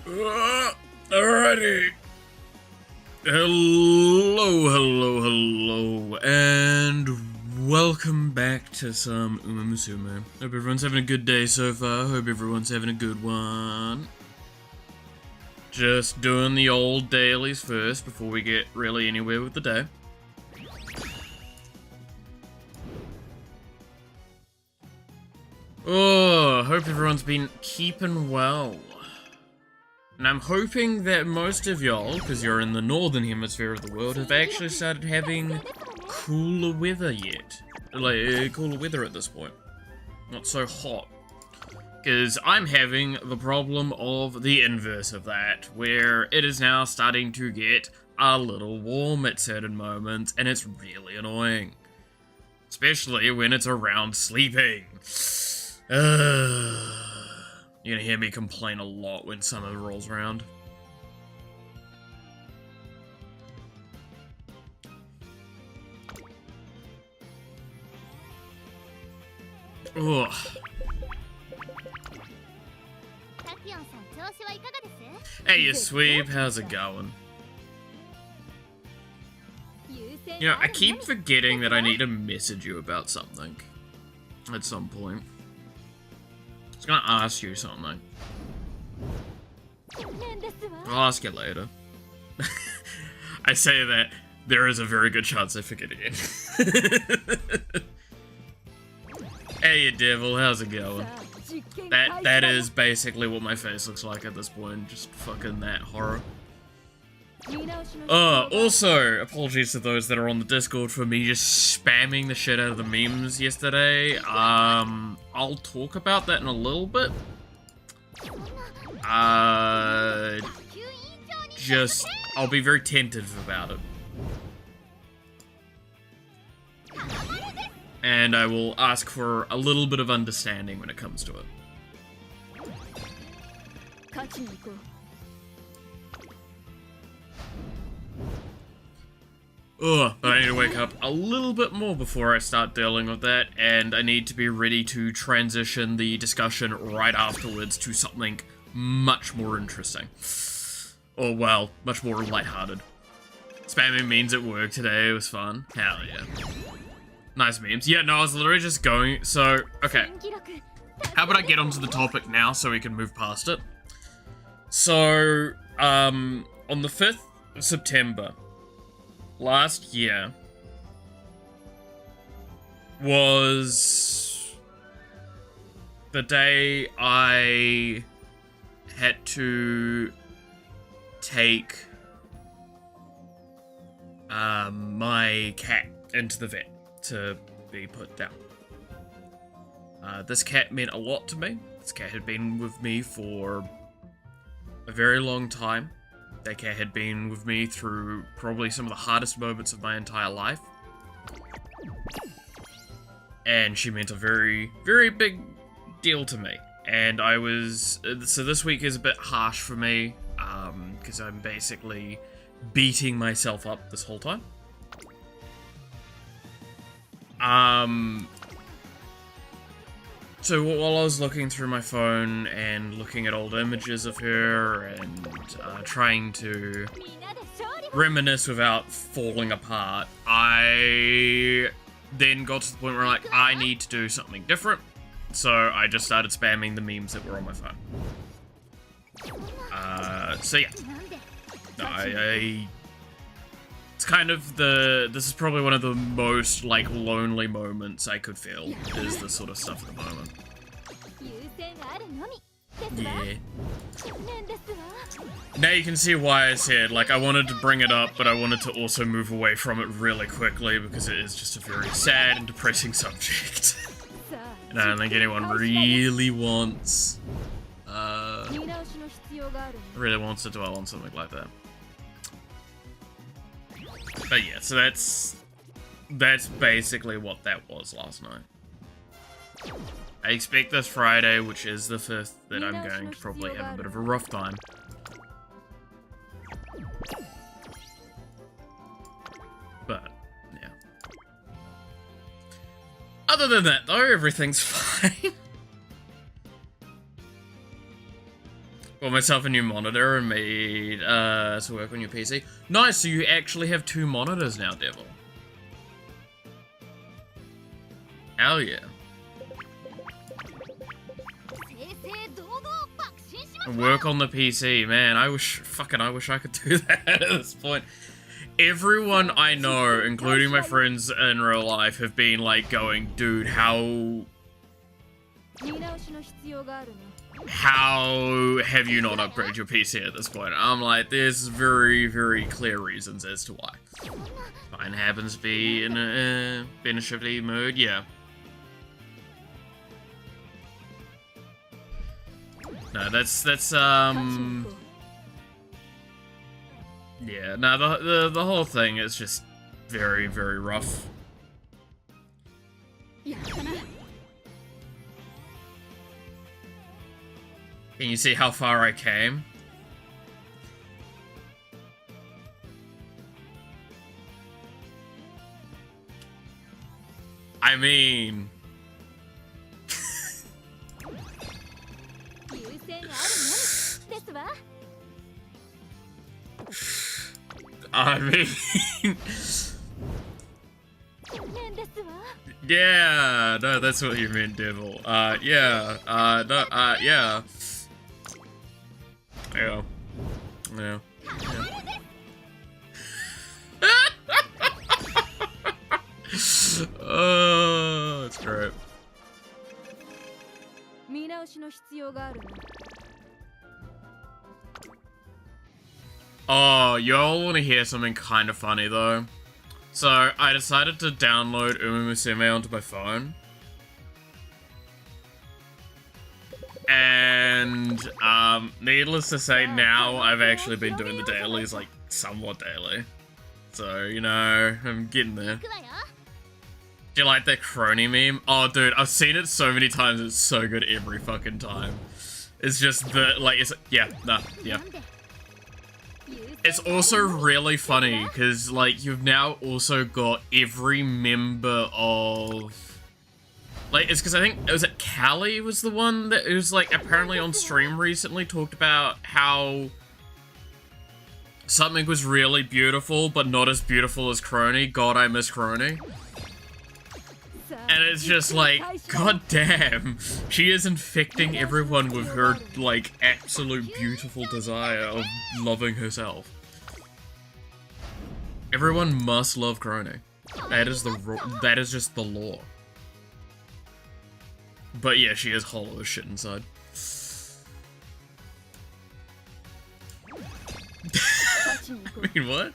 Alrighty. Hello, and welcome back to some musume. Hope everyone's having a good day so far. Hope everyone's having a good one. Just doing the old dailies first before we get really anywhere with the day. Oh, hope everyone's been keeping well. And I'm hoping that most of y'all, because you're in the northern hemisphere of the world, have actually started having cooler weather yet. Like, cooler weather at this point. Not so hot. Because I'm having the problem of the inverse of that, where it is now starting to get a little warm at certain moments, and it's really annoying. Especially when it's around sleeping. You're gonna hear me complain a lot when summer rolls around. Ugh. Hey, you sweep, how's it going? You know, I keep forgetting that I need to message you about something at some point. I was gonna ask you something. I'll ask you later. I say that, there is a very good chance I forget again. Hey, you devil, how's it going? That is basically what my face looks like at this point, just fucking that horror. Also, apologies to those that are on the Discord for me just spamming the shit out of the memes yesterday. I'll talk about that in a little bit. I'll be very tentative about it. And I will ask for a little bit of understanding when it comes to it. Ugh, but I need to wake up a little bit more before I start dealing with that, and I need to be ready to transition the discussion right afterwards to something much more interesting. Or, well, much more lighthearted. Spamming memes at work today, it was fun. Hell yeah. Nice memes. Yeah, no, I was literally just going, so, okay. How about I get onto the topic now so we can move past it? So, on the 5th of September, last year was the day I had to take my cat into the vet to be put down. This cat meant a lot to me. This cat had been with me for a very long time. That cat had been with me through probably some of the hardest moments of my entire life. And she meant a very, very big deal to me. And I was... So this week is a bit harsh for me, because I'm basically beating myself up this whole time. So while I was looking through my phone and looking at old images of her and trying to reminisce without falling apart, I then got to the point where like, I need to do something different. So I just started spamming the memes that were on my phone. So yeah. It's kind of this is probably one of the most, like, lonely moments I could feel, is this sort of stuff at the moment. Yeah. Now you can see why I said, like, I wanted to bring it up, but I wanted to also move away from it really quickly, because it is just a very sad and depressing subject. And I don't think anyone really wants, to dwell on something like that. But yeah, so that's basically what that was last night. I expect this Friday, which is the 5th, that I'm going to probably have a bit of a rough time. But, yeah. Other than that, though, everything's fine. Bought myself a new monitor and made to work on your PC. Nice, so you actually have 2 monitors now, Devil. Hell yeah. Work on the PC, man. I wish I could do that at this point. Everyone I know, including my friends in real life, have been like going, dude, how have you not upgraded your PC at this point? I'm like, there's very, very clear reasons as to why. Mine happens to be in a beneficially mode, yeah. No, that's yeah, no, the whole thing is just very, very rough. Can you see how far I came? I mean... I mean... yeah, no, that's what you meant, Devil. Yeah, no, yeah. Yeah. Yeah. Oh, that's great. Oh, y'all want to hear something kind of funny though? So, I decided to download musume onto my phone. And, needless to say, now I've actually been doing the dailies, like, somewhat daily. So, you know, I'm getting there. Do you like that crony meme? Oh, dude, I've seen it so many times, it's so good every fucking time. It's just the, like, it's, yeah, nah, yeah. It's also really funny, because, like, you've now also got every member of... Like, it's because I think, was it Callie was the one that was, like, apparently on stream recently talked about how something was really beautiful, but not as beautiful as Crony. God, I miss Crony. And it's just like, god damn, she is infecting everyone with her, like, absolute beautiful desire of loving herself. Everyone must love Crony. That is just the law. But yeah, she is hollow as shit inside. I mean, what?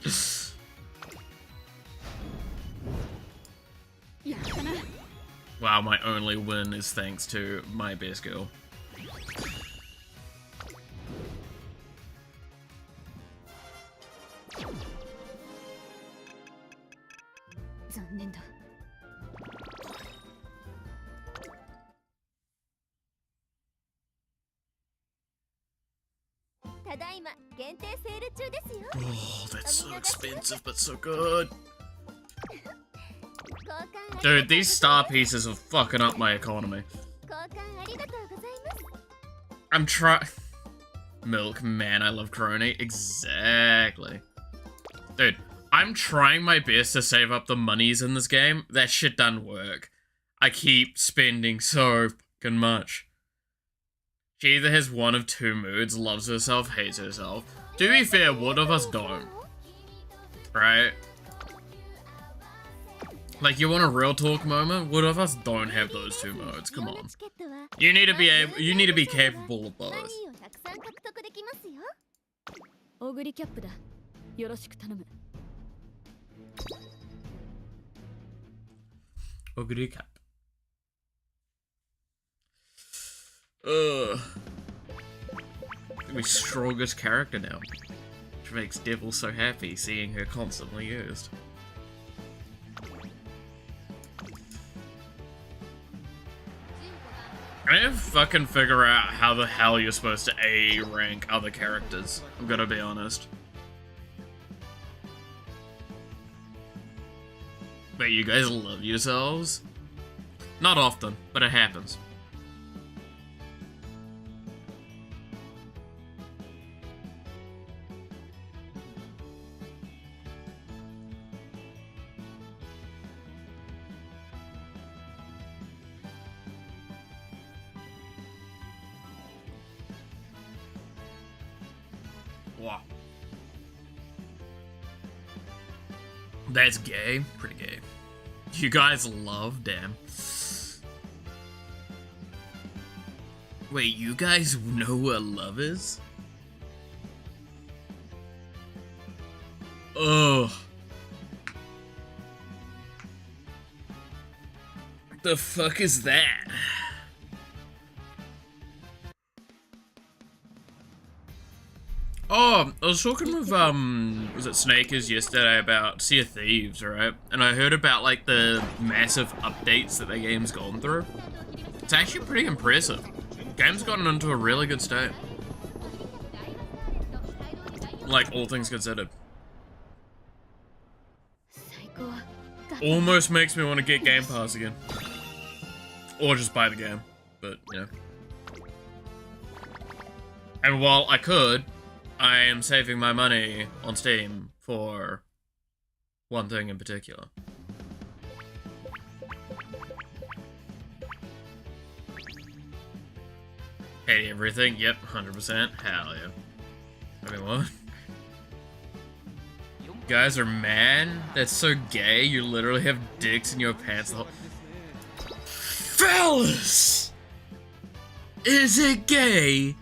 Wow, my only win is thanks to my best girl. Oh, that's so expensive, but so good. Dude, these star pieces are fucking up my economy. I'm trying... Milk, man, I love Crony. Exactly. Dude, I'm trying my best to save up the monies in this game. That shit doesn't work. I keep spending so fucking much. She either has one of two moods, loves herself, hates herself. To be fair, what of us don't? Right? Like, you want a real talk moment? What of us don't have those two modes? Come on. You need to be capable of both. Ogre cap. My strongest character now. Which makes Devil so happy seeing her constantly used. I need to fucking figure out how the hell you're supposed to A rank other characters. I'm gonna be honest. But you guys love yourselves? Not often, but it happens. Wow. That's gay. Pretty gay. You guys love, damn. Wait, you guys know what love is? Ugh. The fuck is that? Oh, I was talking with, was it Snakers yesterday about Sea of Thieves, right? And I heard about, like, the massive updates that the game's gone through. It's actually pretty impressive. Game's gotten into a really good state. Like, all things considered. Almost makes me want to get Game Pass again. Or just buy the game, but, you know. And while I could, I am saving my money on Steam for one thing in particular. Hey, everything? Yep, 100%. Hell yeah. I mean, what? You guys are mad? That's so gay. You literally have dicks in your pants the whole... Fellas! Is it gay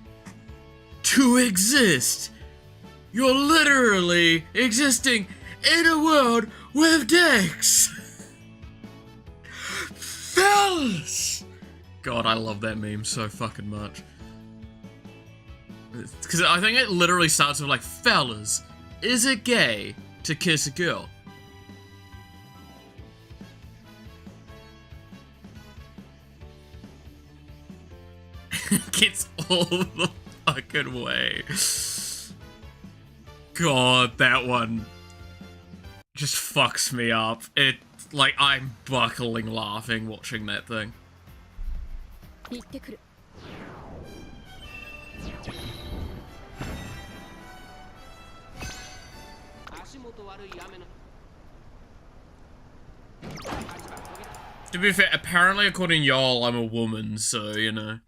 to exist? You're literally existing in a world with dicks! Fellas! God, I love that meme so fucking much. Because I think it literally starts with like, fellas, is it gay to kiss a girl? Gets all the fucking way. God, that one just fucks me up. It, like, I'm buckling laughing watching that thing. To be fair, apparently according to y'all, I'm a woman, so, you know.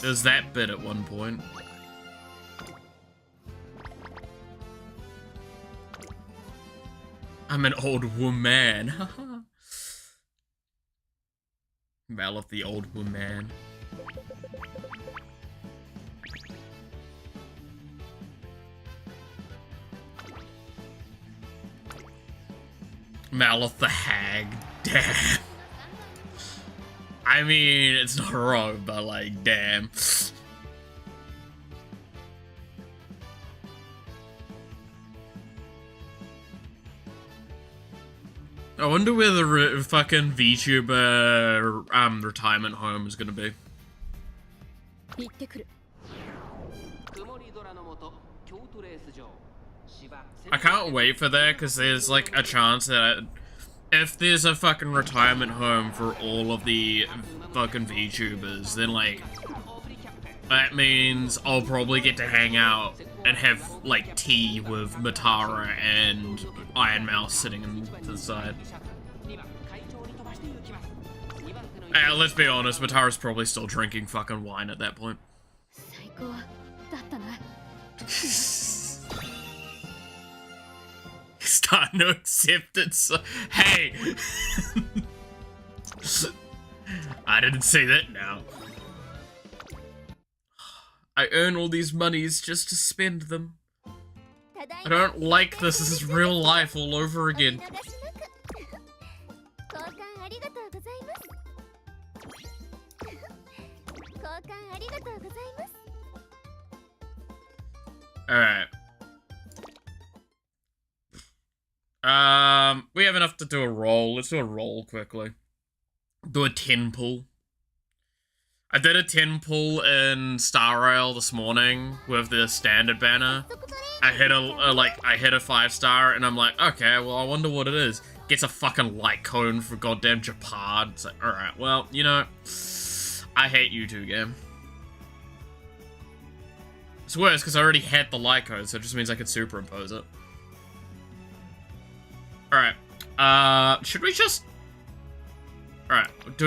There's that bit at one point. I'm an old woman. Mal of the old woman. Malith the hag. Damn. I mean, it's not wrong, but like, damn. I wonder where the fucking VTuber retirement home is gonna be. I can't wait for that, because there's like a chance that if there's a fucking retirement home for all of the fucking VTubers, then like, that means I'll probably get to hang out and have like tea with Matara and Iron Mouse sitting to the side. Let's be honest, Matara's probably still drinking fucking wine at that point. Starting to accept it, so hey! I didn't say that now. I earn all these monies just to spend them. I don't like this. This is real life all over again. Alright. We have enough to do a roll. Let's do a roll quickly. Do a 10 pull. I did a 10 pull in Star Rail this morning with the standard banner. I hit a 5-star and I'm like, okay, well, I wonder what it is. Gets a fucking light cone for goddamn Japad. It's like, alright, well, you know, I hate you two, game. It's worse because I already had the light code, so it just means I could superimpose it. Alright, should we just... Alright, what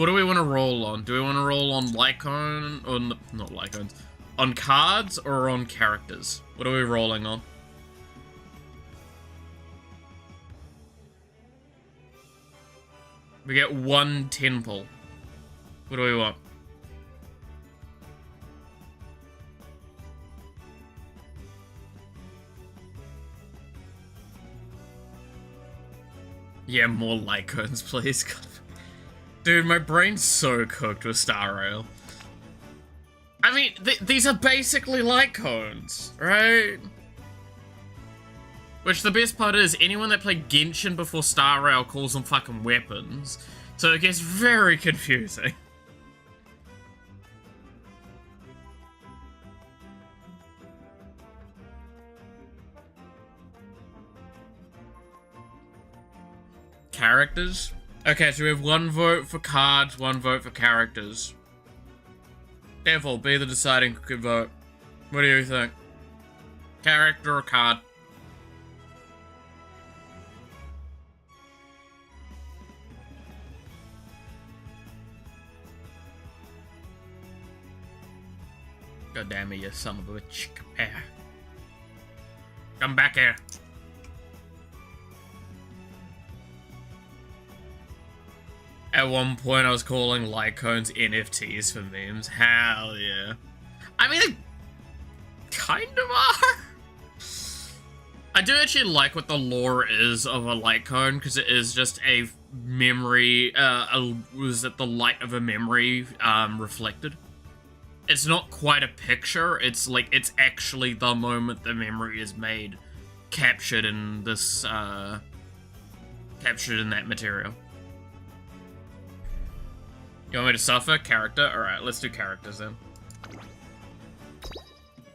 do we want to roll on? Do we want to roll on Lycone, or not Lycones? On cards or on characters? What are we rolling on? We get 1 10 pull. What do we want? Yeah, more Lycones, please. God. Dude, my brain's so cooked with Star Rail. I mean, these are basically Lycones, right? Which the best part is, anyone that played Genshin before Star Rail calls them fucking weapons. So it gets very confusing. Characters? Okay, so we have 1 vote for cards, 1 vote for characters. Devil, be the deciding vote. What do you think? Character or card? God damn it, you son of a bitch. Come back here. At one point, I was calling Lycones NFTs for memes. Hell yeah. I mean, they kind of are. I do actually like what the lore is of a Lycone, because it is just a memory, was it the light of a memory reflected? It's not quite a picture, it's like, it's actually the moment the memory is made, captured in this, captured in that material. You want me to suffer? Character? Alright, let's do characters then.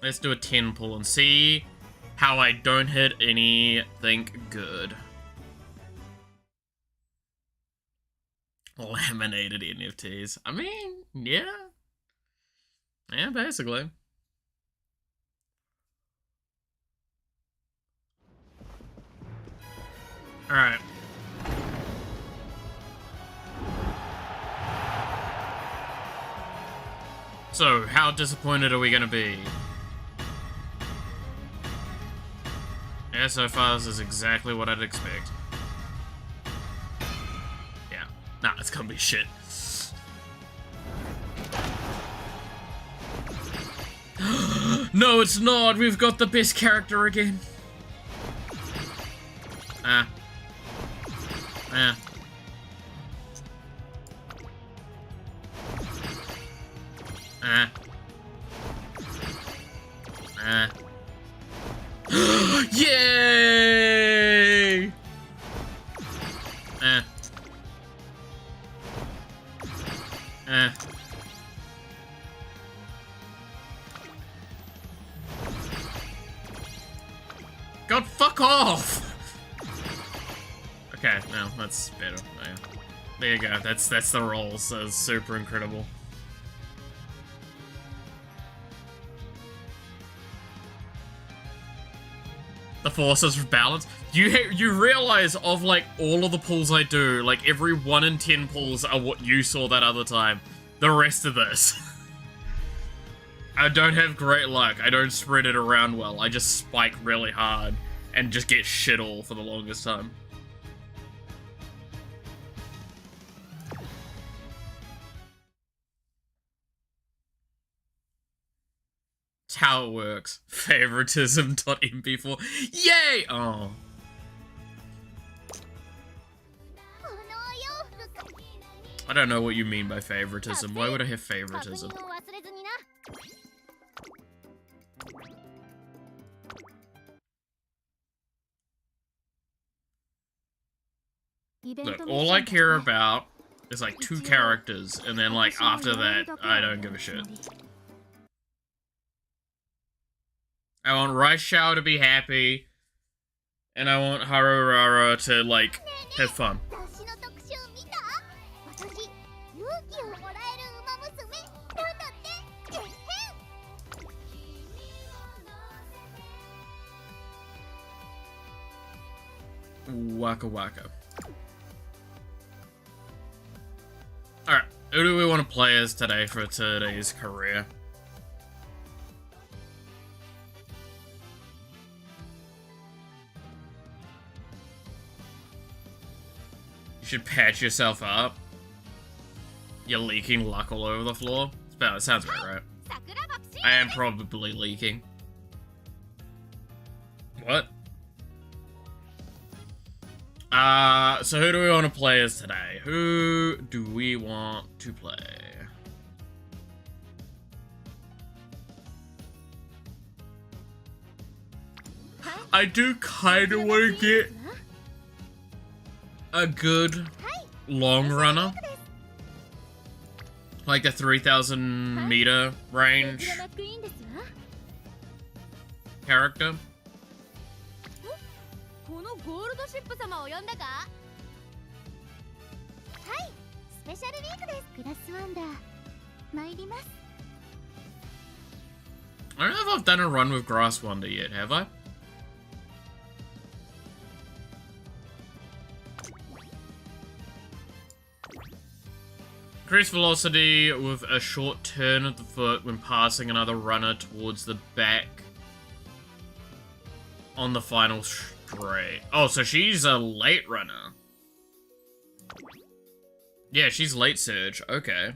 Let's do a 10 pull and see how I don't hit anything good. Laminated NFTs. I mean, yeah. Yeah, basically. Alright. So, how disappointed are we gonna be? Yeah, so far this is exactly what I'd expect. Yeah. Nah, it's gonna be shit. No, it's not! We've got the best character again! Ah. Ah. Ah. Ah. Yay! Ah. Ah. God, fuck off! Okay, no, that's better. Yeah. There you go. That's the rolls. That's super incredible. The forces balance. You realize of like all of the pulls I do, like every 1 in 10 pulls are what you saw that other time. The rest of this. I don't have great luck. I don't spread it around well. I just spike really hard and just get shit all for the longest time. It's how it works. Favoritism.mp4. Yay! Oh. I don't know what you mean by favoritism. Why would I have favoritism? Look, all I care about is like 2 characters, and then like after that, I don't give a shit. I want Raishao to be happy, and I want Harurara to like have fun. Waka waka. Alright, who do we want to play as today for today's career? should patch yourself up. You're leaking luck all over the floor. It sounds about right. I am probably leaking. What? So who do we want to play as today? Who do we want to play? I do kind of want to get a good long runner. Like the 3,000 meter range character. I don't know if I've done a run with Grass Wonder yet, have I? Increase velocity with a short turn of the foot when passing another runner towards the back on the final straight. Oh, so she's a late runner. Yeah, she's late surge. Okay.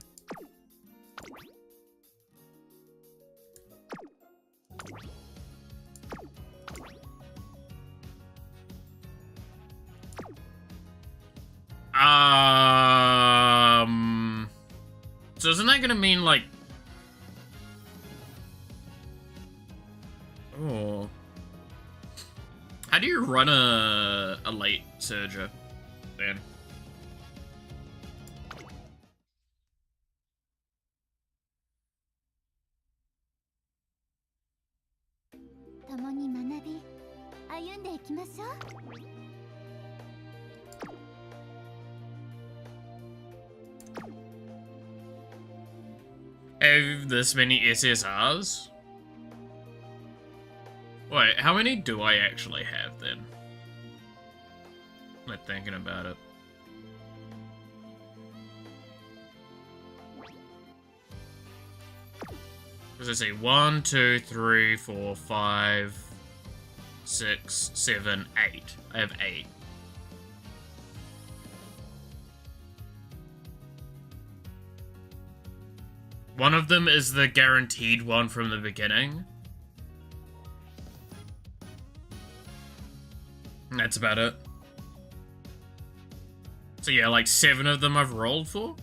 So isn't that gonna mean like... Oh. How do you run a late surger then? Have this many SSRs? Wait, how many do I actually have then? I'm thinking about it. As I say, 1, 2, 3, 4, 5, 6, 7, 8. I have 8. One of them is the guaranteed one from the beginning. And that's about it. So yeah, like 7 of them I've rolled for.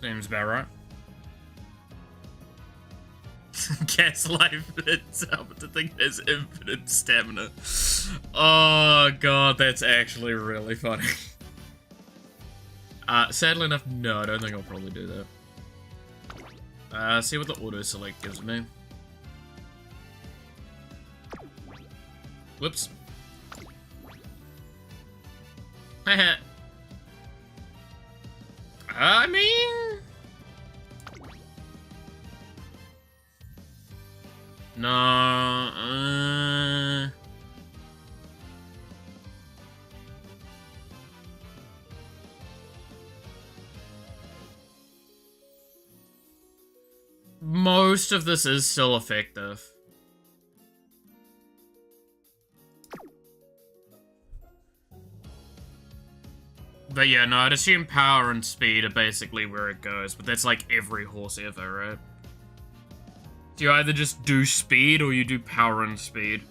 Seems about right. Gas life itself to think there's infinite stamina. Oh god, that's actually really funny. Sadly enough, no, I don't think I'll probably do that. See what the auto select gives me. Whoops. Haha. I mean... No, most of this is still effective. But yeah, no, I'd assume power and speed are basically where it goes, but that's like every horse ever, right? So you either just do speed or you do power and speed.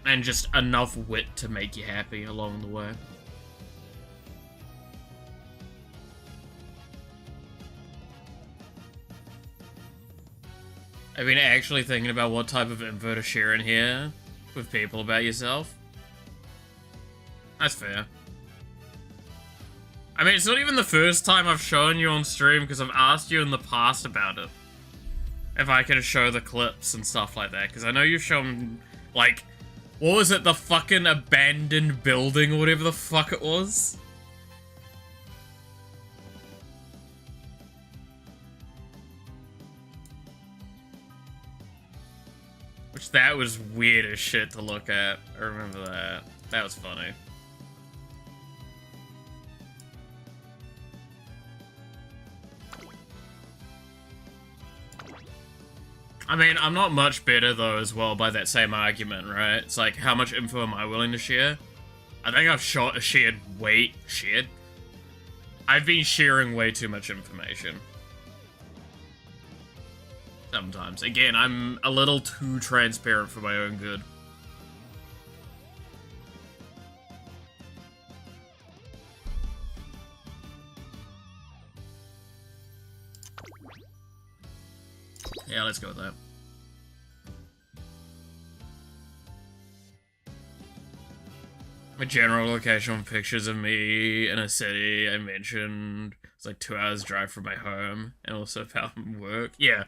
And just enough wit to make you happy along the way. I've been actually thinking about what type of info to share in here with people about yourself. That's fair. I mean, it's not even the first time I've shown you on stream, because I've asked you in the past about it. If I can show the clips and stuff like that, because I know you've shown, like, what was it, the fucking abandoned building or whatever the fuck it was? Which, that was weird as shit to look at. I remember that. That was funny. I mean, I'm not much better, though, as well, by that same argument, right? It's like, how much info am I willing to share? I think I've shared? I've been sharing way too much information. Sometimes. Again, I'm a little too transparent for my own good. Yeah, let's go with that. A general location with pictures of me in a city I mentioned. It's like 2 hours drive from my home, and also found work. Yeah.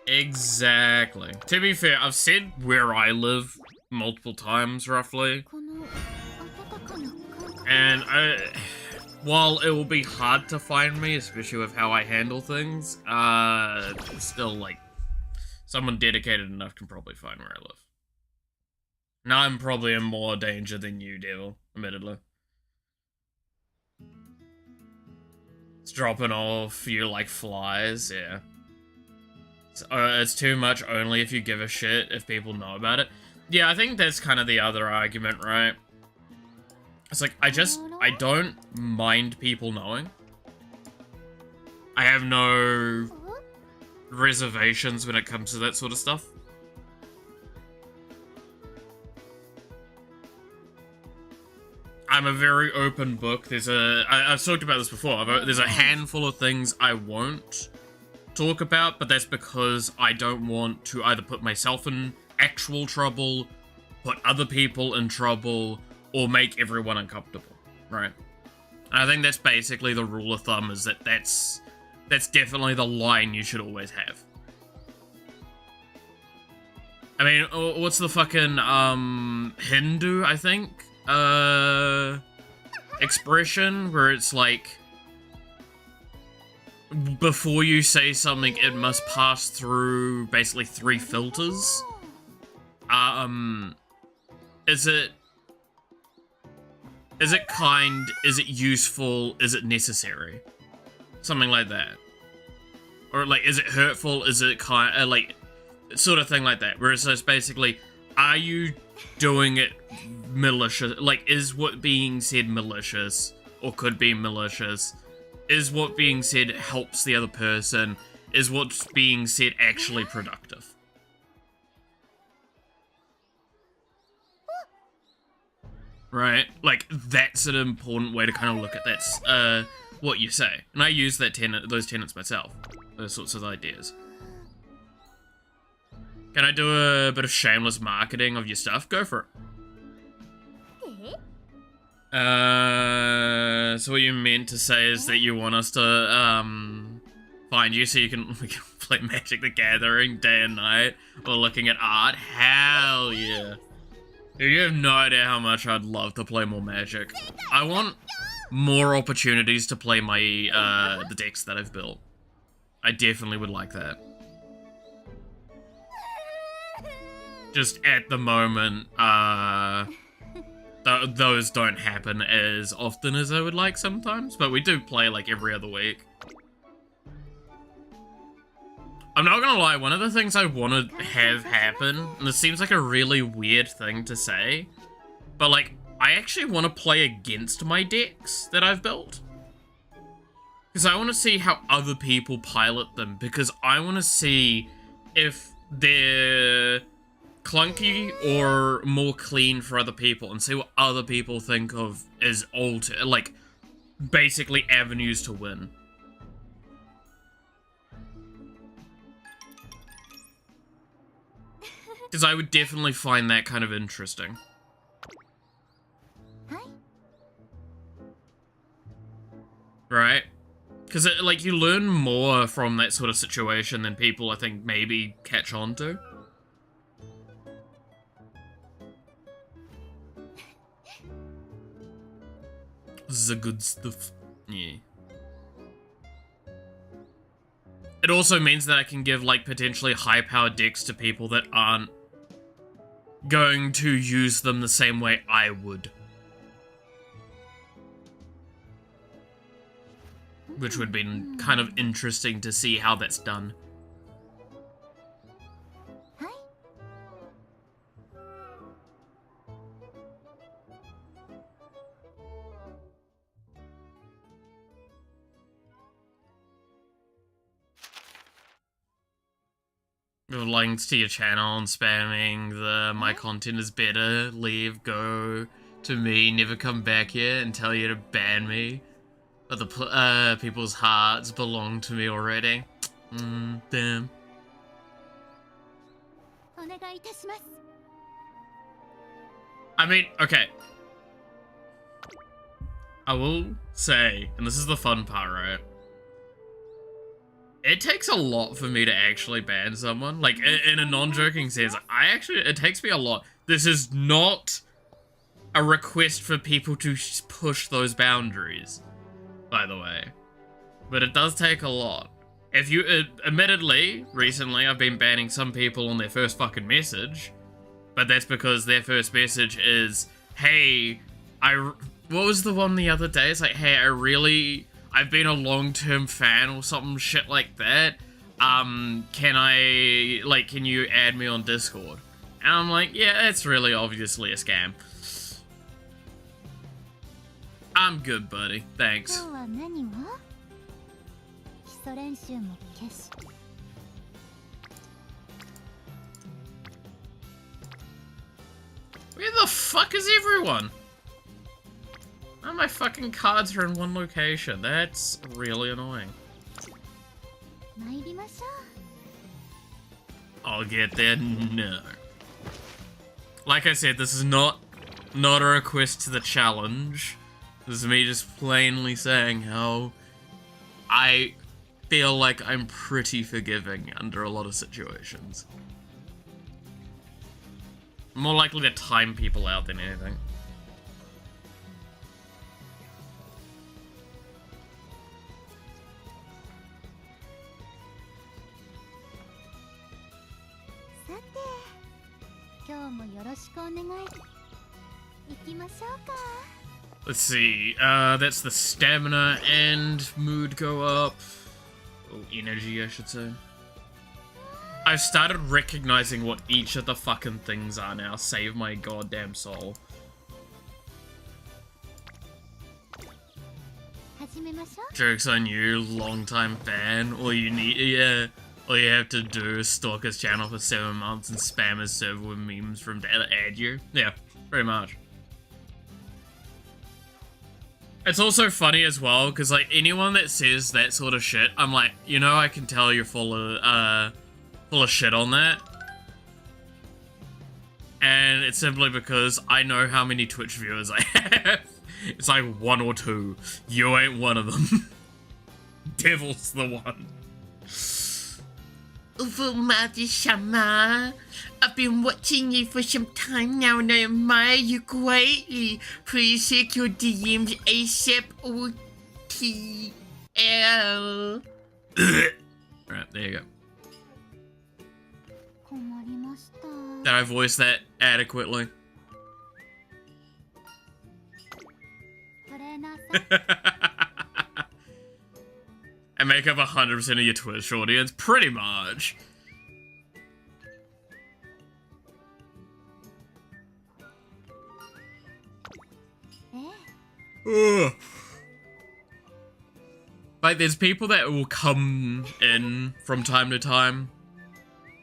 Exactly. To be fair, I've said where I live multiple times, roughly. And while it will be hard to find me, especially with how I handle things, still, like, someone dedicated enough can probably find where I live. Now I'm probably in more danger than you, Devil, admittedly. It's dropping off you like flies, yeah. It's too much only if you give a shit if people know about it. Yeah, I think that's kind of the other argument, right? It's like, I don't mind people knowing. I have no reservations when it comes to that sort of stuff. I'm a very open book. I've talked about this before. There's a handful of things I won't talk about, but that's because I don't want to either put myself in actual trouble, put other people in trouble, or make everyone uncomfortable, right? And I think that's basically the rule of thumb, is that that's definitely the line you should always have. I mean, what's the fucking, Hindu, I think, expression, where it's like, before you say something, it must pass through basically 3 filters. Is it kind? Is it useful? Is it necessary? Something like that. Or like, is it hurtful? Is it kind? Like, sort of thing like that. Whereas it's basically, are you doing it malicious? Like, is what being said malicious, or could be malicious? Is what being said helps the other person? Is what's being said actually productive? Right? Like, that's an important way to kind of look at that, what you say. And I use those tenets myself. Those sorts of ideas. Can I do a bit of shameless marketing of your stuff? Go for it. So what you meant to say is that you want us to, find you so we can play Magic the Gathering day and night while looking at art? Hell yeah. Dude, you have no idea how much I'd love to play more Magic. I want more opportunities to play my, the decks that I've built. I definitely would like that. Just at the moment, those don't happen as often as I would like sometimes, but we do play like every other week. I'm not gonna lie, one of the things I want to have happen, and this seems like a really weird thing to say, but like, I actually want to play against my decks that I've built. Because I want to see how other people pilot them, because I want to see if they're clunky or more clean for other people, and see what other people think of as like, basically avenues to win. Because I would definitely find that kind of interesting. Right? Because, like, you learn more from that sort of situation than people, I think, maybe catch on to. This is the good stuff. Yeah. It also means that I can give, like, potentially high-powered decks to people that aren't going to use them the same way I would. which would be kind of interesting to see how that's done. With links to your channel and spamming the my content is better, leave, go to me, never come back here and tell you to ban me. But the people's hearts belong to me already. Damn. I mean, okay. I will say, and this is the fun part, right? It takes a lot for me to actually ban someone. Like, in a non-joking sense, it takes me a lot. This is not a request for people to push those boundaries, by the way. But it does take a lot. If you, admittedly, recently I've been banning some people on their first fucking message, but that's because their first message is, hey, what was the one the other day? It's like, hey, I've been a long-term fan or something shit like that. Can you add me on Discord? And I'm like, yeah, it's really obviously a scam. I'm good, buddy. Thanks. Where the fuck is everyone? Oh, my fucking cards are in one location. That's really annoying. I'll get there. No. Like I said, this is not a request to the challenge. This is me just plainly saying how I feel like I'm pretty forgiving under a lot of situations. I'm more likely to time people out than anything. Let's see, that's the stamina and mood go up. Oh, energy, I should say. I've started recognizing what each of the fucking things are now. Save my goddamn soul. Joke's on you, long-time fan. All you have to do is stalk his channel for 7 months and spam his server with memes from to add you. Yeah, pretty much. It's also funny as well, because like anyone that says that sort of shit, I'm like, you know, I can tell you're full of shit on that. And it's simply because I know how many Twitch viewers I have. It's like 1 or 2. You ain't one of them. Devil's the one. Shama, I've been watching you for some time now and I admire you greatly. Please check your DMs ASAP OTL. Alright, there you go. Did I voice that adequately? And make up 100% of your Twitch audience, pretty much. Ugh. Like, there's people that will come in from time to time.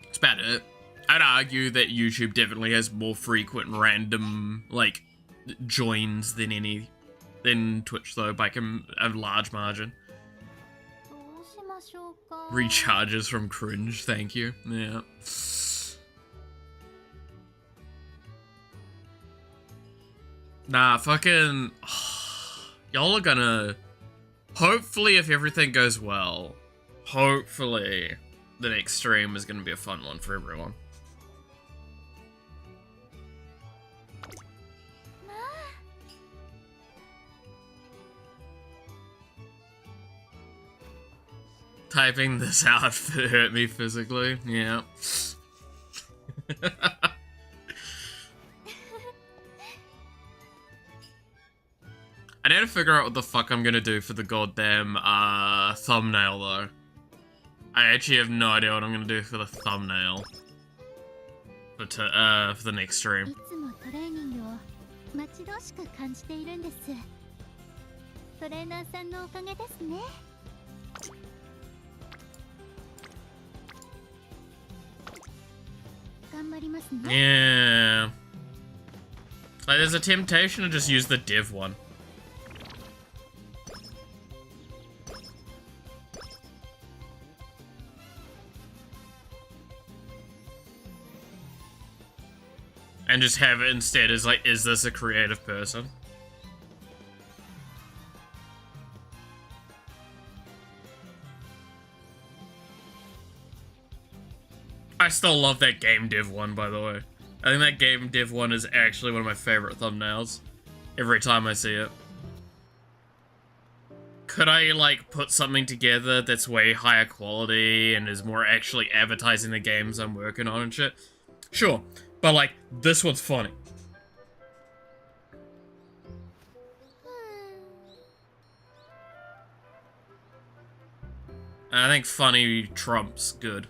That's about it. I'd argue that YouTube definitely has more frequent random, like, joins than Twitch, though, by a large margin. Recharges from cringe, thank you. Yeah. Nah, fucking... Y'all are gonna... Hopefully, if everything goes well, hopefully the next stream is gonna be a fun one for everyone. Typing this out hurt me physically, yeah. I need to figure out what the fuck I'm gonna do for the goddamn thumbnail though. I actually have no idea what I'm gonna do for the thumbnail for the next stream. Yeah. Like, there's a temptation to just use the div one. And just have it instead as like, is this a creative person? I still love that game div one, by the way. I think that game div one is actually one of my favorite thumbnails. Every time I see it. Could I, like, put something together that's way higher quality and is more actually advertising the games I'm working on and shit? Sure. But, like, this one's funny. And I think funny trumps good.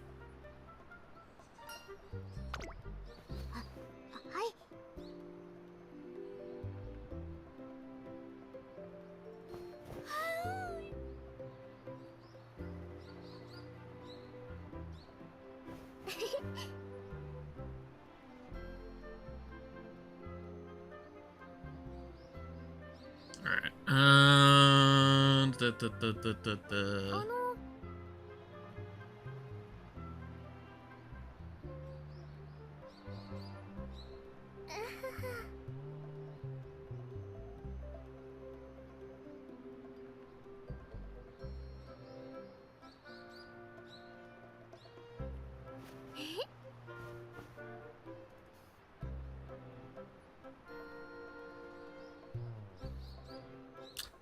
Alright,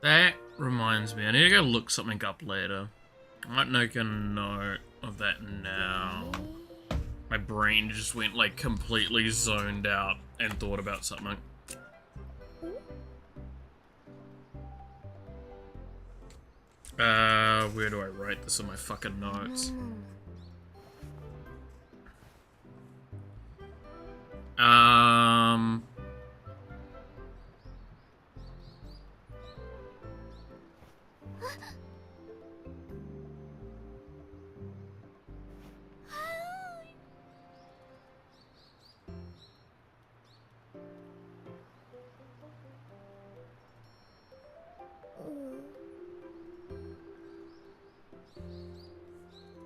that reminds me, I need to go look something up later. I might make a note of that now. My brain just went like completely zoned out and thought about something. Where do I write this in my fucking notes?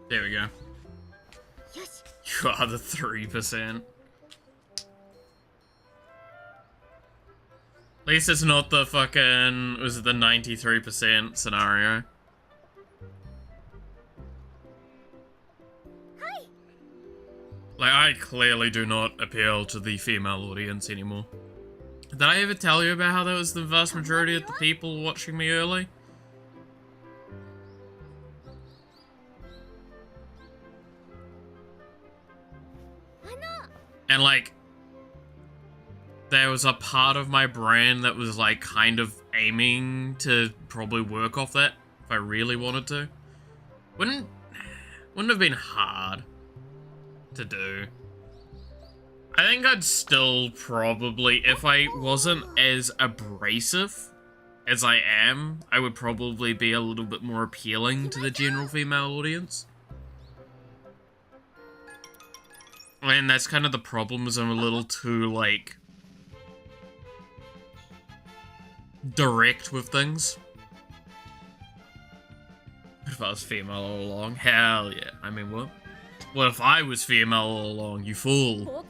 There we go. You are the 3%. At least it's not the fucking, was it the 93% scenario? Like, I clearly do not appeal to the female audience anymore. Did I ever tell you about how that was the vast majority of the people watching me early? And like, there was a part of my brain that was like kind of aiming to probably work off that if I really wanted to. Wouldn't have been hard to do. I think I'd still probably, if I wasn't as abrasive as I am, I would probably be a little bit more appealing to the general female audience. And that's kind of the problem, is I'm a little too, like, direct with things. What if I was female all along? Hell yeah. I mean, what? What if I was female all along, you fool?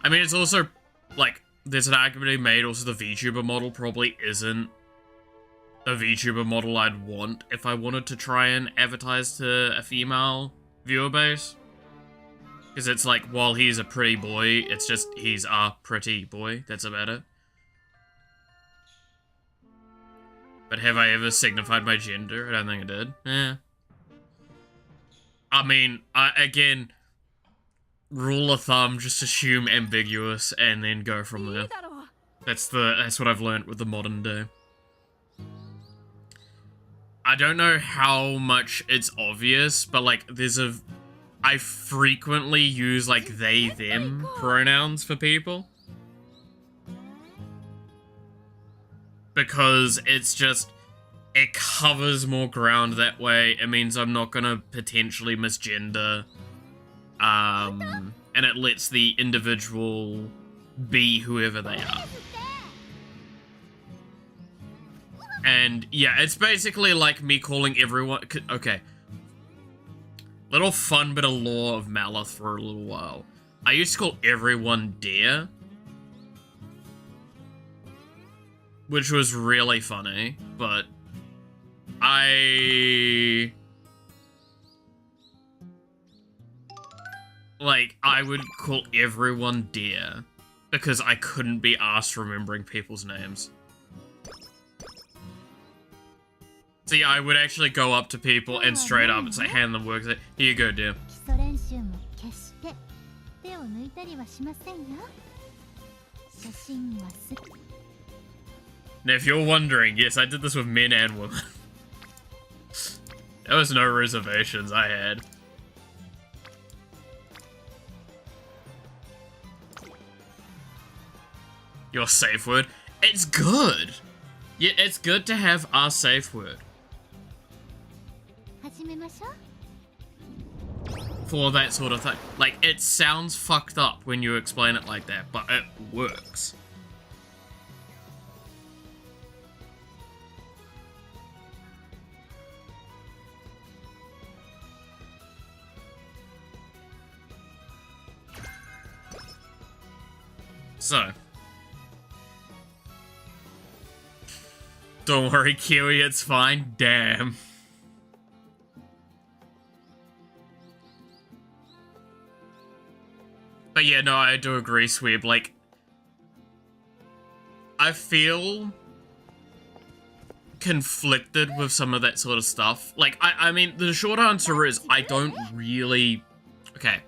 I mean, it's also, like, there's an argument to be made, also the VTuber model probably isn't a VTuber model I'd want if I wanted to try and advertise to a female viewer base. Because it's like, while he's a pretty boy, it's just, he's a pretty boy, that's about it. But have I ever signified my gender? I don't think I did. I mean, again, rule of thumb, just assume ambiguous and then go from there. That's what I've learned with the modern day. I don't know how much it's obvious, but like I frequently use like they, them pronouns for people. Because it covers more ground that way. It means I'm not gonna potentially misgender. And it lets the individual be whoever they are. And yeah, it's basically like me calling everyone... Okay. Little fun bit of lore of Malith for a little while. I used to call everyone dear. Which was really funny, but I would call everyone dear because I couldn't be asked remembering people's names. So yeah, I would actually go up to people and straight up and say, hand them work, say, here you go, dear. Now, if you're wondering, yes, I did this with men and women. There was no reservations I had. Your safe word? It's good! Yeah, it's good to have our safe word. For that sort of thing. Like, it sounds fucked up when you explain it like that, but it works. So. Don't worry, Kiwi, it's fine. Damn. But yeah, no, I do agree, Sweeb. Like, I feel conflicted with some of that sort of stuff. Like, I mean, the short answer is I don't really... Okay.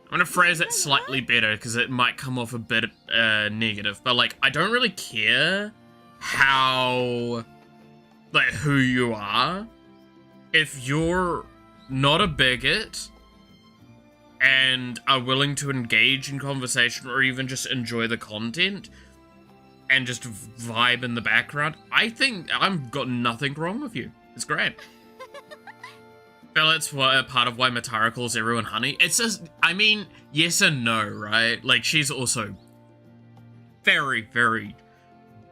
I'm gonna phrase it slightly better because it might come off a bit negative. But, like, I don't really care how... like, who you are. If you're not a bigot and are willing to engage in conversation or even just enjoy the content and just vibe in the background, I think I've got nothing wrong with you. It's great. Well, it's part of why Matara calls everyone honey. It's just, I mean, yes and no, right? Like, she's also very, very,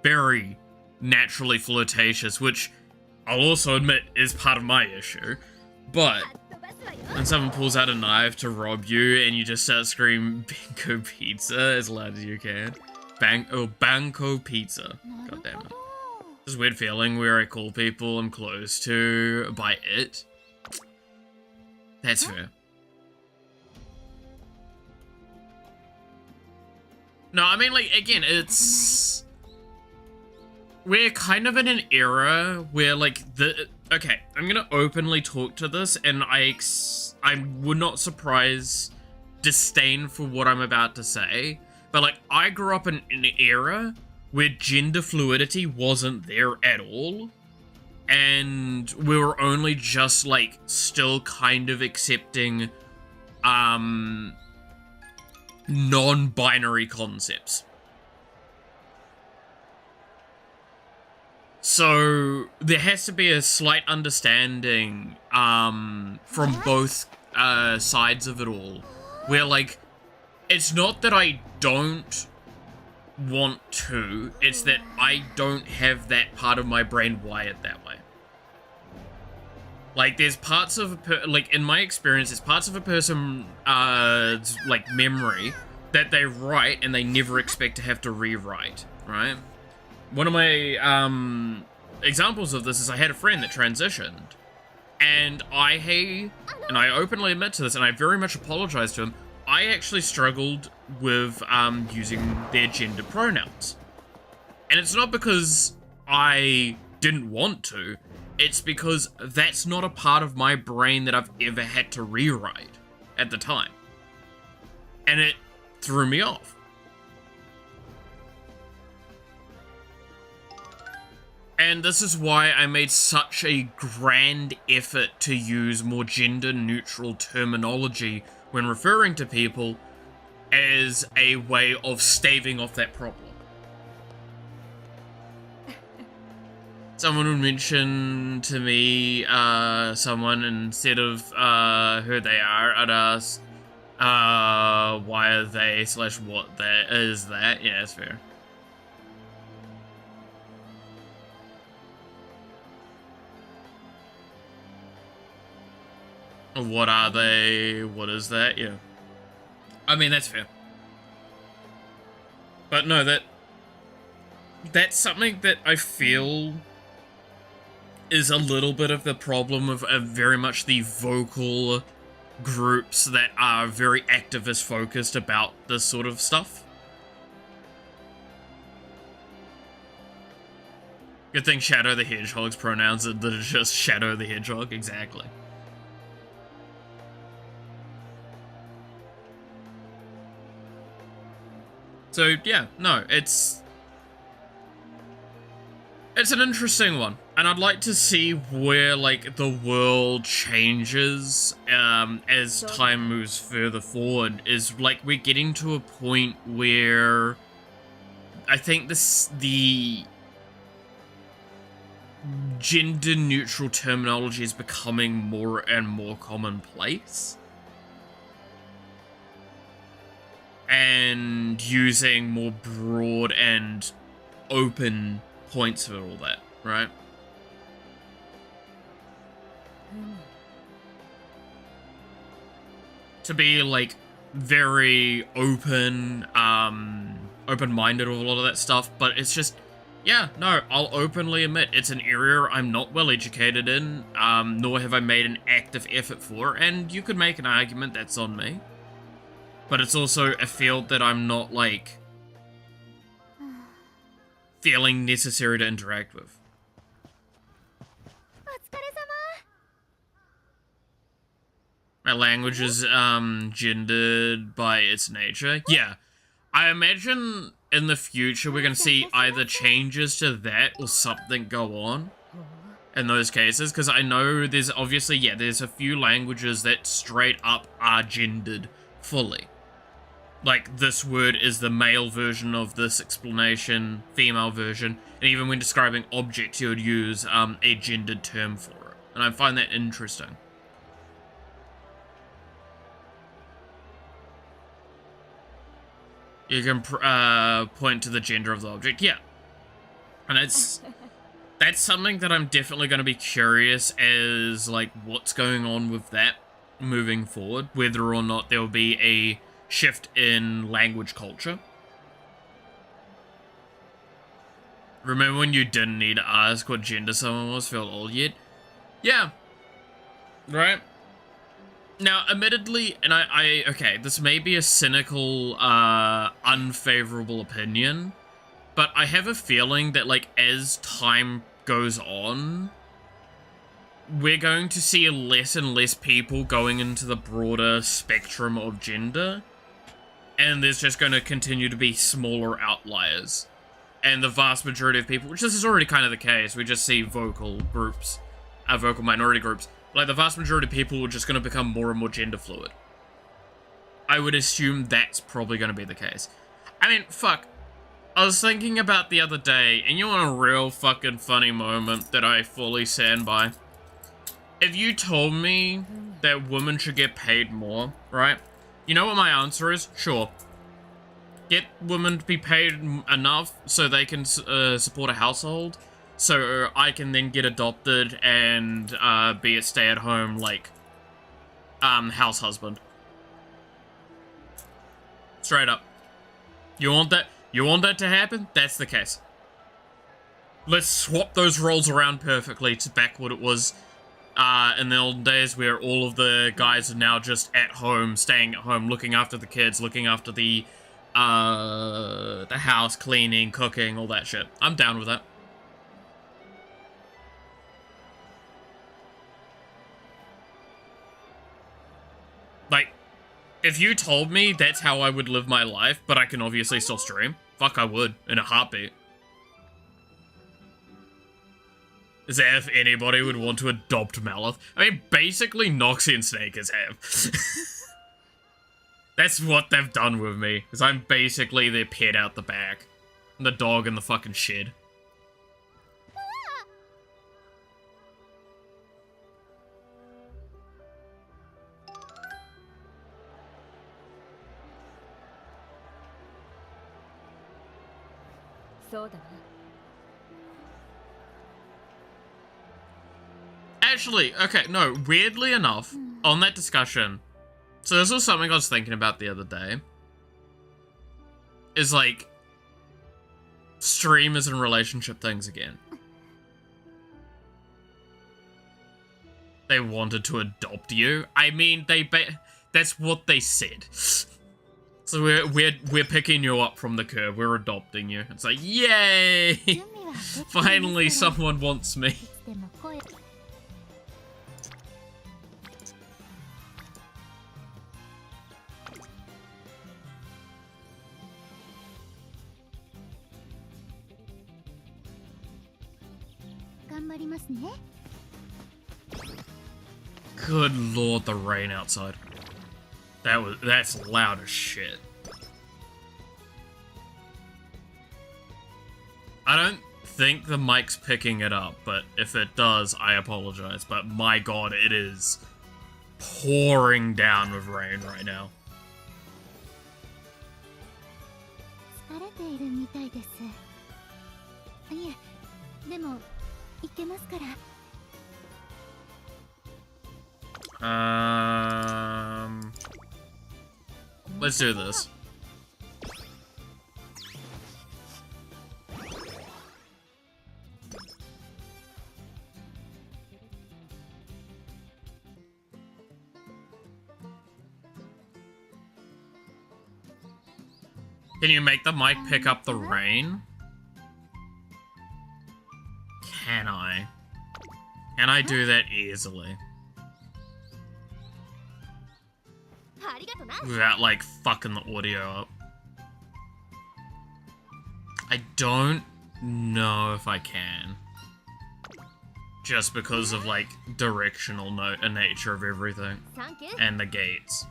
very naturally flirtatious, which I'll also admit is part of my issue. But when someone pulls out a knife to rob you and you just start screaming Banco Pizza as loud as you can. Banco Pizza. God damn it. This weird feeling where I call people I'm close to by it. That's fair. No, I mean, like, again, it's... we're kind of in an era where, like, okay, I'm gonna openly talk to this, and I would not surprise disdain for what I'm about to say, but, like, I grew up in an era where gender fluidity wasn't there at all, and we were only just, like, still kind of accepting, non-binary concepts. So, there has to be a slight understanding, from both, sides of it all. Where, like, it's not that I don't want to, it's that I don't have that part of my brain wired that way. Like, there's parts of like, in my experience, there's parts of a person, like, memory that they write and they never expect to have to rewrite, right? One of my, examples of this is I had a friend that transitioned, and I openly admit to this, and I very much apologize to him, I actually struggled with, using their gender pronouns. And it's not because I didn't want to, it's because that's not a part of my brain that I've ever had to rewrite at the time. And it threw me off. And this is why I made such a grand effort to use more gender-neutral terminology when referring to people as a way of staving off that problem. Someone would mention to me, someone, instead of who they are, I'd ask, why are they / what that is that? Yeah, that's fair. What are they? What is that? Yeah. I mean, that's fair. But no, that's something that I feel is a little bit of the problem of very much the vocal groups that are very activist focused about this sort of stuff. Good thing Shadow the Hedgehog's pronouns are that it's just Shadow the Hedgehog, exactly. So yeah, no, it's an interesting one, and I'd like to see where like the world changes as time moves further forward. Is like we're getting to a point where I think the gender neutral terminology is becoming more and more commonplace. And using more broad and open points for all that, right? To be like very open, open-minded with a lot of that stuff, but it's just, yeah, no, I'll openly admit it's an area I'm not well educated in, nor have I made an active effort for, and you could make an argument that's on me. But it's also a field that I'm not, like, feeling necessary to interact with. My language is, gendered by its nature. Yeah. I imagine in the future we're gonna see either changes to that or something go on in those cases, because I know there's obviously, yeah, there's a few languages that straight up are gendered fully. Like, this word is the male version of this explanation, female version, and even when describing objects, you would use a gendered term for it. And I find that interesting. You can point to the gender of the object, yeah. And that's something that I'm definitely going to be curious as, like, what's going on with that moving forward, whether or not there will be a shift in language culture. Remember when you didn't need to ask what gender someone was, felt old yet? Yeah. Right? Now, admittedly, and okay, this may be a cynical, unfavorable opinion, but I have a feeling that, like, as time goes on, we're going to see less and less people going into the broader spectrum of gender. And there's just going to continue to be smaller outliers. And the vast majority of people, which this is already kind of the case, we just see vocal groups, vocal minority groups. Like, the vast majority of people are just going to become more and more gender fluid. I would assume that's probably going to be the case. I mean, fuck. I was thinking about the other day, and you want a real fucking funny moment that I fully stand by? If you told me that women should get paid more, right? You know what my answer is? Sure. Get women to be paid enough so they can support a household, so I can then get adopted and be a stay-at-home, like, house husband. Straight up. You want that? You want that to happen? That's the case. Let's swap those roles around perfectly to back what it was in the old days, where all of the guys are now just at home, staying at home, looking after the kids, looking after the house, cleaning, cooking, all that shit. I'm down with that. Like, If you told me that's how I would live my life, but I can obviously still stream, fuck, I would, in a heartbeat. As if anybody would want to adopt Malith. I mean, basically, Noxie and Snakers have. That's what they've done with me, is I'm basically their pet out the back. And the dog in the fucking shed. Actually, okay, no, weirdly enough, on that discussion, so this was something I was thinking about the other day, is like, streamers and relationship things again. They wanted to adopt you. I mean, that's what they said. So we're picking you up from the curb. We're adopting you. It's like, yay! Finally, someone wants me. Good lord, the rain outside. That's loud as shit. I don't think the mic's picking it up, but if it does, I apologize. But my god, it is pouring down with rain right now. Let's do this. Can you make the mic pick up the rain? Can I? Can I do that easily? Without, like, fucking the audio up. I don't know if I can. Just because of, like, directional nature of everything. And the gates.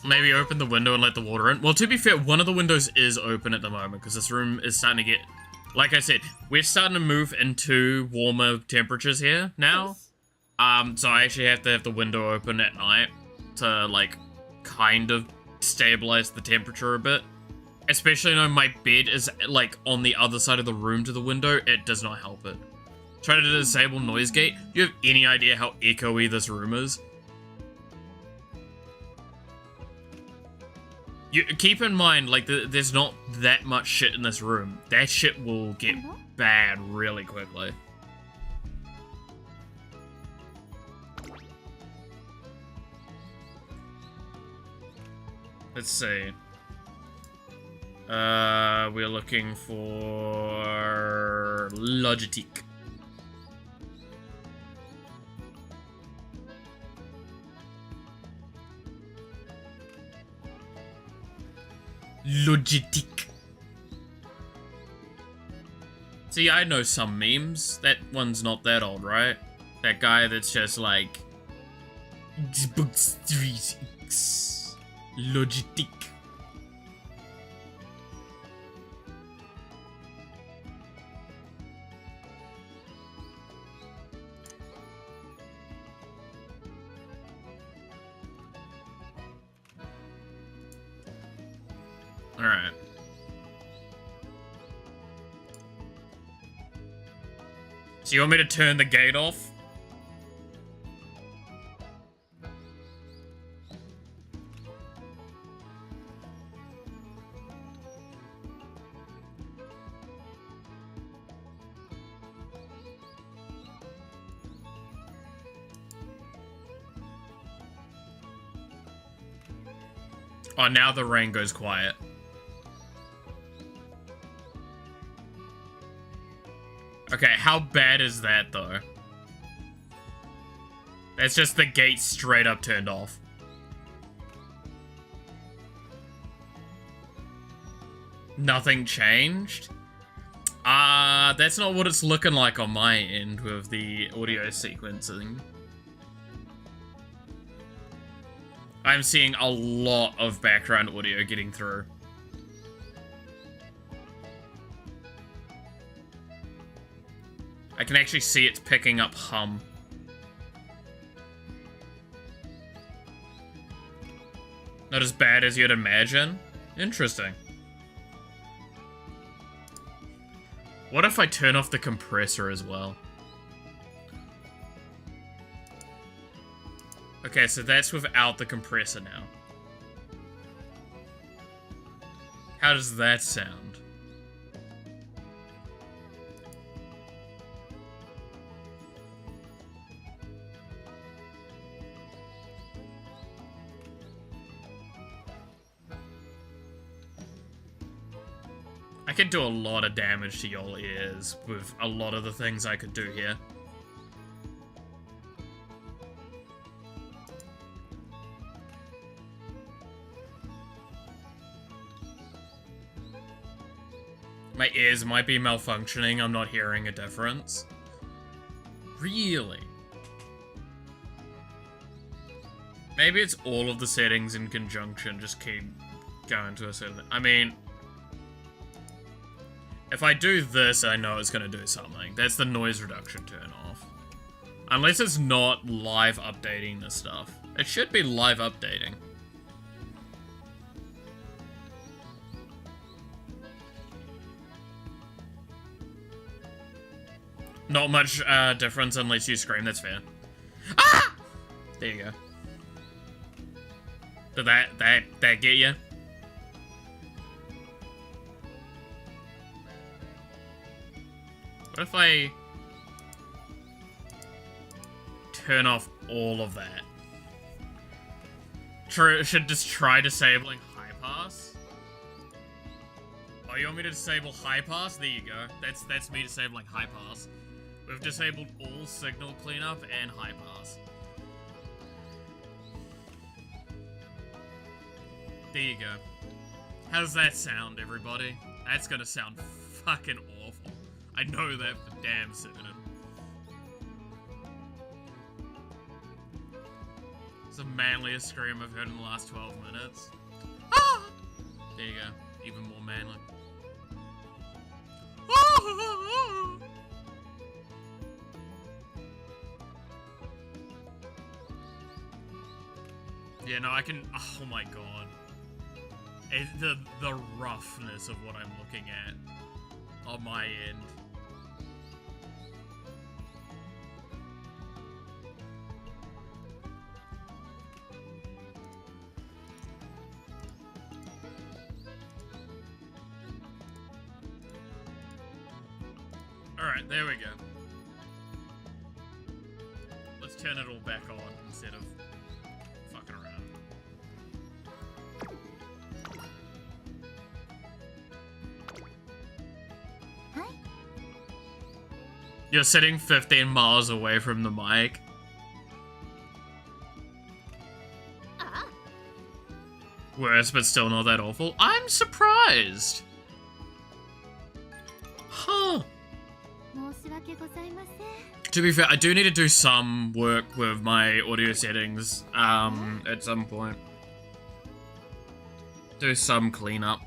Maybe open the window and let the water in. Well, to be fair, one of the windows is open at the moment, because this room is starting to get... Like I said, we're starting to move into warmer temperatures here now. So I actually have to have the window open at night to, like, kind of stabilize the temperature a bit. Especially when my bed is, like, on the other side of the room to the window, it does not help it. Try to disable noise gate. Do you have any idea how echoey this room is? You keep in mind, like, there's not that much shit in this room. That shit will get bad really quickly. Let's see. We're looking for Logitech. Logitech. See, I know some memes. That one's not that old, right? That guy that's just like... Logitech. Alright. So you want me to turn the gate off? Oh, now the rain goes quiet. Okay, how bad is that, though? That's just the gate straight up turned off. Nothing changed? That's not what it's looking like on my end with the audio sequencing. I'm seeing a lot of background audio getting through. I can actually see it's picking up hum. Not as bad as you'd imagine. Interesting. What if I turn off the compressor as well? Okay, so that's without the compressor now. How does that sound? I could do a lot of damage to your ears with a lot of the things I could do here. My ears might be malfunctioning, I'm not hearing a difference. Really? Maybe it's all of the settings in conjunction, just keep going to a certain... I mean... If I do this, I know it's going to do something. That's the noise reduction turn off. Unless it's not live updating this stuff. It should be live updating. Not much difference unless you scream, that's fair. Ah! There you go. Did that get you? What if I turn off all of that? Should just try disabling high pass? Oh, you want me to disable high pass? There you go. That's me disabling high pass. We've disabled all signal cleanup and high pass. There you go. How does that sound, everybody? That's gonna sound fucking awful. I know that for damn certain. It's the manliest scream I've heard in the last 12 minutes. Ah! There you go. Even more manly. Yeah, no, I can... Oh my god. The roughness of what I'm looking at on my end. Alright, there we go. Let's turn it all back on instead of fucking around. Hi. You're sitting 15 miles away from the mic. Worse, but still not that awful. I'm surprised. Huh. To be fair, I do need to do some work with my audio settings at some point. Do some cleanup.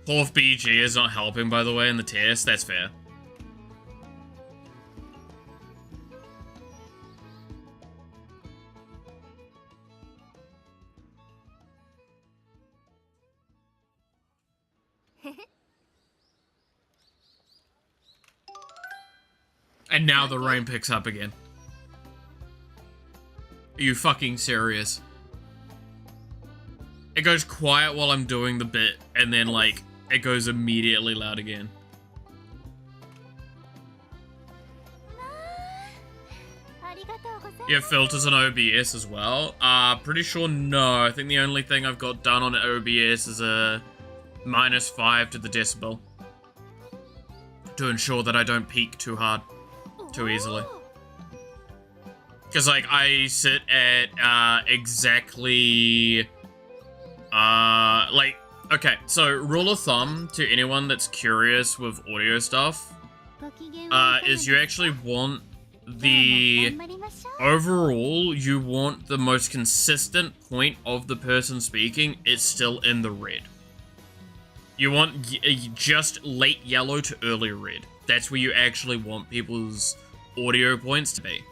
Fourth BG is not helping, by the way, in the test. That's fair. And now the rain picks up again. Are you fucking serious? It goes quiet while I'm doing the bit, and then, like, it goes immediately loud again. You have filters on OBS as well? Pretty sure no. I think the only thing I've got done on OBS is a -5 to the decibel. to ensure that I don't peak too hard, too easily. Because, like, I sit at exactly, like, okay, so rule of thumb to anyone that's curious with audio stuff, is you actually want the, overall, you want the most consistent point of the person speaking is still in the red. You want just late yellow to early red. That's where you actually want people's audio points to be.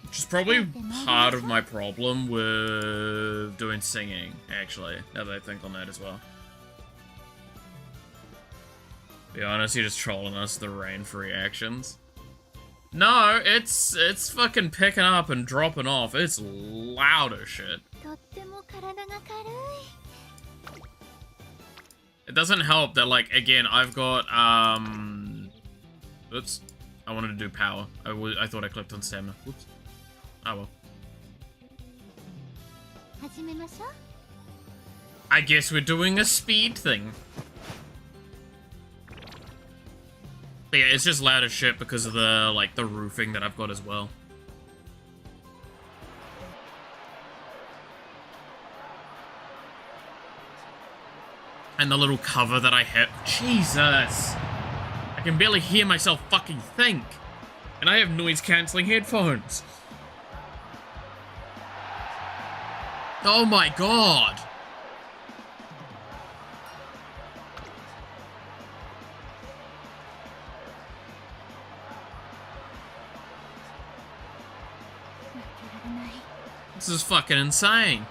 Which is probably part of my problem with doing singing, actually, now that I think on that as well. Be honest, you're just trolling us, the rain for reactions. No, it's fucking picking up and dropping off. It's loud as shit. It doesn't help that, like, again, I've got, oops. I wanted to do power. I thought I clicked on stamina. Whoops. Oh well. I guess we're doing a speed thing. But yeah, it's just loud as shit because of the, like, the roofing that I've got as well. And the little cover that I hit. Jesus! I can barely hear myself fucking think. And I have noise-cancelling headphones. Oh my god! This is fucking insane.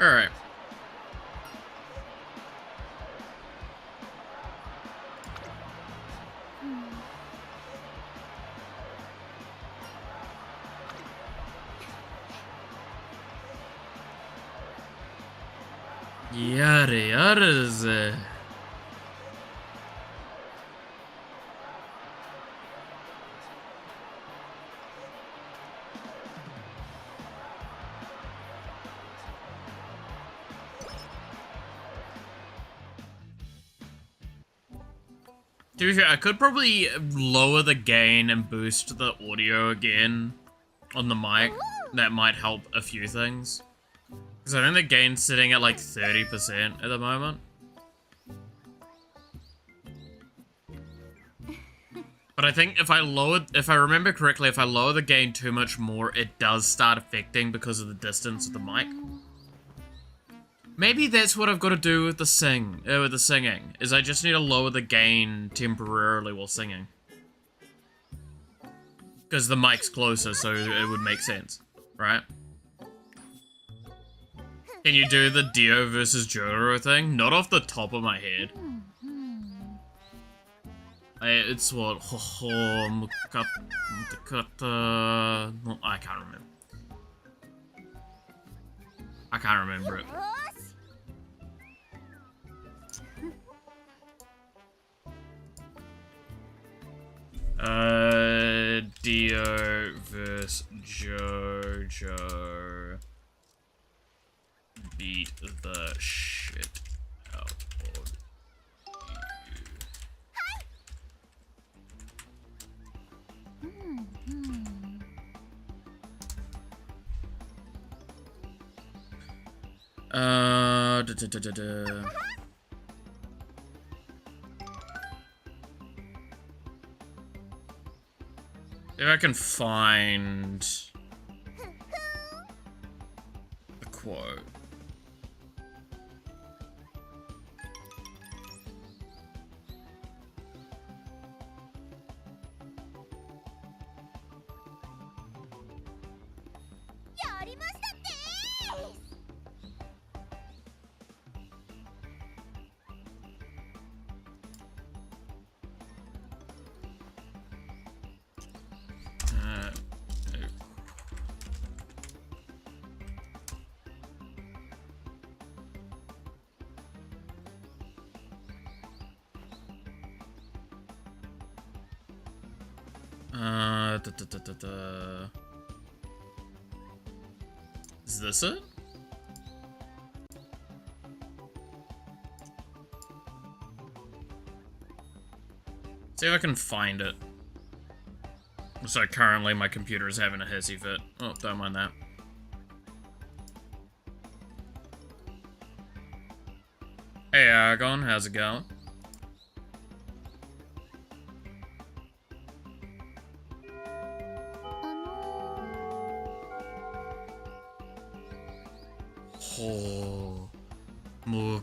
Alright. Yada yada. To be fair, I could probably lower the gain and boost the audio again on the mic. That might help a few things. Because I think the gain's sitting at like 30% at the moment. But I think if I remember correctly, if I lower the gain too much more, it does start affecting because of the distance of the mic. Maybe that's what I've got to do with the singing, is I just need to lower the gain temporarily while singing. Because the mic's closer, so it would make sense, right? Can you do the Dio versus Jotaro thing? Not off the top of my head. It's what? I can't remember. I can't remember it. Dio vs Jojo. Beat the shit out of you. If I can find the quote. Is this it? See if I can find it. So currently my computer is having a hissy fit. Oh, don't mind that. Hey Argon, how's it going? Ho, 向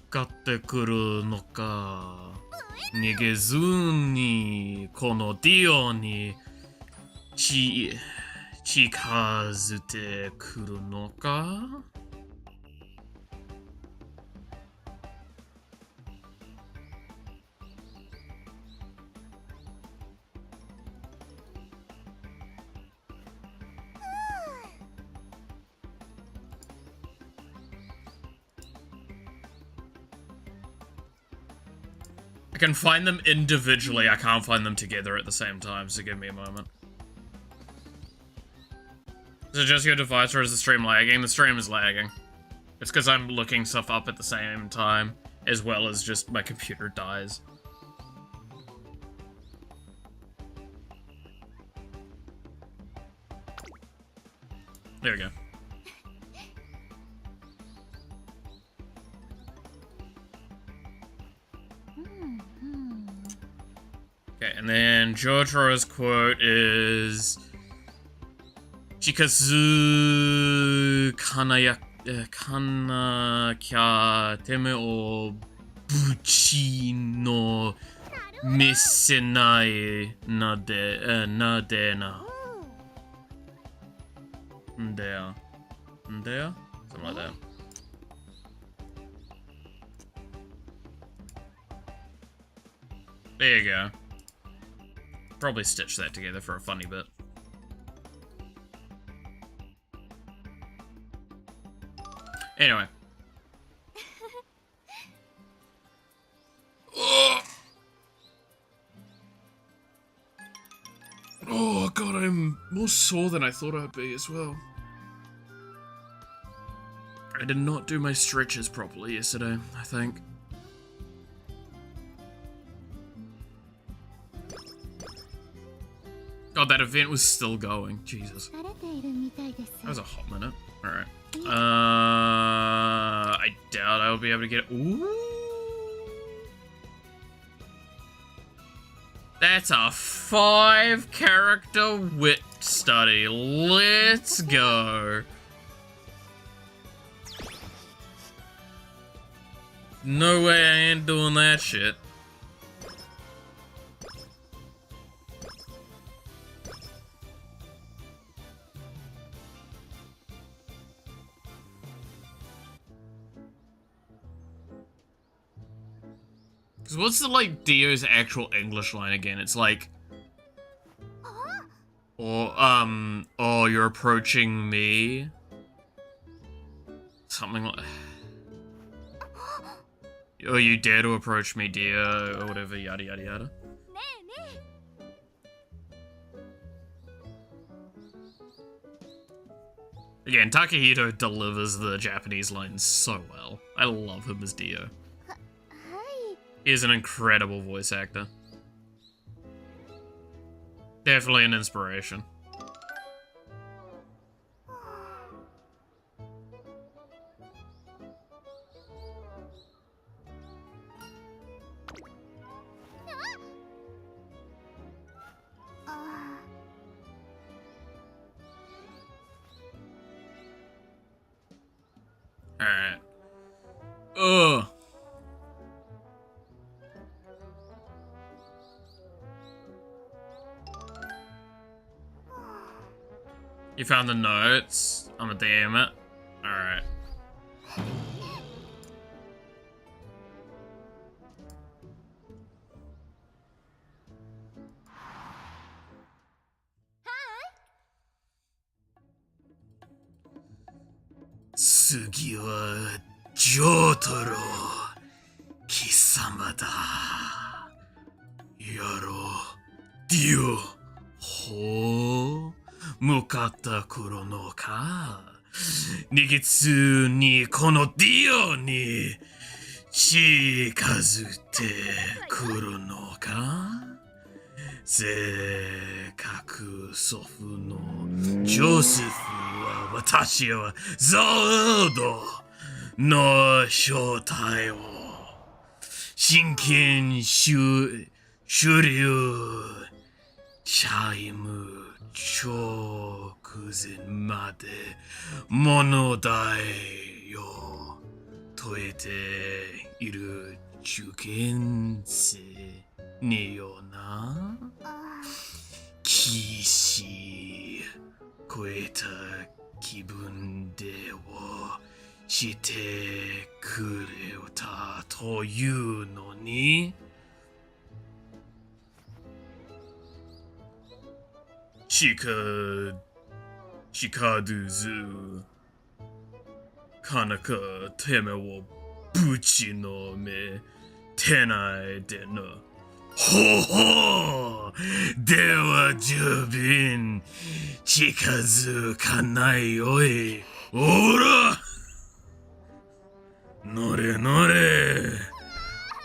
かってくるのか。逃げずにこのディオに近づいてくるのか。I can find them individually, I can't find them together at the same time, so give me a moment. Is it just your device or is the stream lagging? The stream is lagging. It's because I'm looking stuff up at the same time, as well as just my computer dies. There we go. Okay, and then Jotaro's quote is Chikazu kanakya teme o buchi no misenai nade na. There. There? Something like that. There you go. Probably stitch that together for a funny bit. Anyway. Oh god, I'm more sore than I thought I'd be as well. I did not do my stretches properly yesterday, I think. God, that event was still going. Jesus. That was a hot minute. Alright. I doubt I'll be able to get it. Ooh. That's a 5-character wit study. Let's go. No way I ain't doing that shit. Cause what's the, like, Dio's actual English line again? It's like... oh, you're approaching me? Something like... Oh, you dare to approach me, Dio, or whatever, yada yada yada. Again, Takahito delivers the Japanese lines so well. I love him as Dio. He is an incredible voice actor. Definitely an inspiration. Alright. Ugh. You found the notes? I'm a damn it. Alright. Tsugi wa Jotaro Kisama da. Yaro Dio. Ho. 向かった頃のか。逃げつにこのディオに近づいてくるのか？せっかく祖父のジョセフは私はゾードの正体を真剣終了チャイム直前まで物題を解いている受験生によな。騎士超えた気分でをしてくれたというのに、近づずかなかてめをぶちのめてないでな。ほほでは十分近づかないよい。おら乗れ乗れ。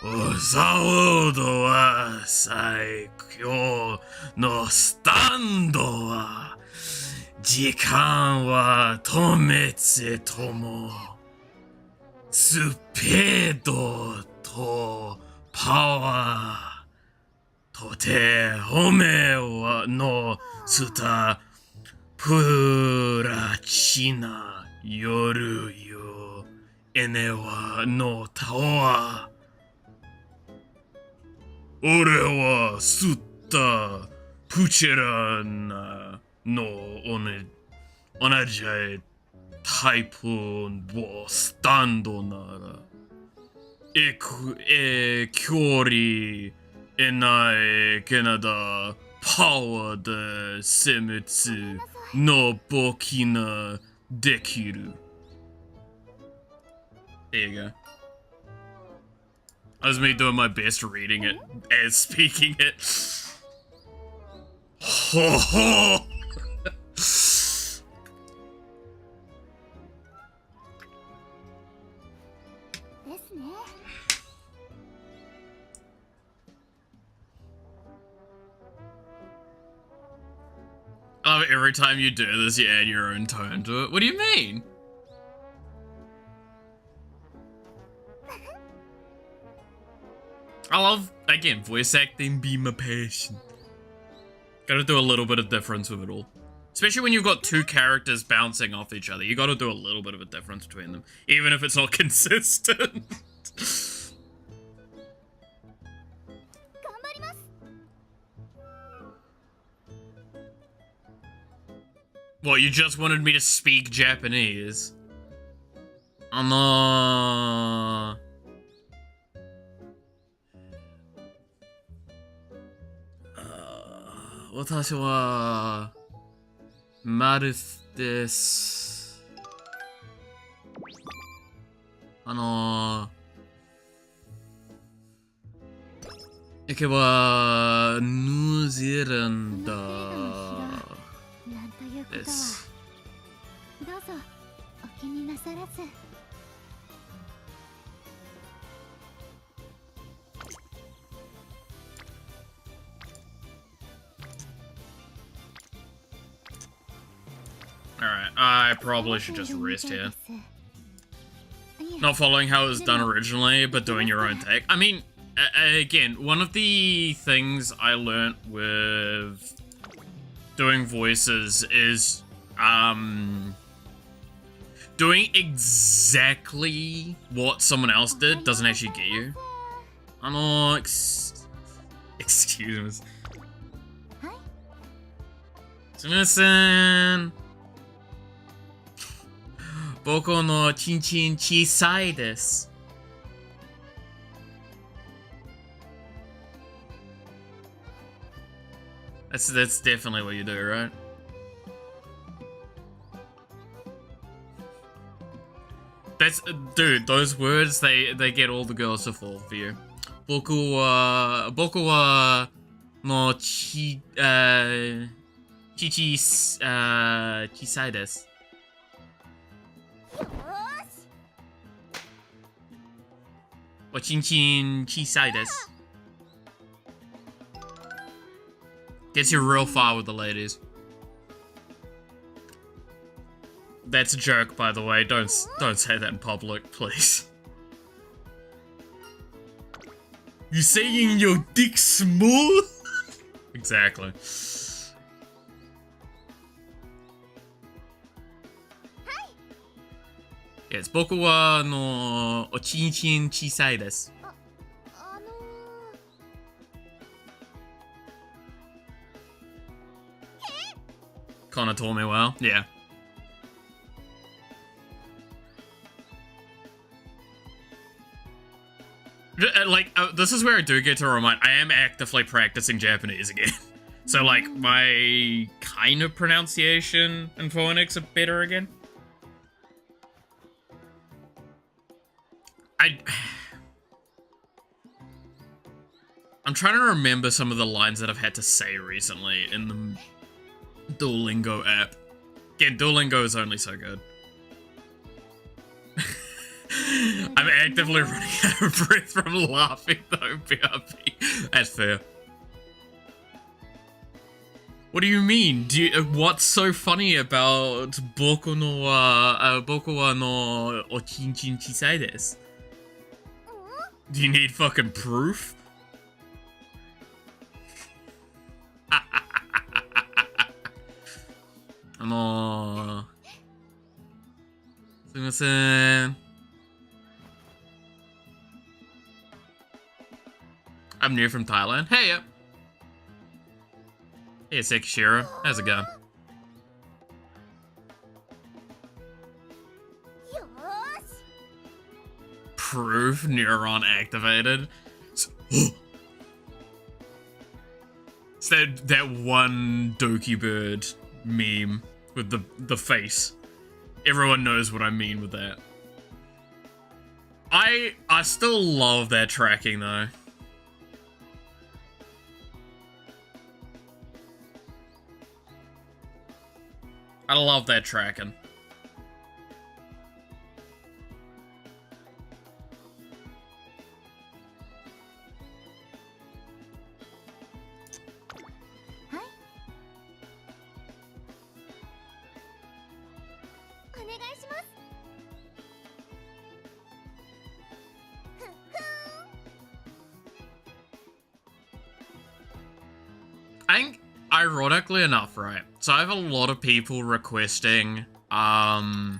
おサウドは最強のスタンドは時間は止めてともスペードとパワーとて褒めはのスタプラチナ夜よエネワのタワー。俺は吸ったプチェラナの同じタイプのスタンドなら距離えないけなだパワーで攻めつのぼきなできる。There you go. That was me doing my best reading it as speaking it. Ho ho! Oh, every time you do this, you add your own tone to it. What do you mean? I love, again, voice acting be my passion. Gotta do a little bit of difference with it all. Especially when you've got two characters bouncing off each other. You gotta do a little bit of a difference between them. Even if it's not consistent. What, you just wanted me to speak Japanese? No. 私はマルスです。行けばニュージーランドです。どうぞお気になさらず。Alright, I probably should just rest here. Not following how it was done originally, but doing your own take. I mean, again, one of the things I learnt with doing voices is, doing exactly what someone else did doesn't actually get you. Excuse me. すみません。僕のチンチン小さいです。That's definitely what you do, right? That's dude, those words they get all the girls to fall for you. 僕はの小さいです。Ochinchin chisai desu. Gets you real far with the ladies. That's a joke, by the way. Don't say that in public, please. You saying your dick small? Exactly. Yes, 僕はおちんちん小さいです。Kinda told me well. Yeah. Like, this is where I do get to remind, I am actively practicing Japanese again. So, like, my kind of pronunciation and phonics are better again. I'm trying to remember some of the lines that I've had to say recently in the Duolingo app. Again, Duolingo is only so good. I'm actively running out of breath from laughing though, BRB. That's fair. What do you mean? What's so funny about boku wa no ochinchin chisai desu? Do you need fucking proof? I'm new from Thailand. Hey, yeah. Hey, Sekishiro. How's it going? Proof neuron activated. It's that one Doki bird meme with the face. Everyone knows what I mean with that. I still love that tracking though. I love that tracking. I think, ironically enough, right? So I have a lot of people requesting, my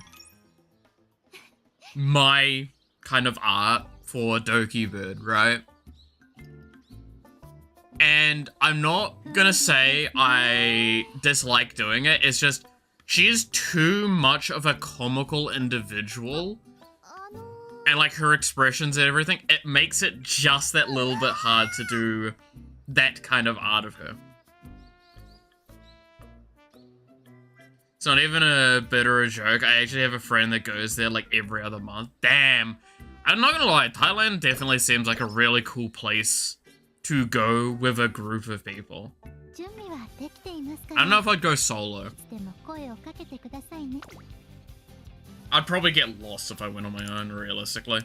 kind of art for Doki Bird, right? And I'm not gonna say I dislike doing it, it's just, she is too much of a comical individual. And like her expressions and everything, it makes it just that little bit hard to do that kind of art of her. It's not even a bit or a joke. I actually have a friend that goes there like every other month. Damn. I'm not gonna lie, Thailand definitely seems like a really cool place to go with a group of people. I don't know if I'd go solo. I'd probably get lost if I went on my own, realistically.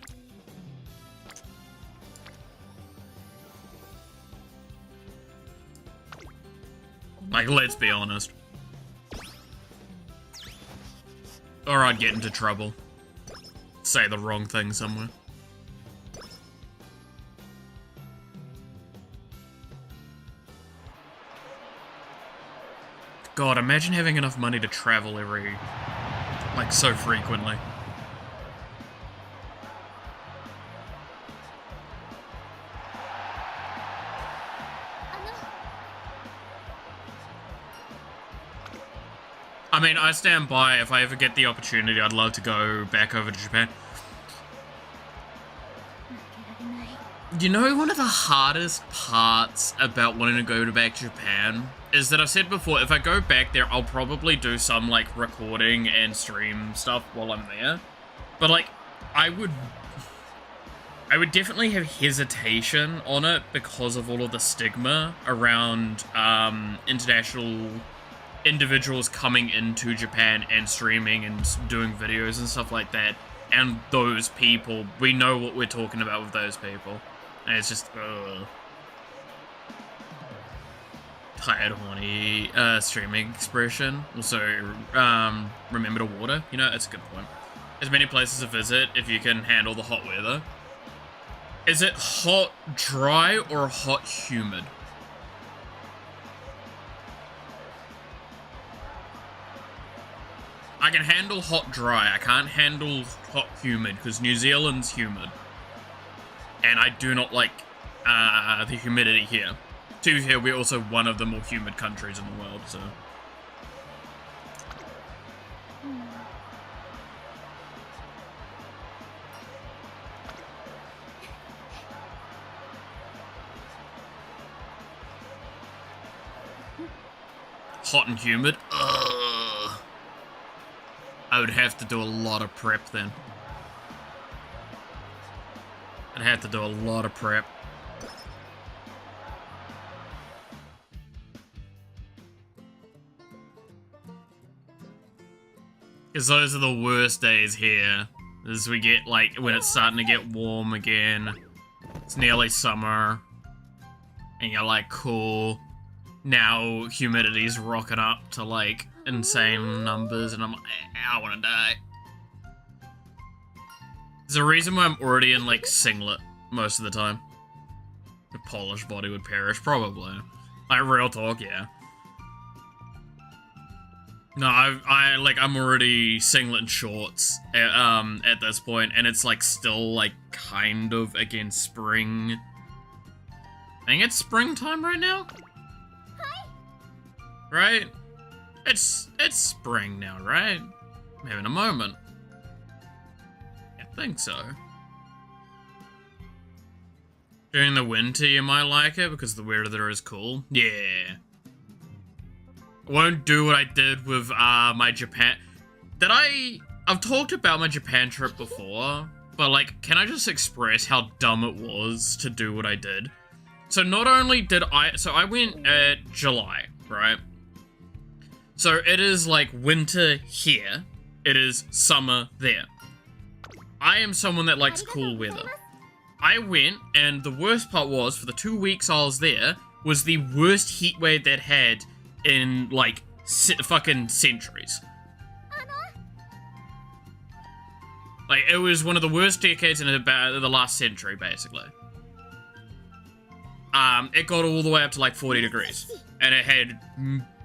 Like, let's be honest. Or I'd get into trouble. Say the wrong thing somewhere. God, imagine having enough money to travel like, so frequently. I mean, I stand by. If I ever get the opportunity, I'd love to go back over to Japan. You know, one of the hardest parts about wanting to go back to Japan is that I've said before, if I go back there, I'll probably do some, like, recording and stream stuff while I'm there. But, like, I would definitely have hesitation on it because of all of the stigma around international individuals coming into Japan and streaming and doing videos and stuff like that. and those people, we know what we're talking about with those people. And it's just, ugh. Tired, horny, streaming expression. Also, remember to water. You know, that's a good point. There's many places to visit if you can handle the hot weather. Is it hot, dry, or hot, humid? I can handle hot, dry. I can't handle hot, humid, because New Zealand's humid. And I do not like the humidity here. To be fair, we're also one of the more humid countries in the world, so... Hot and humid? Ugh. I would have to do a lot of prep then. I'd have to do a lot of prep. Because those are the worst days here. As we get, like, when it's starting to get warm again. It's nearly summer. And you're like, cool. Now humidity's rocking up to, like, insane numbers. And I'm like, I want to die. There's a reason why I'm already in, like, singlet most of the time. The Polish body would perish, probably. Like, real talk, yeah. No, I'm already singlet and shorts at this point, and it's, like, still, like, kind of against spring. I think it's springtime right now? Right? It's spring now, right? I'm having a moment. I think so. During the winter, you might like it, because the weather is cool. Yeah. Won't do what I did with my Japan. I've talked about my Japan trip before, but like, can I just express how dumb it was to do what I did? So not only did I went at July, right? So it is like winter here, it is summer there. I am someone that likes cool weather. I went, and the worst part was, for the 2 weeks I was there, was the worst heat wave that had in, like, fucking centuries. Like, it was one of the worst decades in about the last century, basically. It got all the way up to, like, 40 degrees. And it had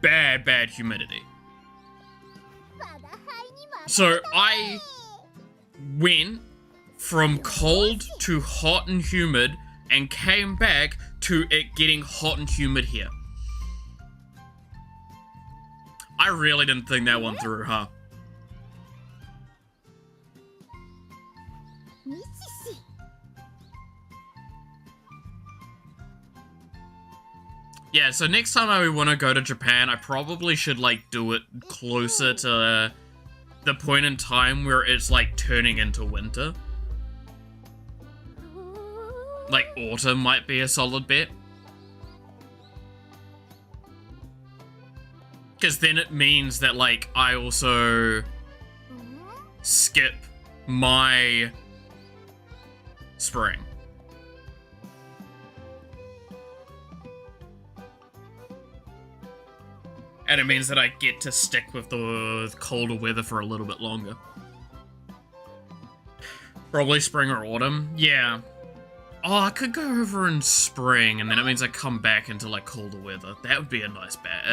bad humidity. So, I went from cold to hot and humid, and came back to it getting hot and humid here. I really didn't think that one through, huh? Yeah, so next time I want to go to Japan, I probably should, like, do it closer to the point in time where it's, like, turning into winter. Like, autumn might be a solid bet. Because then it means that, like, I also skip my spring. And it means that I get to stick with the colder weather for a little bit longer. Probably spring or autumn. Yeah. Oh, I could go over in spring, and then it means I come back into, like, colder weather. That would be a nice bet.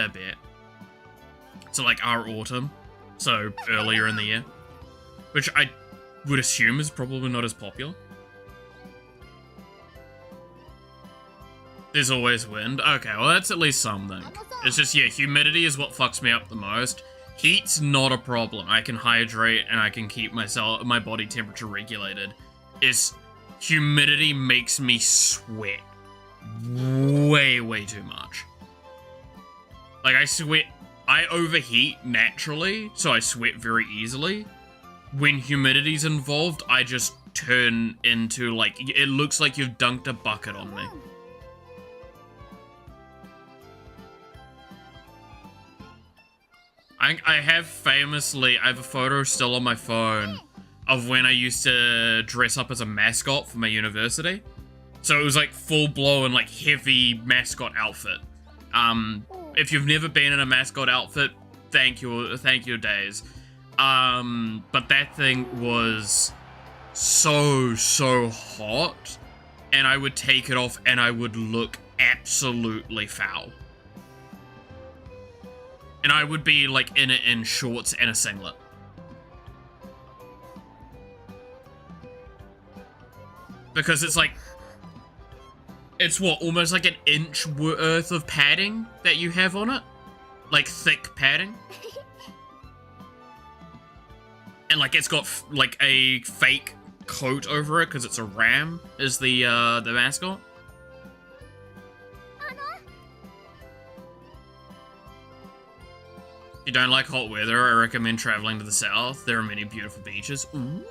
So, like, our autumn. So, earlier in the year. Which I would assume is probably not as popular. There's always wind. Okay, well, that's at least something. It's just, yeah, humidity is what fucks me up the most. Heat's not a problem. I can hydrate, and I can keep my body temperature regulated. Humidity makes me sweat way too much. Like, I overheat naturally, so I sweat very easily. When humidity's involved, I just turn into, like, it looks like you've dunked a bucket on me. I have a photo still on my phone of when I used to dress up as a mascot for my university. So it was like full-blown, like heavy mascot outfit. If you've never been in a mascot outfit, thank your days. But that thing was so hot, and I would take it off and I would look absolutely foul. And I would be like in it in shorts and a singlet. Because it's like, it's what, almost like an inch worth of padding that you have on it? Like thick padding? And like it's got like a fake coat over it because it's a ram is the mascot. If you don't like hot weather, I recommend traveling to the south. There are many beautiful beaches. Ooh.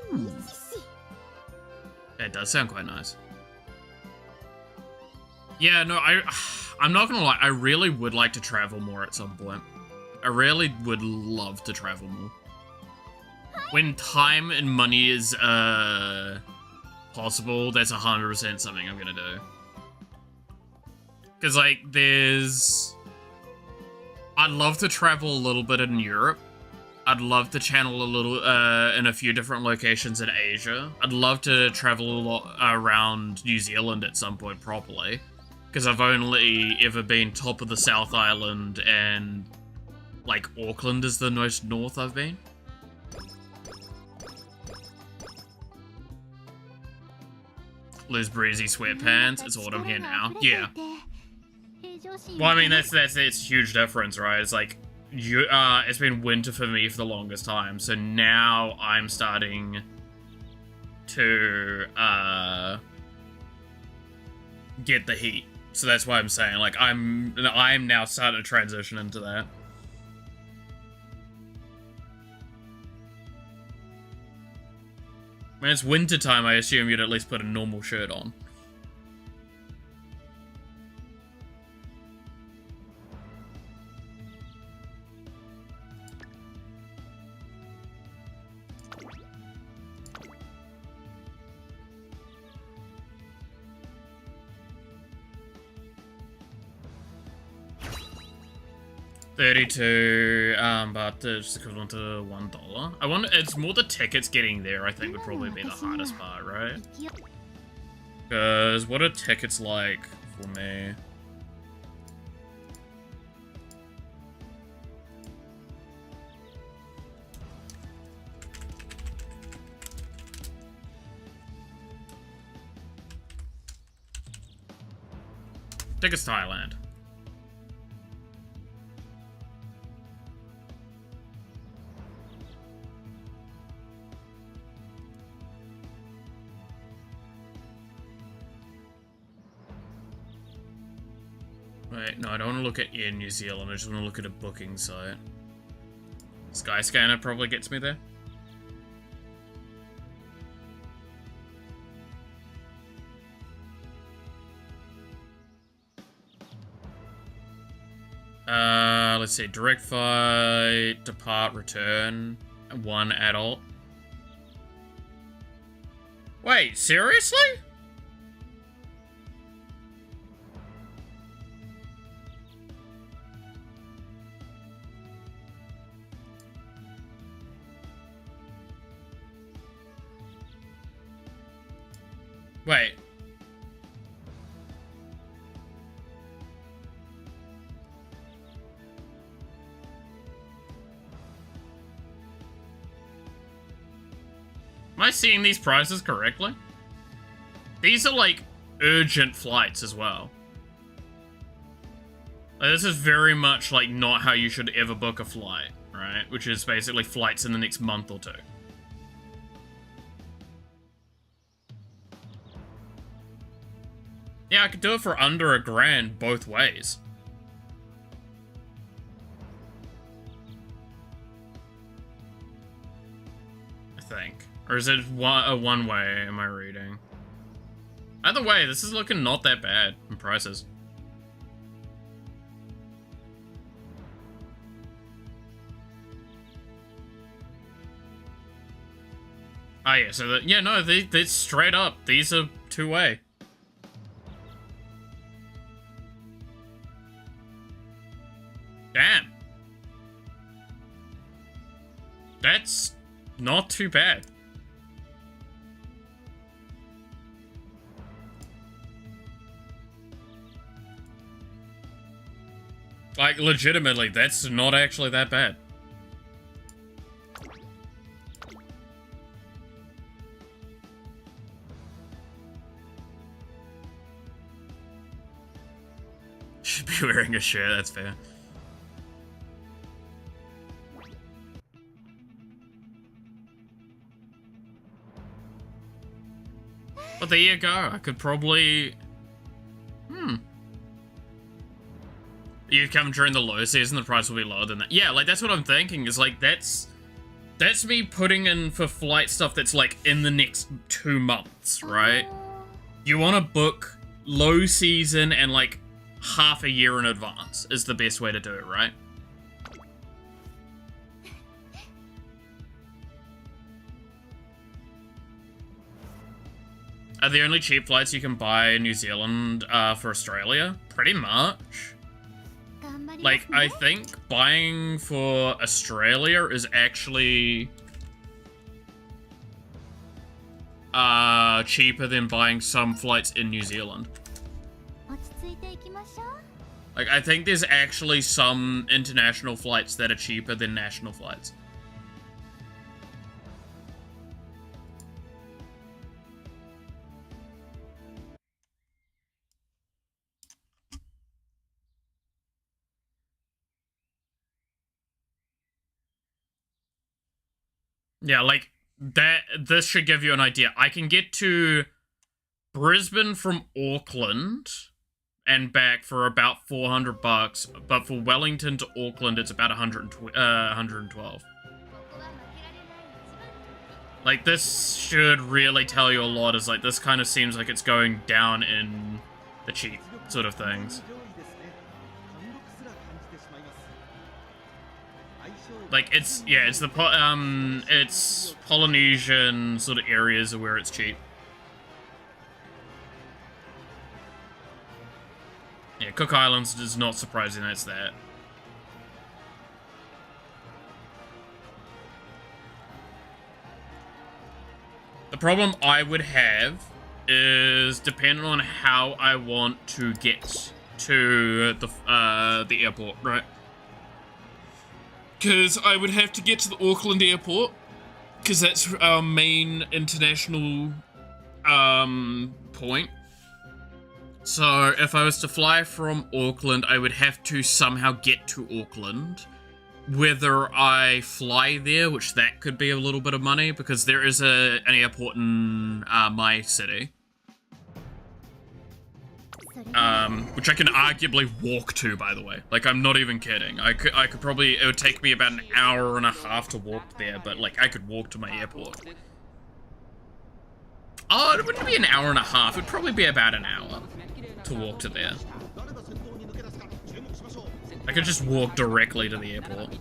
That does sound quite nice. Yeah, no, I'm not gonna lie, I really would like to travel more at some point. I really would love to travel more. When time and money is, possible, that's 100% something I'm gonna do. Cause, like, I'd love to travel a little bit in Europe. I'd love to channel a little, in a few different locations in Asia. I'd love to travel a lot around New Zealand at some point properly. Because I've only ever been top of the South Island and, like, Auckland is the most north I've been. Lose breezy sweatpants. It's autumn here now. Yeah. Well, I mean, that's a huge difference, right? It's like, it's been winter for me for the longest time, so now I'm starting to, get the heat. So that's why I'm saying, like, I'm now starting to transition into that. When it's winter time, I assume you'd at least put a normal shirt on. $32, but it's equivalent to $1. I wonder, it's more the tickets getting there, I think, would probably be the hardest part, right? Because what are tickets like for me? Tickets Thailand. Wait, no, I don't want to look at Air New Zealand, I just want to look at a booking site. Skyscanner probably gets me there. Let's see, direct flight, depart, return, 1 adult. Wait, seriously? Wait. Am I seeing these prices correctly? These are like urgent flights as well. Like, this is very much like not how you should ever book a flight, right? Which is basically flights in the next month or two. Yeah, I could do it for under $1,000 both ways. I think. Or is it a one way, am I reading? Either way, this is looking not that bad in prices. Oh yeah, so that, yeah, no, they straight up. These are two-way. Damn. That's not too bad. Like, legitimately, that's not actually that bad. Should be wearing a shirt, that's fair. But there you go, I could probably... You come during the low season, the price will be lower than that. Yeah, like, that's what I'm thinking, is like, that's me putting in for flight stuff that's like in the next 2 months, right? You want to book low season and like half a year in advance is the best way to do it, right? Are the only cheap flights you can buy in New Zealand for Australia? Pretty much. Like, I think buying for Australia is actually cheaper than buying some flights in New Zealand. Like, I think there's actually some international flights that are cheaper than national flights. Yeah, like, this should give you an idea. I can get to Brisbane from Auckland and back for about $400, but for Wellington to Auckland, it's about 112. Like, this should really tell you a lot, is like, this kind of seems like it's going down in the cheap sort of things. Like, it's the it's Polynesian sort of areas where it's cheap. Yeah, Cook Islands is not surprising that's that. The problem I would have is depending on how I want to get to the airport, right? Because I would have to get to the Auckland airport, because that's our main international point. So if I was to fly from Auckland, I would have to somehow get to Auckland. Whether I fly there, which that could be a little bit of money, because there is an airport in my city. Which I can arguably walk to, by the way. Like, I'm not even kidding. I could probably, it would take me about an hour and a half to walk there, but like, I could walk to my airport. Oh, it wouldn't be an hour and a half. It'd probably be about an hour to walk to there. I could just walk directly to the airport.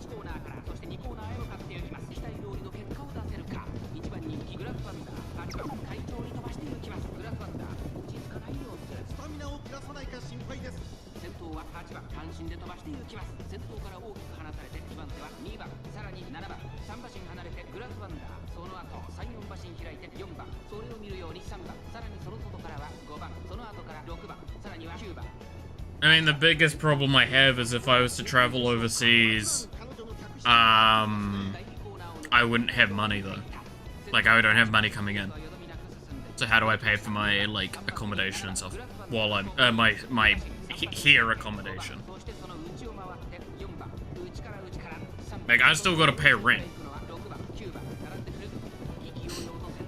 I mean, the biggest problem I have is if I was to travel overseas, I wouldn't have money, though. Like, I don't have money coming in. So how do I pay for my, like, accommodation and stuff? While I'm, my here accommodation. Like, I still gotta pay rent.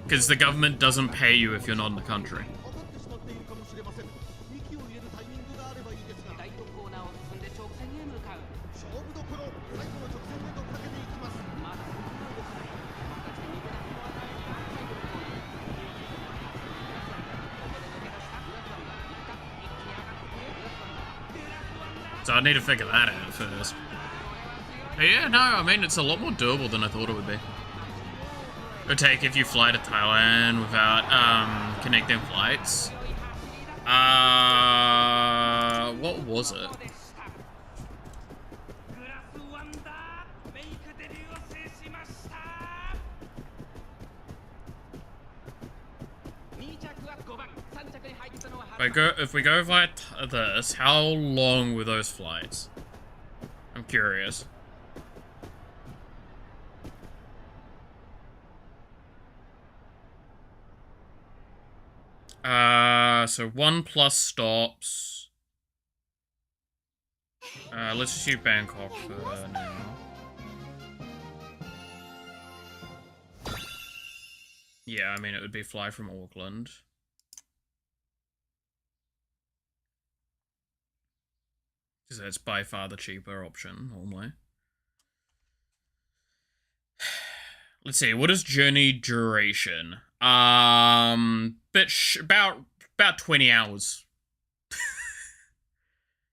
Because the government doesn't pay you if you're not in the country. So I need to figure that out first. But yeah, no, I mean, it's a lot more doable than I thought it would be. It'll take if you fly to Thailand without connecting flights. What was it? If we go via this, how long were those flights? I'm curious. So 1+ stops. Let's just use Bangkok for now. Yeah, I mean, it would be fly from Auckland. Because that's by far the cheaper option, normally. Let's see, what is journey duration? About 20 hours.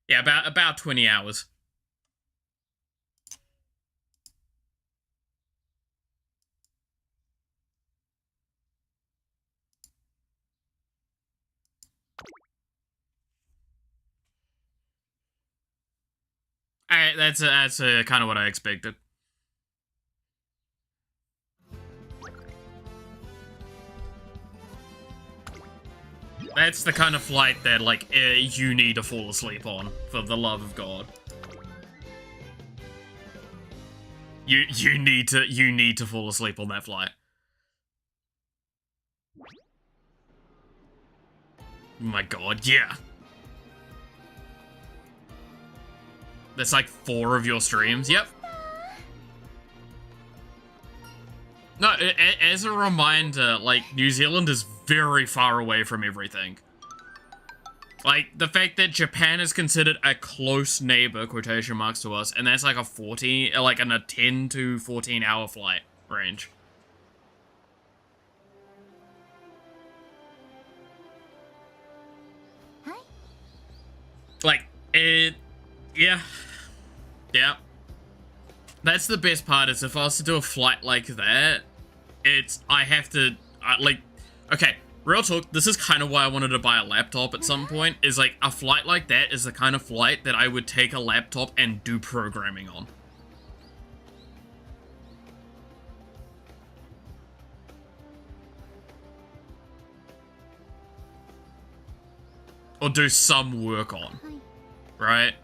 Yeah, about 20 hours. That's kind of what I expected. That's the kind of flight that, like, you need to fall asleep on, for the love of God. You need to fall asleep on that flight. Oh my God, yeah. That's like 4 of your streams. Yep. No, as a reminder, like, New Zealand is very far away from everything. Like, the fact that Japan is considered a close neighbor, quotation marks, to us, and that's like a 10 to 14 hour flight range. Hi. Like, yeah. Yeah. That's the best part, is if I was to do a flight like that, I have to, like, okay, real talk, this is kind of why I wanted to buy a laptop at some point, is like, a flight like that is the kind of flight that I would take a laptop and do programming on. Or do some work on, right?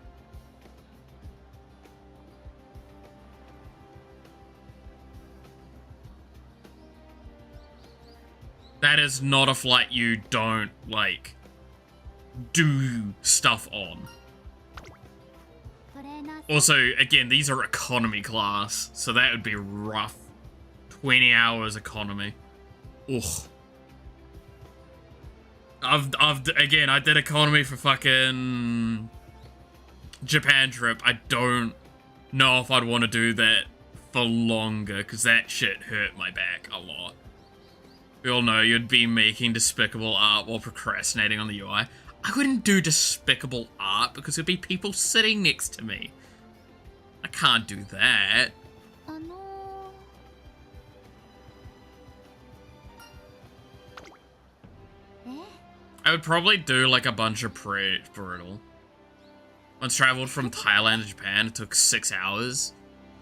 That is not a flight you don't, like, do stuff on. Also, again, these are economy class, so that would be rough. 20 hours economy. Ugh. Again, I did economy for fucking Japan trip. I don't know if I'd want to do that for longer, because that shit hurt my back a lot. We all know you'd be making despicable art while procrastinating on the UI. I wouldn't do despicable art because there'd be people sitting next to me. I can't do that. I would probably do like a bunch of brutal. Once traveled from Thailand to Japan, it took 6 hours.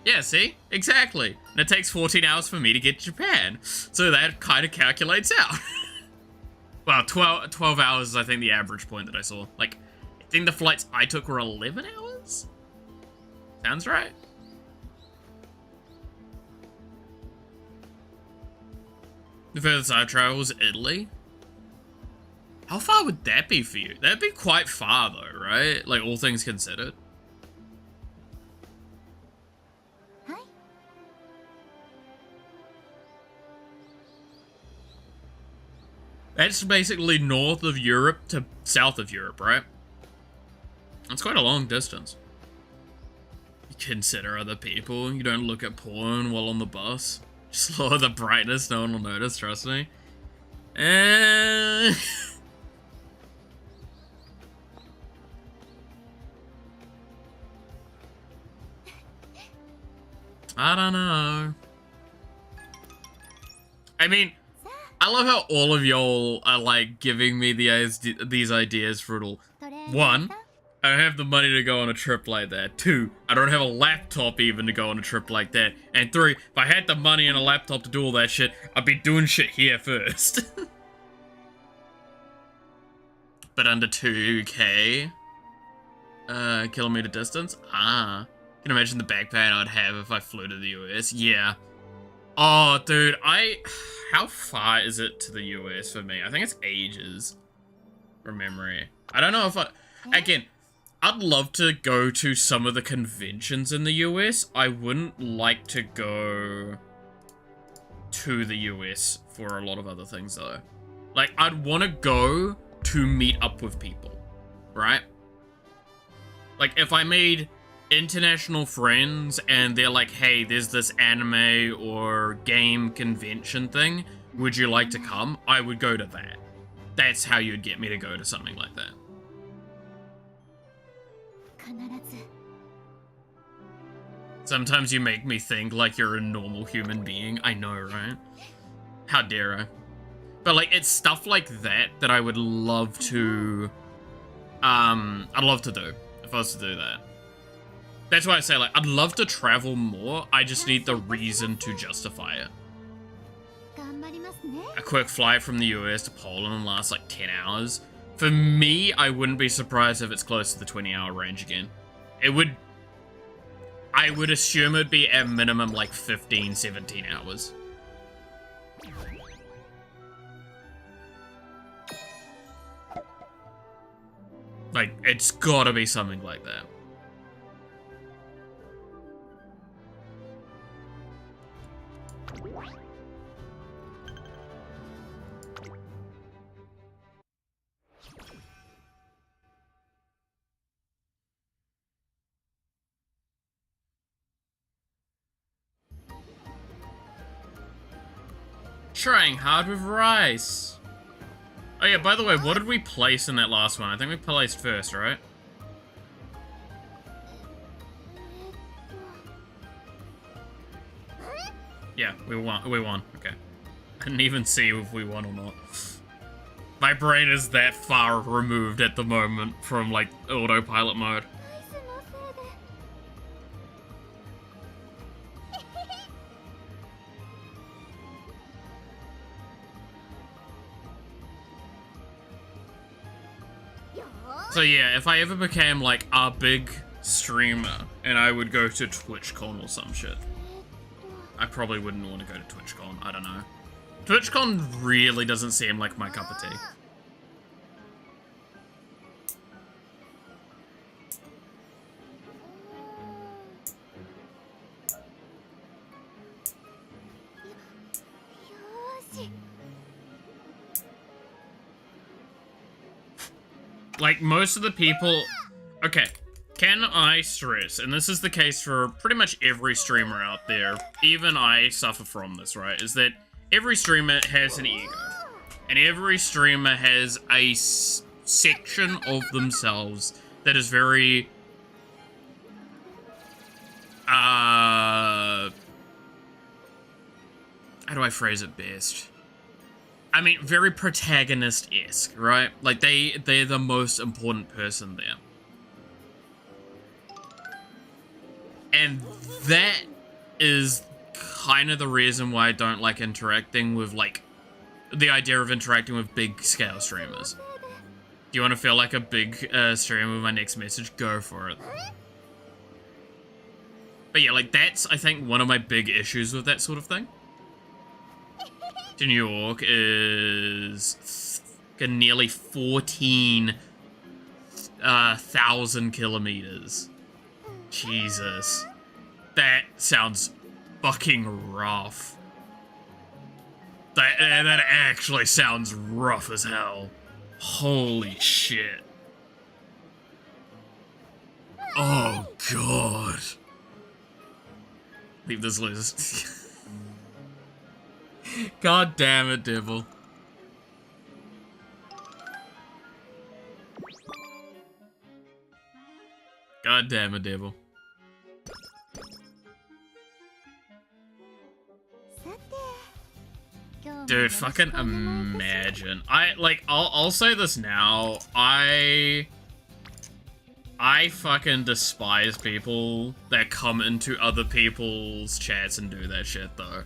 Yeah, see? Exactly. And it takes 14 hours for me to get to Japan. So that kind of calculates out. Well, 12 hours is, I think, the average point that I saw. Like, I think the flights I took were 11 hours? Sounds right. The furthest I've traveled was Italy. How far would that be for you? That'd be quite far, though, right? Like, all things considered. That's basically north of Europe to south of Europe, right? That's quite a long distance. You consider other people. You don't look at porn while on the bus. Just lower the brightness, no one will notice, trust me. I don't know. I mean, I love how all of y'all are like giving me these ideas for it all. トレーナーさん One, I don't have the money to go on a trip like that. 2, I don't have a laptop even to go on a trip like that. And 3, if I had the money and a laptop to do all that shit, I'd be doing shit here first. But under 2k kilometer distance? Ah. Can you imagine the back pain I'd have if I flew to the US? Yeah. Oh, dude, how far is it to the US for me? I think it's ages. From memory. I don't know if again, I'd love to go to some of the conventions in the US. I wouldn't like to go to the US for a lot of other things, though. Like, I'd want to go to meet up with people, right? Like, if I made international friends and they're like, hey, there's this anime or game convention thing, would you like to come? I would go to that. That's how you'd get me to go to something like that. 必ず Sometimes you make me think like you're a normal human being. I know, right? How dare I? But like, it's stuff like that that I would love to, I'd love to do if I was to do that. That's why I say, like, I'd love to travel more. I just need the reason to justify it. 頑張りますね A quick flight from the US to Poland lasts like 10 hours. For me, I wouldn't be surprised if it's close to the 20-hour range again. I would assume it'd be at minimum like 15, 17 hours. Like, it's gotta be something like that. Trying hard with rice. Oh yeah, by the way, what did we place in that last one? I think we placed first, right? Yeah, we won. Okay. I didn't even see if we won or not. My brain is that far removed at the moment from, like, autopilot mode. アイスのせいで So yeah, if I ever became, like, a big streamer, and I would go to TwitchCon or some shit, I probably wouldn't want to go to TwitchCon, I don't know. TwitchCon really doesn't seem like my cup of tea. Like, most of the people... Okay, can I stress, and this is the case for pretty much every streamer out there, even I suffer from this, right, is that every streamer has an ego. And every streamer has a section of themselves that is very... how do I phrase it best? I mean, very protagonist-esque, right? Like, they're the most important person there. And that is kind of the reason why I don't like interacting with, like, the idea of interacting with big-scale streamers. Do you want to feel like a big streamer with my next message? Go for it. But yeah, like, that's, I think, one of my big issues with that sort of thing. To New York is nearly 14,000 kilometers. Jesus. That sounds fucking rough. That actually sounds rough as hell. Holy shit. Oh, God. Leave this loose. God damn it, Devil. God damn it, Devil. さて今日 Dude, fucking imagine. I'll say this now. I fucking despise people that come into other people's chats and do that shit, though.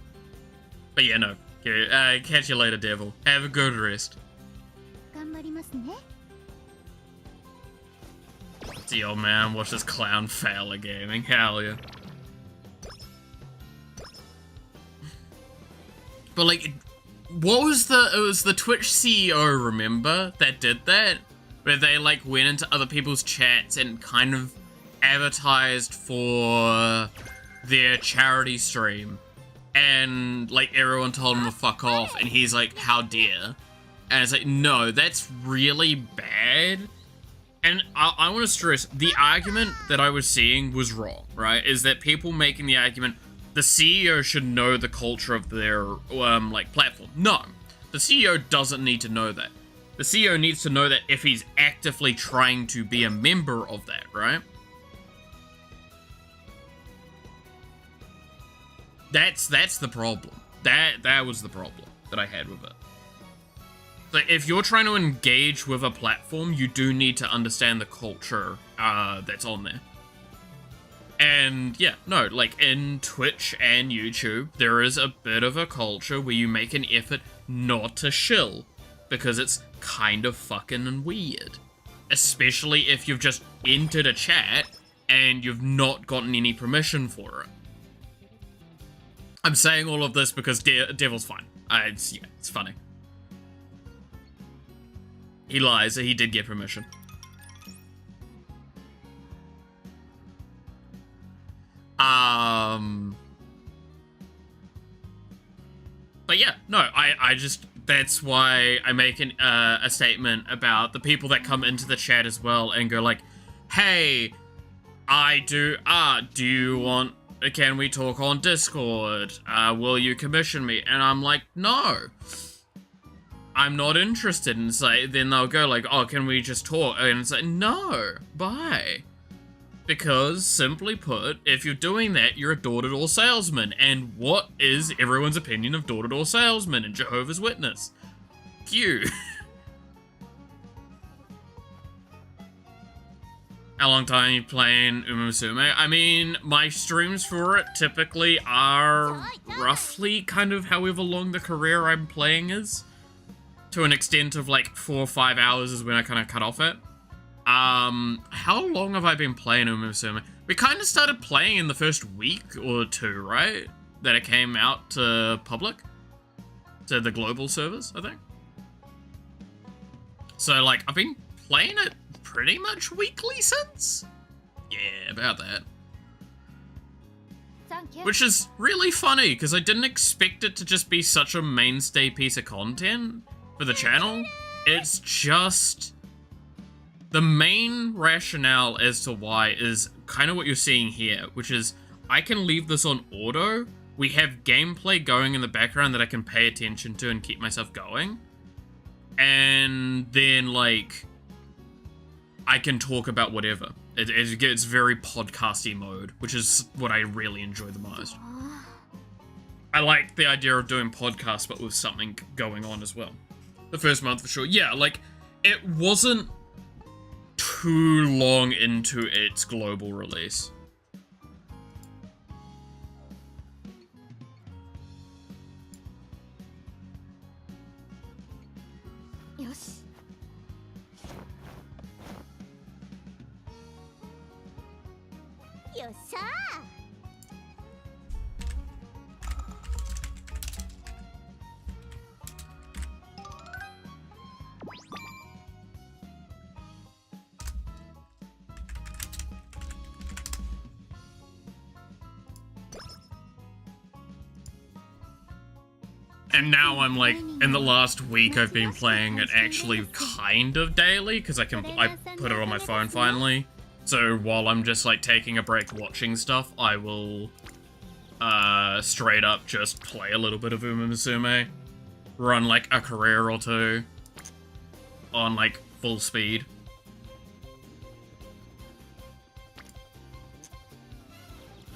But yeah, no. Catch you later, devil. Have a good rest. See, old man, watch this clown fail at gaming. Hell yeah. But like, what was it was the Twitch CEO, remember, that did that? Where they like went into other people's chats and kind of advertised for their charity stream. And like everyone told him to fuck off and he's like, how dare? And it's like, no, that's really bad. And I want to stress, the argument that I was seeing was wrong, right? Is that people making the argument, the CEO should know the culture of their, like, platform. No, the CEO doesn't need to know that. The CEO needs to know that if he's actively trying to be a member of that, right? That's the problem. That was the problem that I had with it. So if you're trying to engage with a platform, you do need to understand the culture that's on there. And yeah, no, like in Twitch and YouTube, there is a bit of a culture where you make an effort not to shill, because it's kind of fucking weird. Especially if you've just entered a chat and you've not gotten any permission for it. I'm saying all of this because Devil's fine. It's funny. He lies, he did get permission. But yeah, no, I just, that's why I make a statement about the people that come into the chat as well and go like, hey, do you want, can we talk on Discord? Will you commission me? And I'm like, no. I'm not interested. And it's like, then they'll go like, oh, can we just talk? And it's like, no, bye. Because, simply put, if you're doing that, you're a door-to-door salesman. And what is everyone's opinion of door-to-door salesmen and Jehovah's Witness? Phew. How long time are you playing musume? I mean, my streams for it typically are roughly kind of however long the career I'm playing is. To an extent of like 4 or 5 hours is when I kind of cut off at. How long have I been playing musume? We kind of started playing in the first week or two, right? That it came out to public? To the global servers, I think. So like, I've been playing it pretty much weekly since? Yeah, about that. Which is really funny, because I didn't expect it to just be such a mainstay piece of content for the channel. It's just... the main rationale as to why is kind of what you're seeing here, which is I can leave this on auto. We have gameplay going in the background that I can pay attention to and keep myself going. And then, like, I can talk about whatever. It's very podcasty mode, which is what I really enjoy the most. I like the idea of doing podcasts, but with something going on as well. The first month for sure. Yeah, like, it wasn't too long into its global release. And now I'm like, in the last week I've been playing it actually kind of daily, because I put it on my phone finally. So while I'm just like taking a break watching stuff, I will straight up just play a little bit of musume, run like a career or two on like full speed.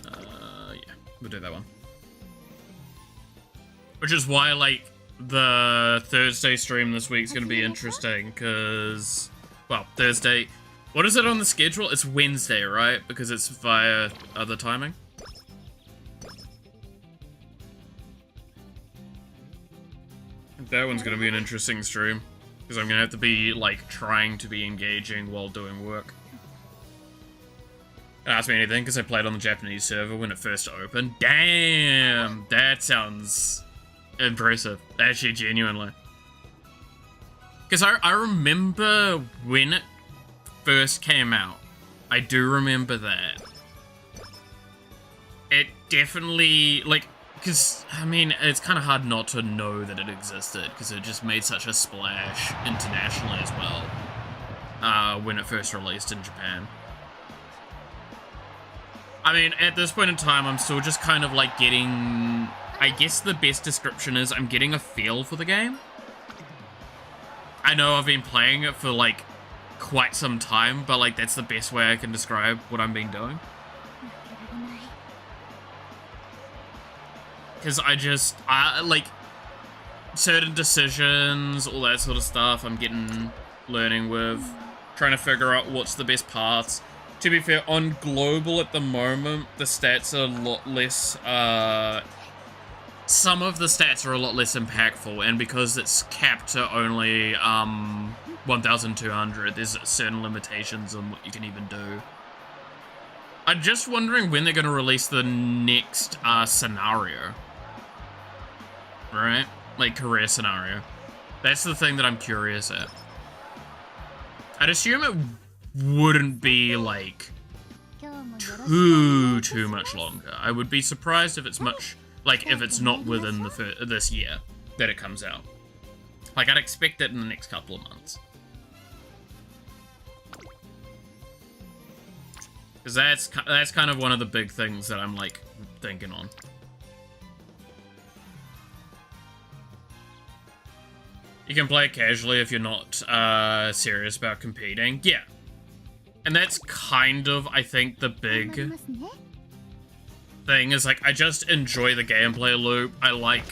Yeah, we'll do that one. Which is why, like, the Thursday stream this week's going to be interesting because, well, Thursday. What is it on the schedule? It's Wednesday, right? Because it's via other timing. That one's going to be an interesting stream because I'm going to have to be, like, trying to be engaging while doing work. Don't ask me anything because I played on the Japanese server when it first opened. Damn! That sounds impressive. Actually, genuinely. Because I remember when it first came out. I do remember that. It definitely, like, because, I mean, it's kind of hard not to know that it existed because it just made such a splash internationally as well when it first released in Japan. I mean, at this point in time, I'm still just kind of, like, getting... I guess the best description is I'm getting a feel for the game. I know I've been playing it for, like, quite some time, but, like, that's the best way I can describe what I've been doing. Because like, certain decisions, all that sort of stuff, I'm learning with, trying to figure out what's the best paths. To be fair, on global at the moment, the stats are a lot less, some of the stats are a lot less impactful, and because it's capped to only, 1,200, there's certain limitations on what you can even do. I'm just wondering when they're going to release the next, scenario. Right? Like, career scenario. That's the thing that I'm curious at. I'd assume it wouldn't be, like, too much longer. I would be surprised if it's much, like, if it's not within this year that it comes out. Like, I'd expect it in the next couple of months. Because that's kind of one of the big things that I'm, like, thinking on. You can play it casually if you're not serious about competing. Yeah. And that's kind of, I think, the big thing is, like, I just enjoy the gameplay loop. I like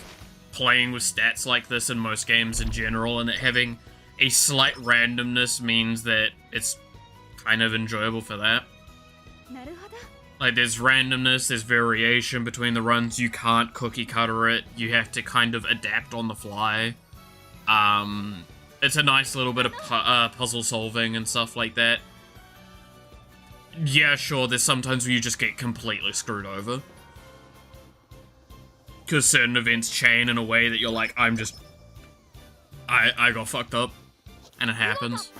playing with stats like this in most games in general, and that having a slight randomness means that it's kind of enjoyable for that. Like, there's randomness, there's variation between the runs. You can't cookie cutter it. You have to kind of adapt on the fly. It's a nice little bit of puzzle solving and stuff like that. Yeah, sure, there's sometimes where you just get completely screwed over. Because certain events chain in a way that you're like, I got fucked up. And it happens.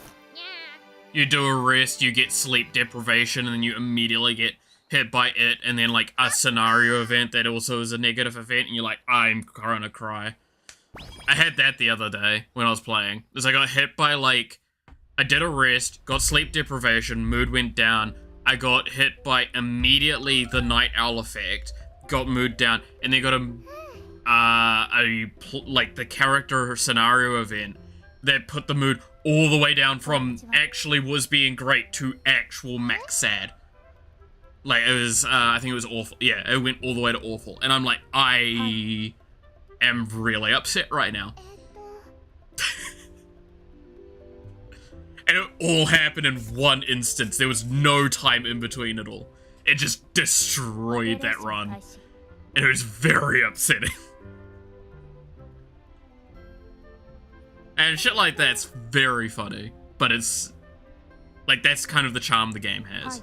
You do a rest, you get sleep deprivation, and then you immediately get hit by it, and then, like, a scenario event that also is a negative event, and you're like, I'm gonna cry. I had that the other day when I was playing. Because I got hit by, like, I did a rest, got sleep deprivation, mood went down. I got hit by immediately the night owl effect, got mood down, and then got like, the character scenario event that put the mood all the way down from actually was being great to actual max sad. Like, it was, I think it was awful. Yeah, it went all the way to awful. And I'm like, I am really upset right now. And it all happened in one instance. There was no time in between at all. It just destroyed that run. And it was very upsetting. And shit like that's very funny. But it's, like, that's kind of the charm the game has.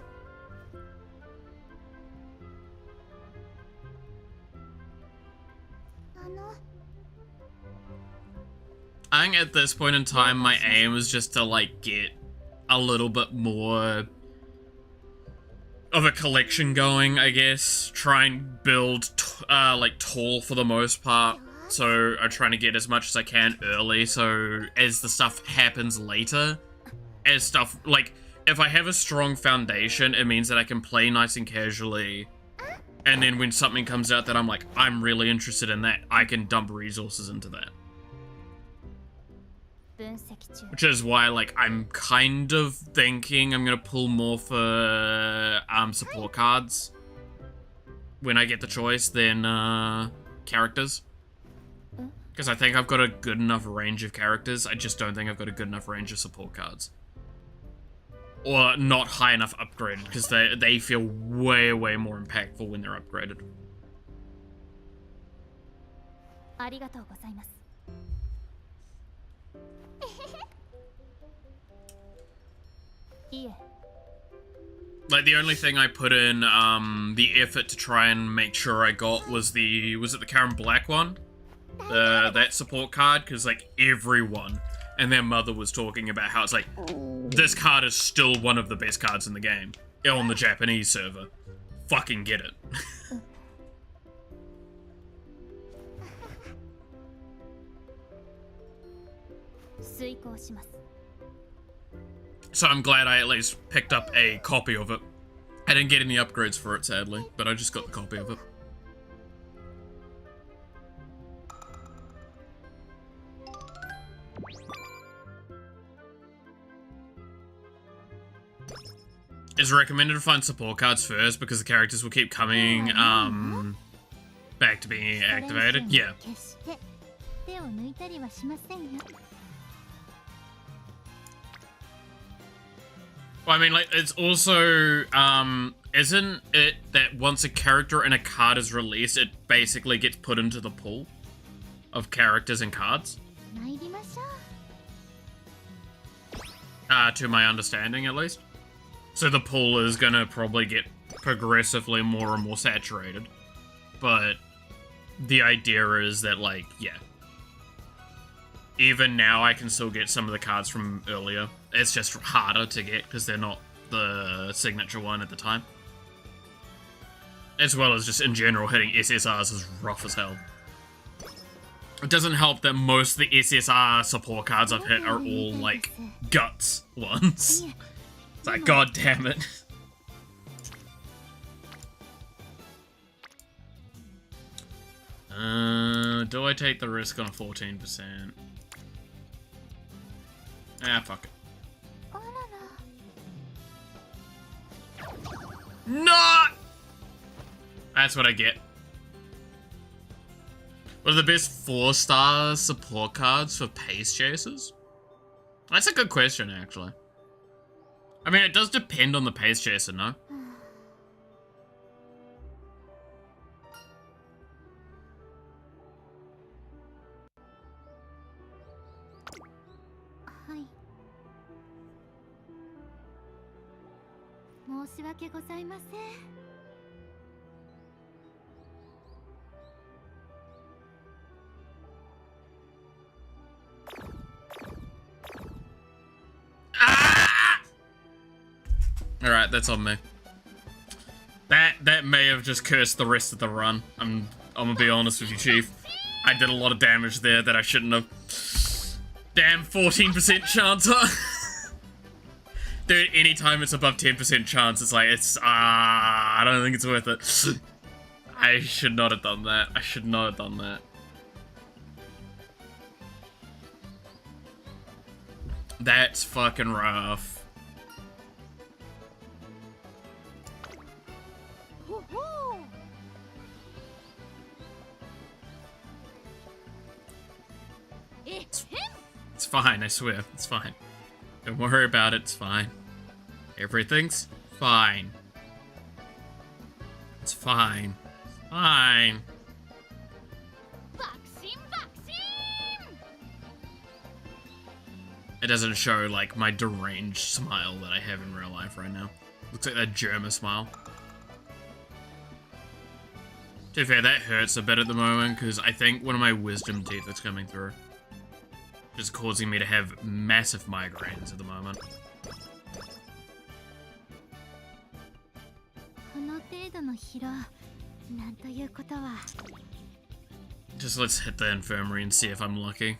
I think at this point in time, my aim is just to, like, get a little bit more of a collection going, I guess. Try and build, like, tall for the most part. So I'm trying to get as much as I can early, so as the stuff happens later, as stuff, like, if I have a strong foundation, it means that I can play nice and casually. And then when something comes out that I'm like, I'm really interested in that, I can dump resources into that. Which is why, like, I'm kind of thinking I'm gonna pull more for support cards when I get the choice than characters. Because I think I've got a good enough range of characters, I just don't think I've got a good enough range of support cards. Or not high enough upgraded, because they feel way, way more impactful when they're upgraded. ありがとうございます。いえ。 Like, the only thing I put in, the effort to try and make sure I got was it the Karen Black one? That support card, because, like, everyone and their mother was talking about how it's like, this card is still one of the best cards in the game. On the Japanese server. Fucking get it. So I'm glad I at least picked up a copy of it. I didn't get any upgrades for it, sadly, but I just got the copy of it. It's recommended to find support cards first because the characters will keep coming back to being activated. Yeah. Well, I mean, like, it's also, isn't it that once a character and a card is released, it basically gets put into the pool of characters and cards? To my understanding, at least. So the pool is gonna probably get progressively more and more saturated. But the idea is that, like, yeah. Even now, I can still get some of the cards from earlier. It's just harder to get because they're not the signature one at the time. As well as just in general, hitting SSRs is rough as hell. It doesn't help that most of the SSR support cards I've hit are all, like, guts ones. It's like, god damn it. Do I take the risk on a 14%? Ah, fuck it. No! That's what I get. What are the best 4-star support cards for pace chasers? That's a good question, actually. I mean, it does depend on the pace chaser, no? Alright, that's on me. That may have just cursed the rest of the run. I'm gonna be honest with you, Chief. I did a lot of damage there that I shouldn't have. Damn, 14% chance, huh? Dude, anytime it's above 10% chance, it's like, I don't think it's worth it. I should not have done that. I should not have done that. That's fucking rough. It's fine, I swear. It's fine. Don't worry about it, it's fine. Everything's fine. It's fine. It's fine. It doesn't show, like, my deranged smile that I have in real life right now. Looks like that German smile. To be fair, that hurts a bit at the moment, because I think one of my wisdom teeth is coming through. Just causing me to have massive migraines at the moment. Just let's hit the infirmary and see if I'm lucky.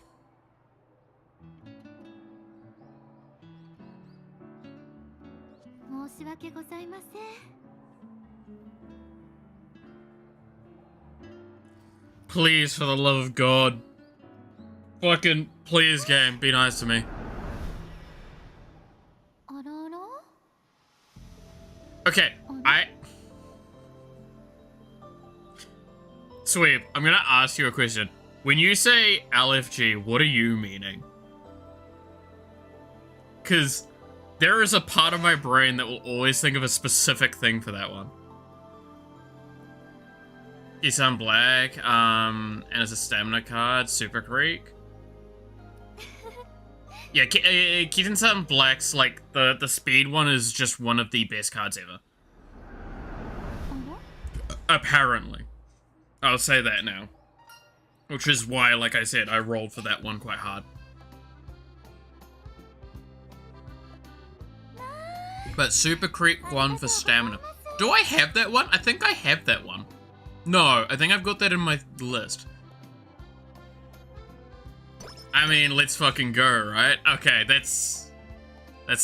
Please, for the love of God. Fucking, please, game, be nice to me. Okay, Sweep, I'm gonna ask you a question. When you say LFG, what are you meaning? Because there is a part of my brain that will always think of a specific thing for that one. Kisan Black, and it's a stamina card, Super Creek. Yeah, Kisan Black's, like, the speed one is just one of the best cards ever. Apparently. I'll say that now. Which is why, like I said, I rolled for that one quite hard. But Super Creek one for stamina. Do I have that one? I think I have that one. No, I think I've got that in my list. I mean, let's fucking go, right? Okay, that's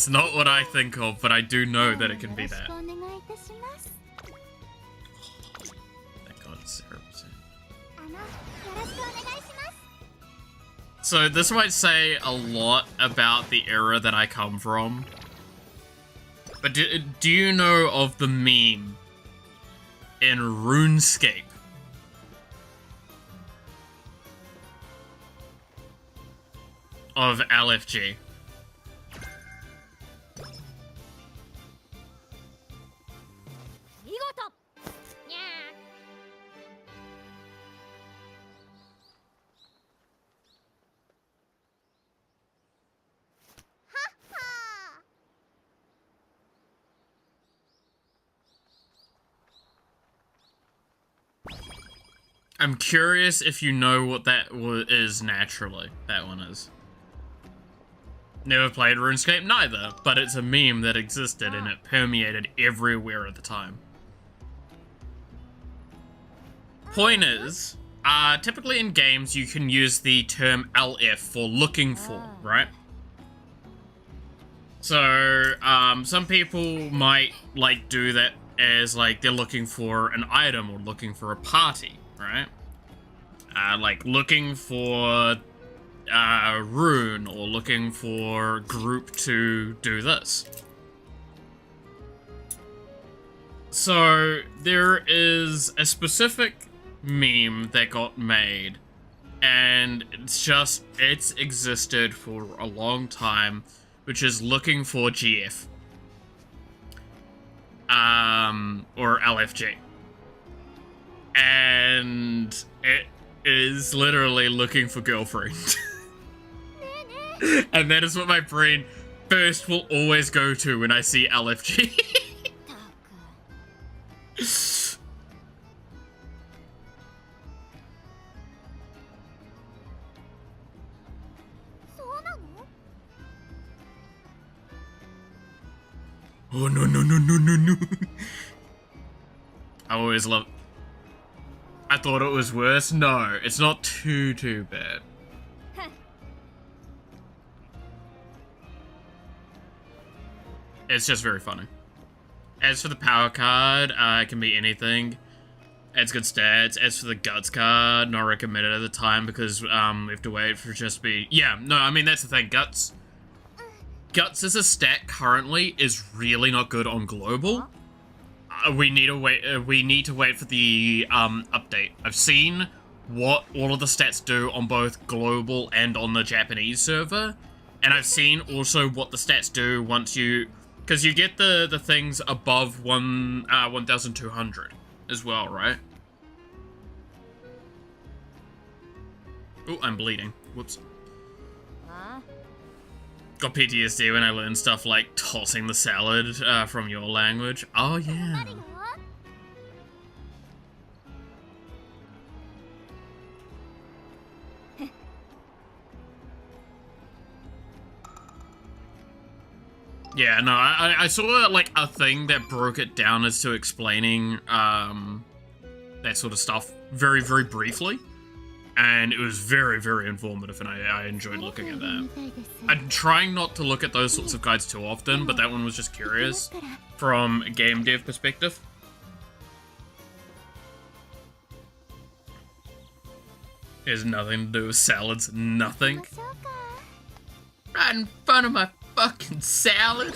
not what I think of, but I do know that it can be that. Thank God it's 0%. So this might say a lot about the era that I come from. But do you know of the meme in RuneScape of LFG? I'm curious if you know what that is naturally. That one is. Never played RuneScape? Neither, but it's a meme that existed and it permeated everywhere at the time. Point is, typically in games you can use the term LF for looking for, right? So, some people might, like, do that as, like, they're looking for an item or looking for a party, right? Like, looking for rune or looking for group to do this. So, there is a specific meme that got made, and it's existed for a long time, which is looking for GF. Or LFG. And it is literally looking for girlfriend. And that is what my brain first will always go to when I see LFG. Oh, no. I always love... I thought it was worse. No, it's not too bad. It's just very funny. As for the power card, it can be anything. It's good stats. As for the guts card, not recommended at the time because we have to wait for it just to be... Yeah, no, I mean, that's the thing. Guts as a stat currently is really not good on global. We need to wait for the update. I've seen what all of the stats do on both global and on the Japanese server, and I've seen also what the stats do once you, because you get the things above 1,200 as well, right? Oh, I'm bleeding. Whoops. Got PTSD when I learned stuff like tossing the salad from your language. Oh, yeah. Yeah, no, I saw like a thing that broke it down as to explaining that sort of stuff very briefly. And it was very informative, and I enjoyed looking at that. I'm trying not to look at those sorts of guides too often, but that one was just curious from a game dev perspective. It has nothing to do with salads, nothing. Right in front of my fucking salad.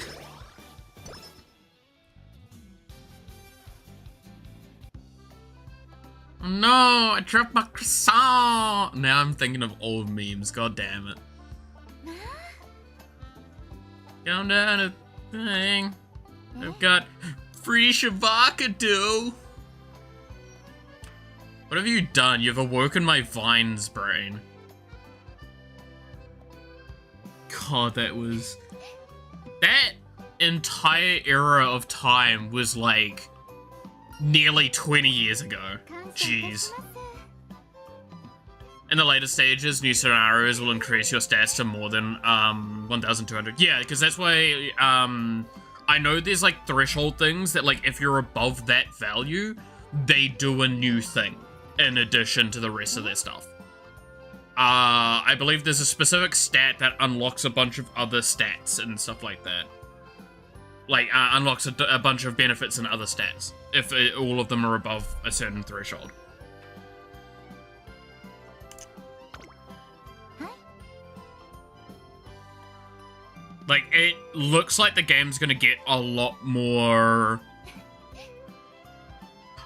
No, I dropped my croissant. Now I'm thinking of old memes. God damn it. Come down a thing. I've got free shavakadu. What have you done? You've awoken my Vines brain. God, that was... That entire era of time was like nearly 20 years ago. Jeez. In the later stages, new scenarios will increase your stats to more than 1,200. Yeah, because that's why I know there's like threshold things that like if you're above that value, they do a new thing in addition to the rest of their stuff. I believe there's a specific stat that unlocks a bunch of other stats and stuff like that. Like, unlocks a bunch of benefits and other stats, if all of them are above a certain threshold. Like, it looks like the game's gonna get a lot more...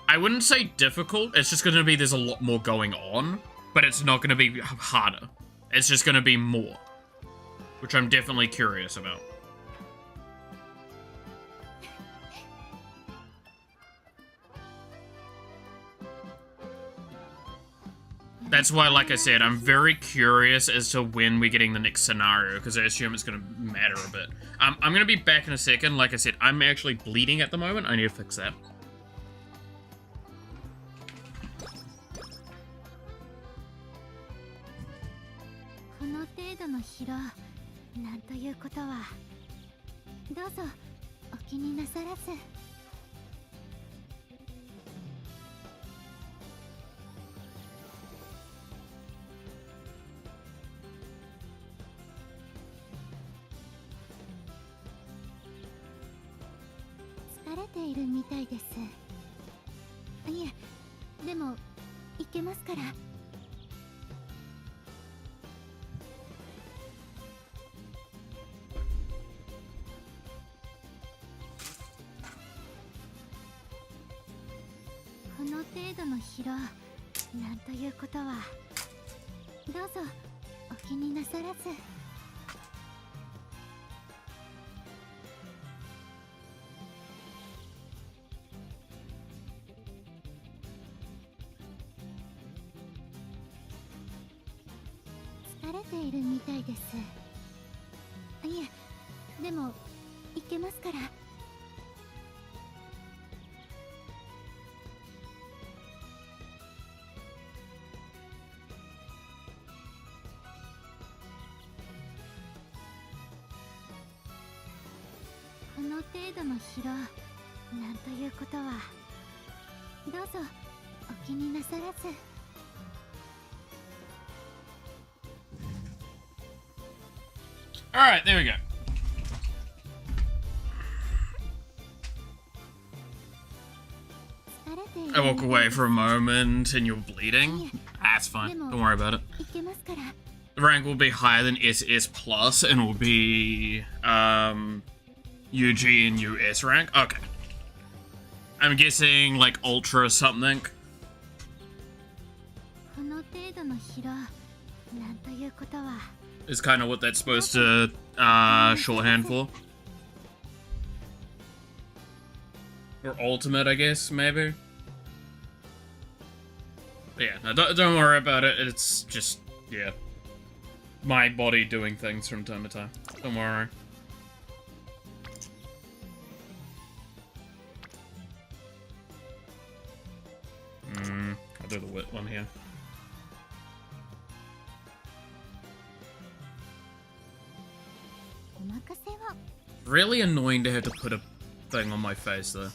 I wouldn't say difficult, it's just gonna be there's a lot more going on. But it's not going to be harder. It's just going to be more. Which I'm definitely curious about. That's why, like I said, I'm very curious as to when we're getting the next scenario, because I assume it's going to matter a bit. I'm going to be back in a second. Like I said, I'm actually bleeding at the moment. I need to fix that. Alright, there we go. I walk away for a moment and you're bleeding. That's fine. Don't worry about it. The rank will be higher than SS plus and will be UG and US rank. Okay. I'm guessing like Ultra or something. Is kind of what that's supposed to shorthand for. Or ultimate, I guess, maybe. But yeah, no, don't worry about it. It's just, yeah. My body doing things from time to time. Don't worry. I'll do the wit one here. Really annoying to have to put a thing on my face, though.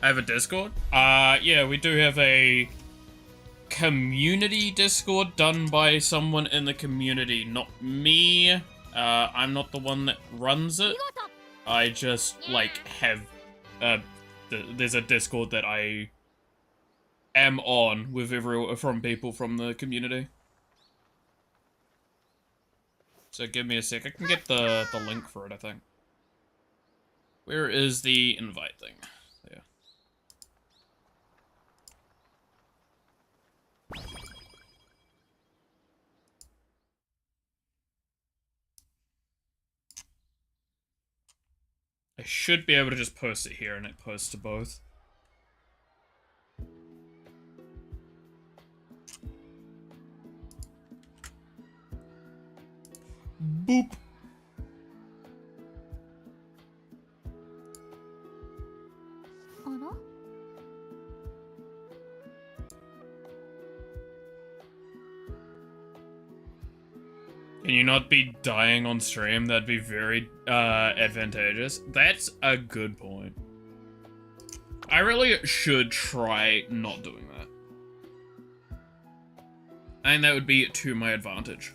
I have a Discord? Yeah, we do have a community Discord done by someone in the community, not me. I'm not the one that runs it. I just, like, have, there's a Discord that I am on with from people from the community. So give me a sec. I can get the link for it, I think. Where is the invite thing? There. I should be able to just post it here and it posts to both. Boop. Can you not be dying on stream? That'd be very advantageous. That's a good point. I really should try not doing that. I think that would be to my advantage.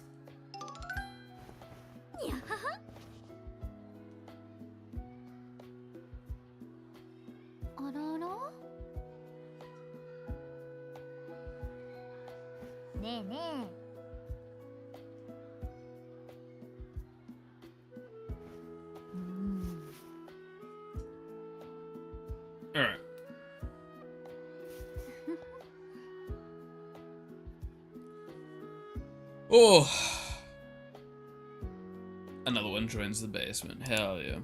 Alright. Oh. Another one joins the basement. Hell yeah.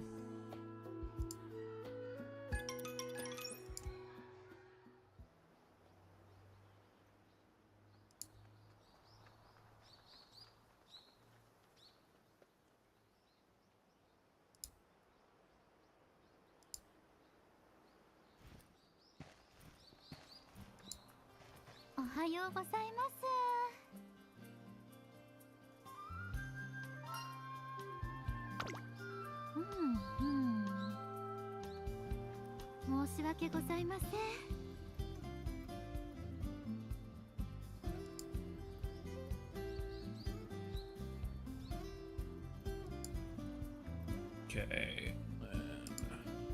Okay,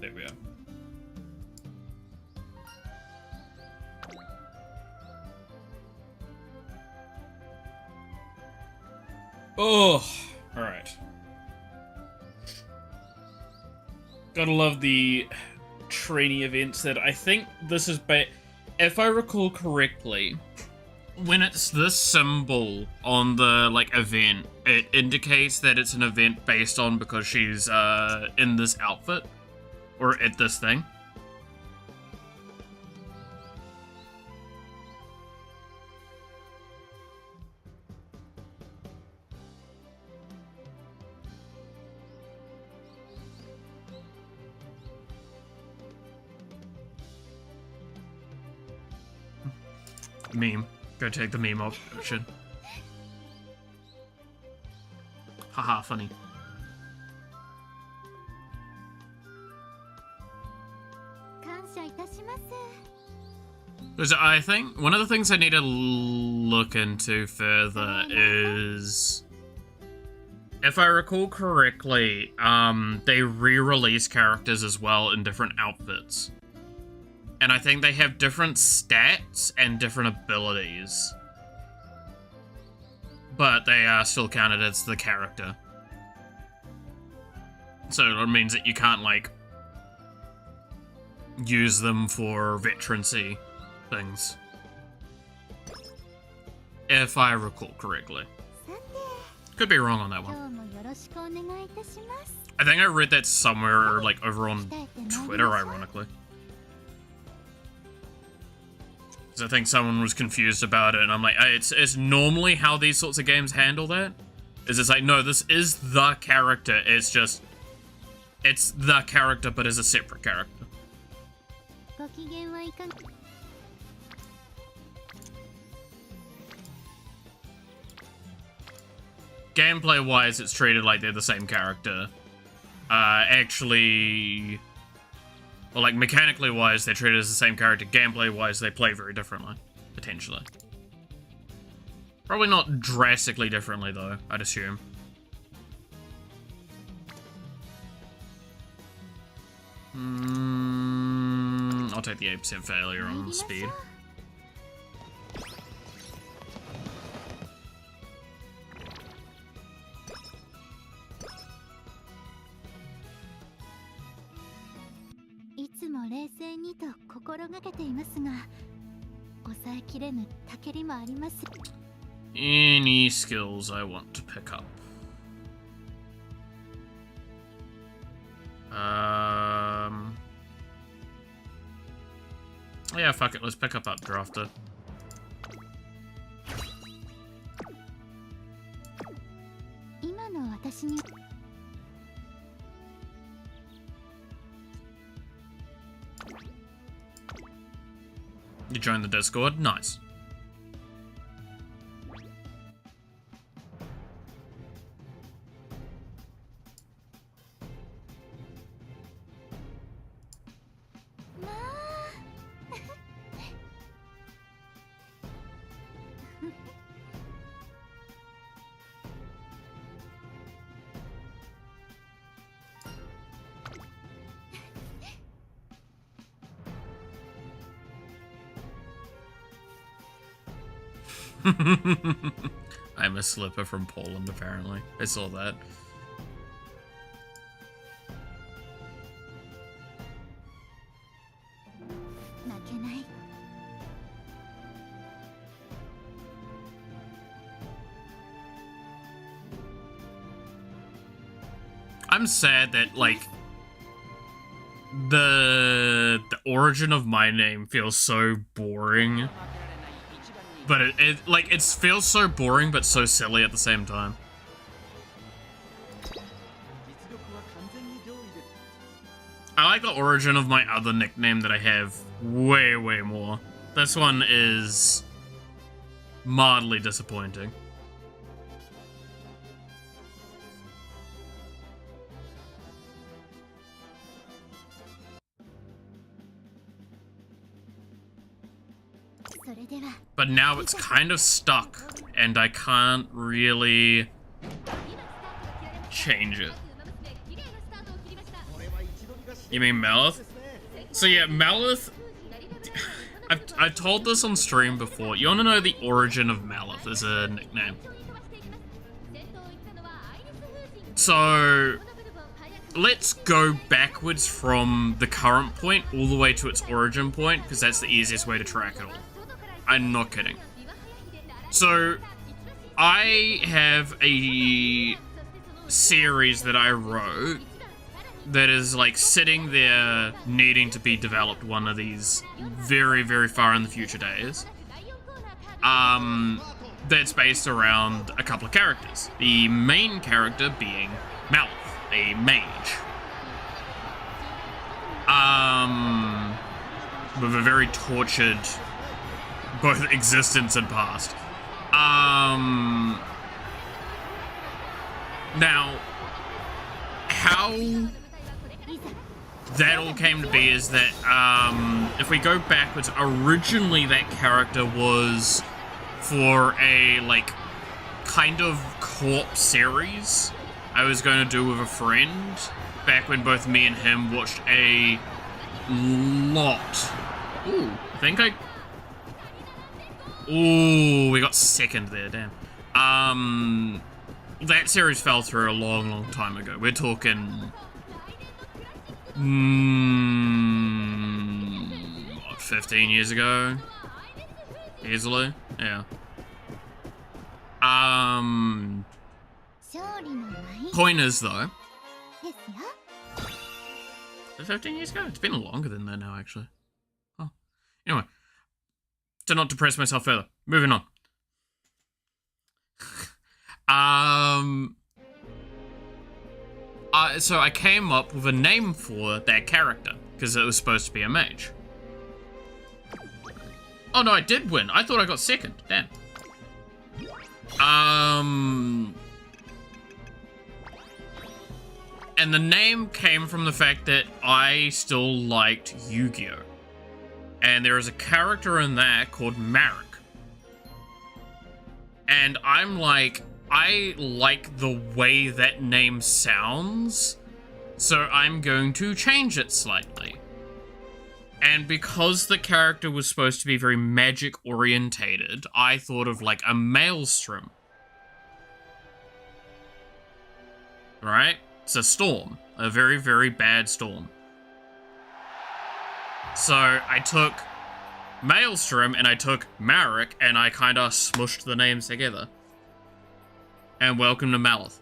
there we are. Oh, all right. Gotta love the trainee events that I think this is, if I recall correctly, when it's this symbol on the, like, event, it indicates that it's an event based on because she's, in this outfit. Or at this thing. Meme. Go take the meme option. Haha, funny. Because I think one of the things I need to look into further is, if I recall correctly, they re-release characters as well in different outfits. And I think they have different stats and different abilities. But they are still counted as the character. So it means that you can't, like, use them for veterancy things. If I recall correctly. Could be wrong on that one. I think I read that somewhere, like, over on Twitter, ironically. I think someone was confused about it, and I'm like, it's normally how these sorts of games handle that. Is it's like, no, this is the character, it's just, it's the character, but as a separate character. Gameplay-wise, it's treated like they're the same character. Actually... Well, like, mechanically-wise, they're treated as the same character. Gameplay-wise, they play very differently. Potentially. Probably not drastically differently, though, I'd assume. I'll take the 8% failure on the speed. 正にと心がけていますが、抑えきれぬたけりもあります。Any skills I want to pick up? Yeah, fuck it. Let's pick up Updrafter. You joined the Discord? Nice. I'm a slipper from Poland, apparently. I saw that. I'm sad that, like, the origin of my name feels so boring. But it feels so boring, but so silly at the same time. I like the origin of my other nickname that I have way, way more. This one is mildly disappointing. But now it's kind of stuck, and I can't really change it. You mean Malith? So yeah, Malith... I've told this on stream before. You want to know the origin of Malith as a nickname? So... let's go backwards from the current point all the way to its origin point, because that's the easiest way to track it all. I'm not kidding. So, I have a series that I wrote that is, like, sitting there needing to be developed one of these very, very far in the future days. That's based around a couple of characters. The main character being Malith, a mage. With a very tortured both existence and past. Now, how that all came to be is that, if we go backwards, originally that character was for a, like, kind of co-op series I was going to do with a friend, back when both me and him watched a lot. Ooh, I think I... Ooh, we got second there, damn. That series fell through a long, long time ago. We're talking... what, 15 years ago? Easily? Yeah. Point is, though... 15 years ago? It's been longer than that now, actually. Oh. Anyway. To not depress myself further. Moving on. So I came up with a name for that character, because it was supposed to be a mage. Oh no, I did win. I thought I got second. Damn. And the name came from the fact that I still liked Yu-Gi-Oh! And there is a character in that called Marek. And I'm like, I like the way that name sounds, so I'm going to change it slightly. And because the character was supposed to be very magic-orientated, I thought of, like, a maelstrom. Right? It's a storm. A very, very bad storm. So I took Maelstrom and I took Marek and I kind of smushed the names together. And welcome to Malith.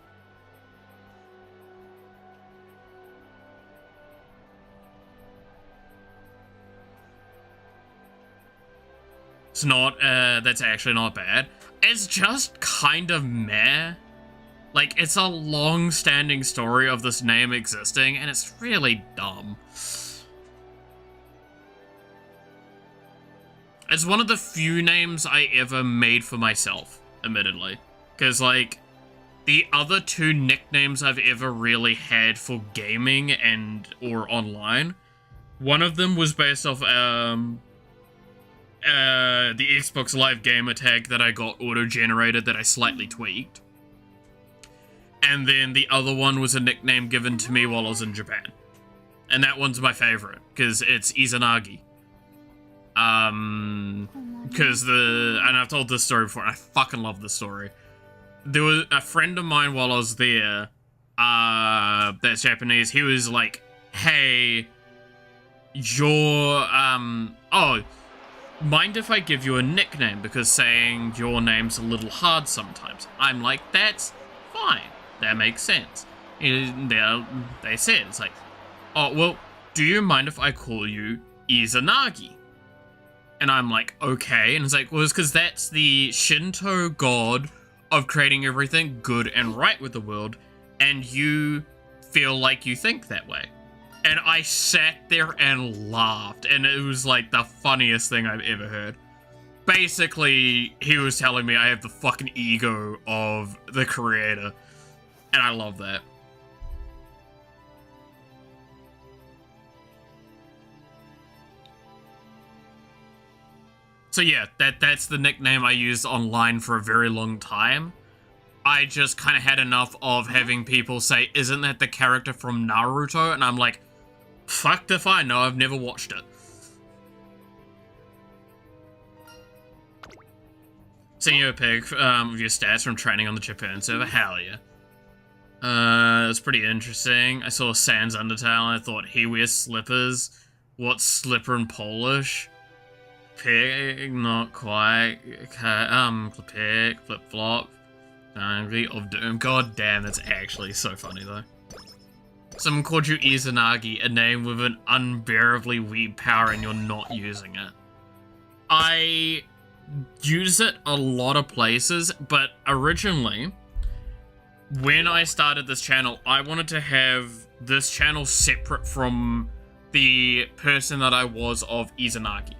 It's not, that's actually not bad. It's just kind of meh. Like, it's a long-standing story of this name existing, and it's really dumb. It's one of the few names I ever made for myself, admittedly. Because, like, the other two nicknames I've ever really had for gaming and or online, one of them was based off, the Xbox Live Gamer tag that I got auto-generated that I slightly tweaked. And then the other one was a nickname given to me while I was in Japan. And that one's my favorite, because it's Izanagi. Because and I've told this story before, and I fucking love this story. There was a friend of mine while I was there, that's Japanese, he was like, hey, oh, mind if I give you a nickname, because saying your name's a little hard sometimes. I'm like, that's fine. That makes sense. And they said, it's like, oh, well, do you mind if I call you Izanagi? And I'm like, okay. And it's like, well, it's because that's the Shinto god of creating everything good and right with the world, and you feel like you think that way. And I sat there and laughed, and it was like the funniest thing I've ever heard. Basically, he was telling me I have the fucking ego of the creator. And I love that. So yeah, that's the nickname I used online for a very long time. I just kind of had enough of having people say, isn't that the character from Naruto? And I'm like, fucked if I know, I've never watched it. Seeing you a pic of your stats from training on the Japan server, hell yeah. It's pretty interesting. I saw Sans Undertale and I thought, he wears slippers. What's slipper in Polish? Pig, not quite. Pig, flip-flop. Angry of Doom. God damn, that's actually so funny though. Someone called you Izanagi, a name with an unbearably weak power, and you're not using it. I use it a lot of places, but originally, when I started this channel, I wanted to have this channel separate from the person that I was of Izanagi.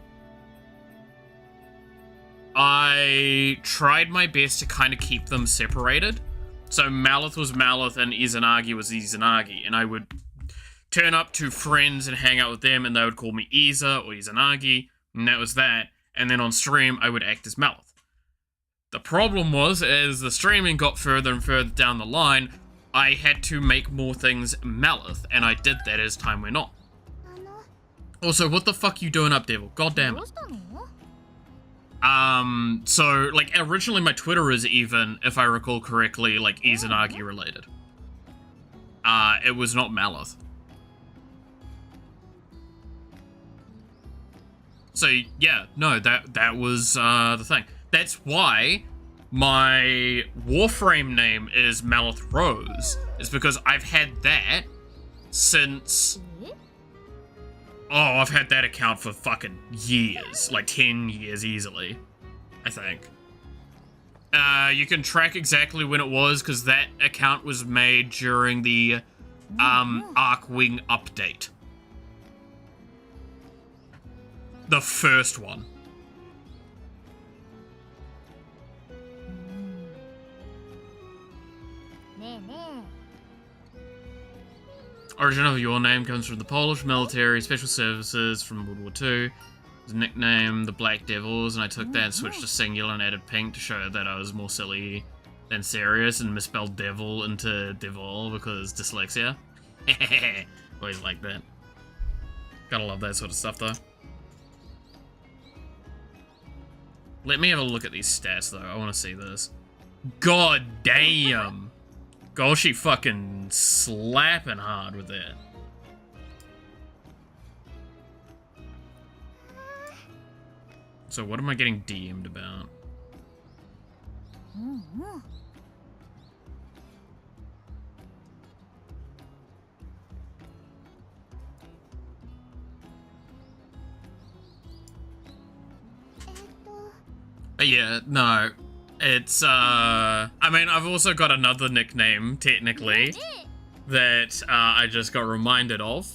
I tried my best to kind of keep them separated. So Malith was Malith and Izanagi was Izanagi, and I would turn up to friends and hang out with them, and they would call me Iza or Izanagi, and that was that. And then on stream, I would act as Malith. The problem was, as the streaming got further and further down the line, I had to make more things Malith, and I did that as time went on. Also, what the fuck you doing up, Devil? God damn it. So, like, originally my Twitter is even, if I recall correctly, like, Izanagi related. It was not Malith. So, yeah, no, that was, the thing. That's why my Warframe name is Malith Rose. It's because I've had that since... Oh, I've had that account for fucking years. Like 10 years easily, I think. You can track exactly when it was, because that account was made during the Arcwing update. The first one. Origin of your name comes from the Polish military special services from World War II. His nickname, the Black Devils, and I took that and switched to singular and added pink to show that I was more silly than serious, and misspelled devil into devil because dyslexia. Always like that. Gotta love that sort of stuff though. Let me have a look at these stats though, I want to see this. God damn! God, she fucking slapping hard with that. So what am I getting DM'd about? うんうん。Yeah, no. It's, I mean, I've also got another nickname, technically, that I just got reminded of.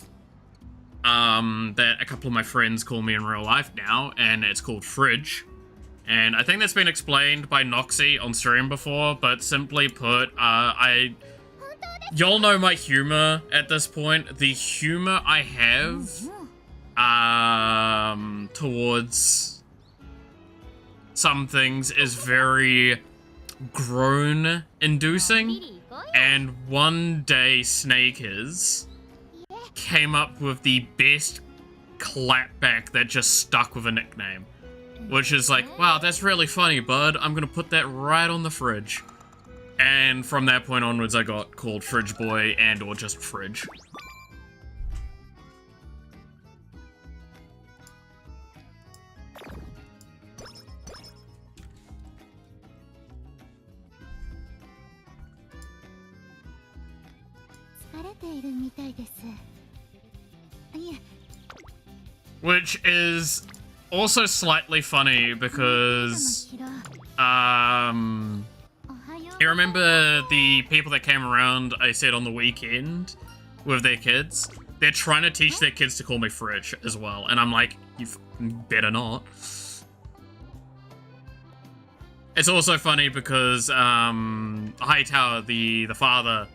That a couple of my friends call me in real life now, and it's called Fridge. And I think that's been explained by Noxy on stream before, but simply put, y'all know my humor at this point. The humor I have, towards some things is very groan-inducing. And one day, Snakers came up with the best clapback that just stuck with a nickname. Which is like, wow, that's really funny, bud. I'm gonna put that right on the fridge. And from that point onwards, I got called Fridge Boy and or just Fridge. Which is also slightly funny because, you remember the people that came around, I said on the weekend, with their kids? They're trying to teach their kids to call me Fridge as well, and I'm like, you better not. It's also funny because, Hightower, the father,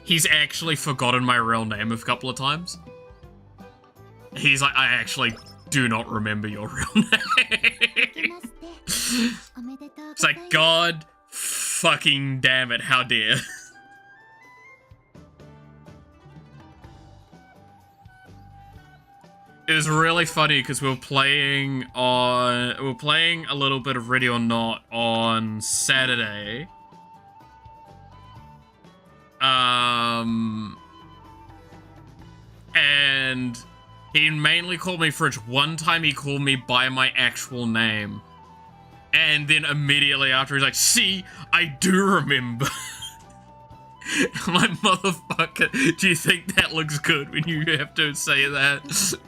he's actually forgotten my real name a couple of times. He's like, I actually do not remember your real name. It's like, God fucking damn it, how dare. It was really funny because we were playing a little bit of Ready or Not on Saturday. And he mainly called me Fridge. One time he called me by my actual name. And then immediately after he's like, see, I do remember. I'm like, motherfucker, do you think that looks good when you have to say that?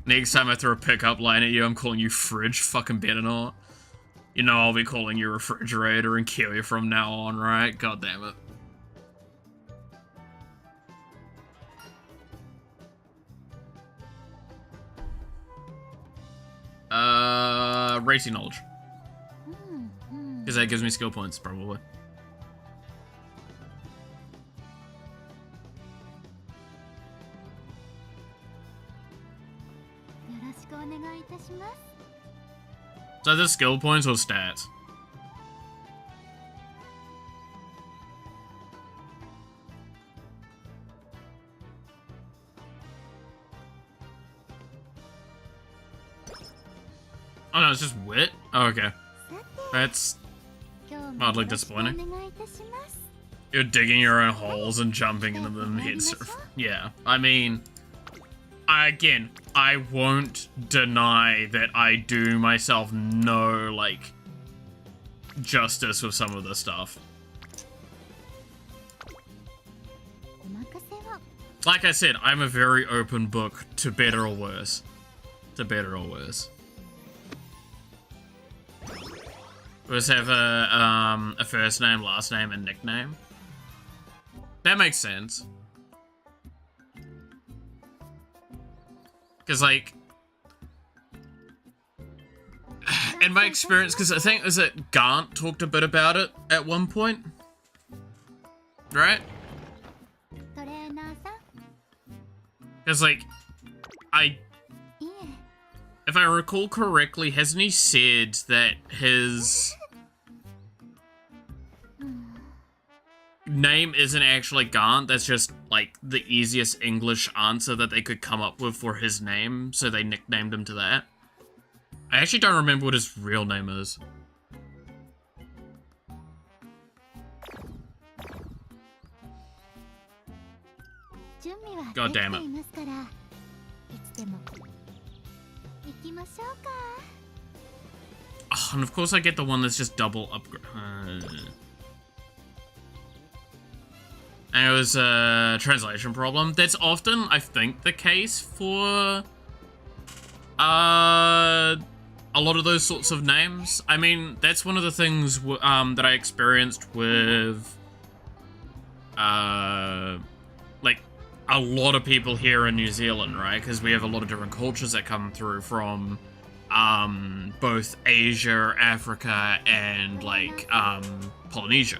Next time I throw a pickup line at you, I'm calling you Fridge. Fucking better not. You know I'll be calling you Refrigerator and kill you from now on, right? God damn it. Racing knowledge. Because that gives me skill points, probably. So this skill points or stats? Oh no, it's just wit? Oh, okay. That's oddly disappointing. You're digging your own holes and jumping into them heads. Yeah, I mean, again, I won't deny that I do myself no, like, justice with some of this stuff. Like I said, I'm a very open book to better or worse. To better or worse. We just have a first name, last name, and nickname. That makes sense. Because, like, in my experience, because I think, is it Gant talked a bit about it at one point? Right? Because, like, if I recall correctly, hasn't he said that his name isn't actually Gant? That's just, like, the easiest English answer that they could come up with for his name, so they nicknamed him to that. I actually don't remember what his real name is. God damn it. いつでも行きましょうか。 Oh, and of course I get the one that's just double upgrade. And it was a translation problem. That's often, I think, the case for a lot of those sorts of names. I mean, that's one of the things that I experienced with like a lot of people here in New Zealand, right? Because we have a lot of different cultures that come through from both Asia, Africa, and like Polynesia.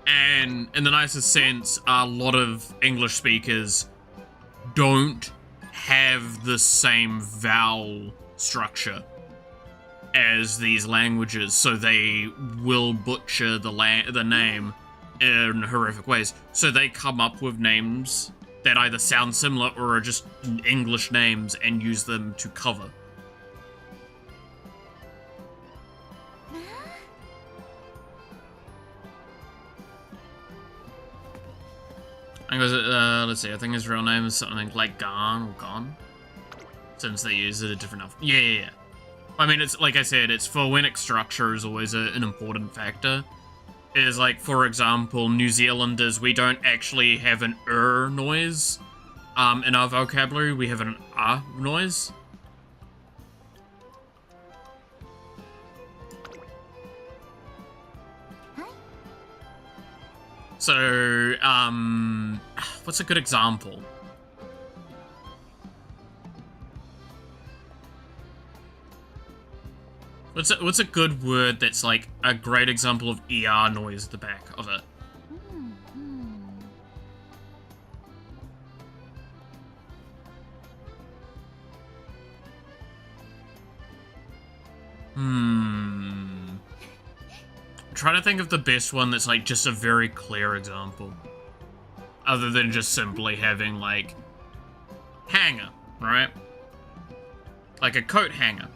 And in the nicest sense, a lot of English speakers don't have the same vowel structure as these languages, so they will butcher the name in horrific ways. So they come up with names that either sound similar or are just English names and use them to cover. I guess, let's see, I think his real name is something like Gon or Gon, since they use it a different alphabet. Yeah. I mean, it's like I said, it's phonic structure is always an important factor. Is like, for example, New Zealanders, we don't actually have an noise in our vocabulary, we have an noise. So, what's a good example? What's a good word that's like a great example of ER noise at the back of it? I'm trying to think of the best one that's like just a very clear example. Other than just simply having like hanger, right? Like a coat hanger.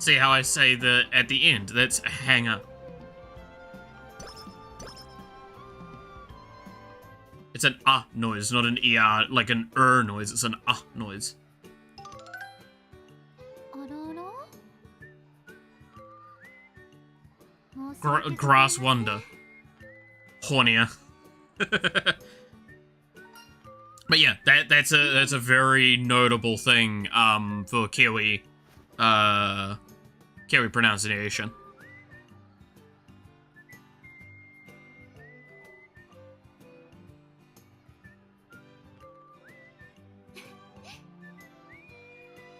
See how I say the at the end? That's a hanger. It's an noise, not an ER, like an noise. It's an noise. Grass wonder. Hornier. But yeah, that's a very notable thing for Kiwi pronunciation.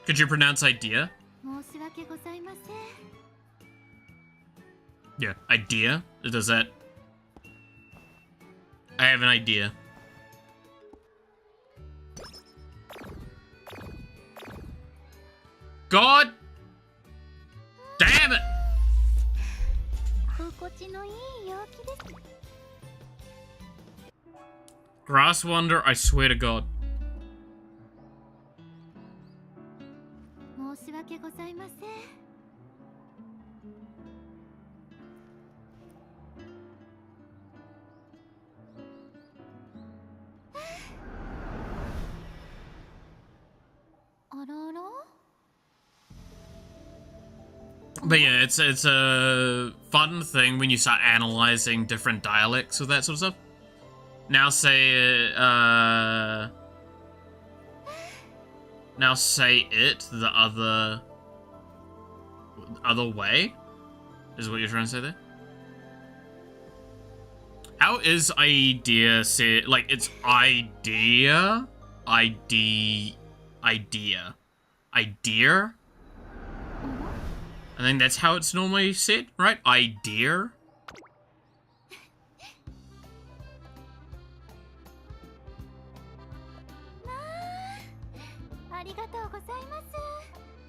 Could you pronounce idea? Yeah, idea? Does that... I have an idea. God damn it! Grass Wonder, I swear to God. But yeah, it's a fun thing when you start analyzing different dialects with that sort of stuff. Now say it the other way, is what you're trying to say there. How is idea said? Like it's idea. I think that's how it's normally said, right? Idea.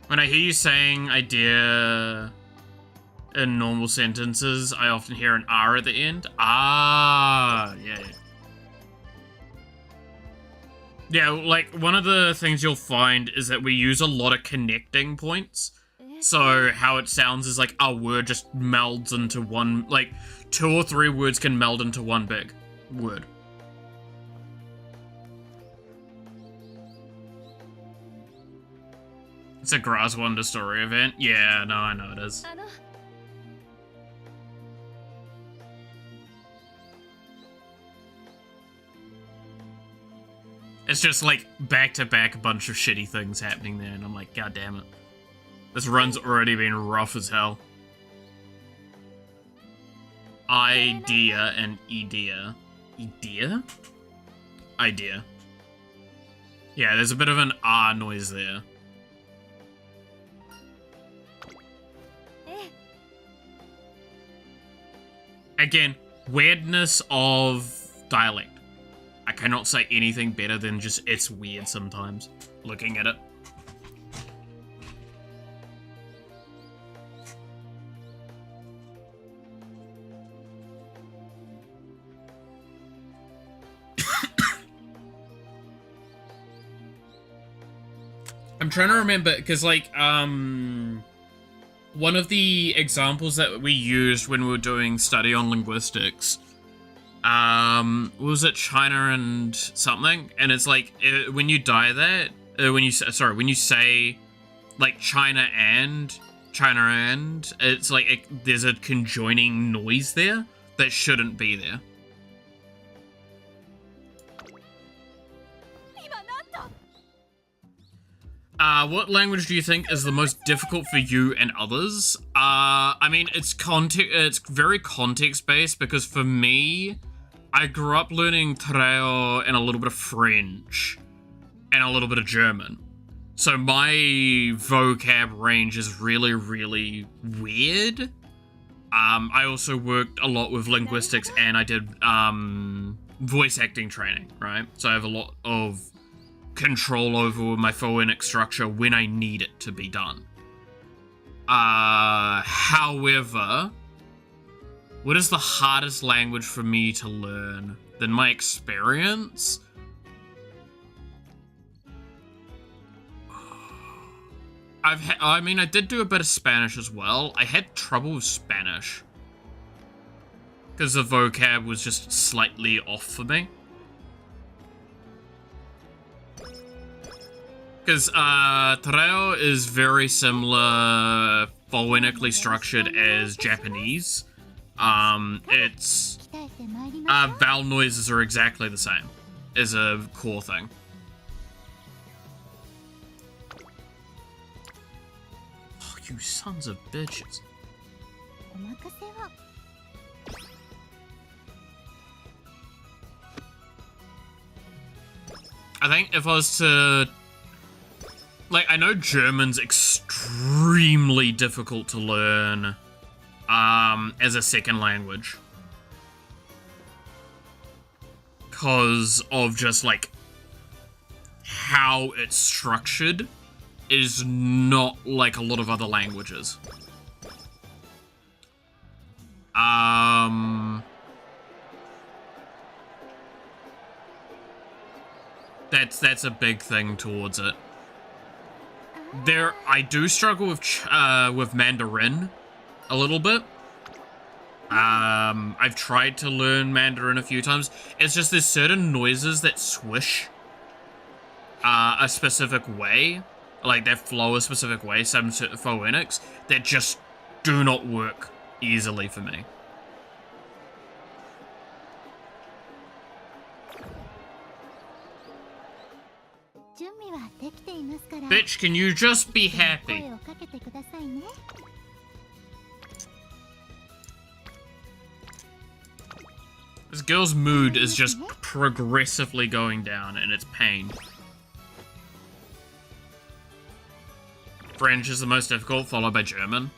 When I hear you saying idea in normal sentences, I often hear an R at the end. Ah, yeah. Yeah, like, one of the things you'll find is that we use a lot of connecting points. So how it sounds is like a word just melds into one, like 2 or 3 words can meld into one big word. It's a Grass Wonder Story event. Yeah, no, I know it is. It's just like back-to-back a bunch of shitty things happening there, and I'm like, god damn it. This run's already been rough as hell. Idea and idea. Idea? Idea. Yeah, there's a bit of an R noise there. Again, weirdness of dialect. I cannot say anything better than just it's weird sometimes, looking at it. I'm trying to remember, because, like, one of the examples that we used when we were doing study on linguistics, was it China and something? And it's like, when you die that, when you say, like, China and, it's like, there's a conjoining noise there that shouldn't be there. What language do you think is the most difficult for you and others? I mean, it's very context-based, because for me, I grew up learning Treo and a little bit of French, and a little bit of German. So my vocab range is really, really weird. I also worked a lot with linguistics, and I did, voice acting training, right? So I have a lot of control over my phonetic structure when I need it to be done. However, what is the hardest language for me to learn? Than my experience? I did do a bit of Spanish as well. I had trouble with Spanish, because the vocab was just slightly off for me. Because Treo is very similar phonetically structured as Japanese. Its vowel noises are exactly the same as a core thing. Oh, you sons of bitches. I think if I was to... Like, I know German's extremely difficult to learn as a second language. Because of just, like, how it's structured is not like a lot of other languages. That's a big thing towards it. I do struggle with Mandarin a little bit. I've tried to learn Mandarin a few times. It's just there's certain noises that swish a specific way, like that flow a specific way, some certain phonetics that just do not work easily for me. Bitch, can you just be happy? This girl's mood is just progressively going down, and it's pain. French is the most difficult, followed by German.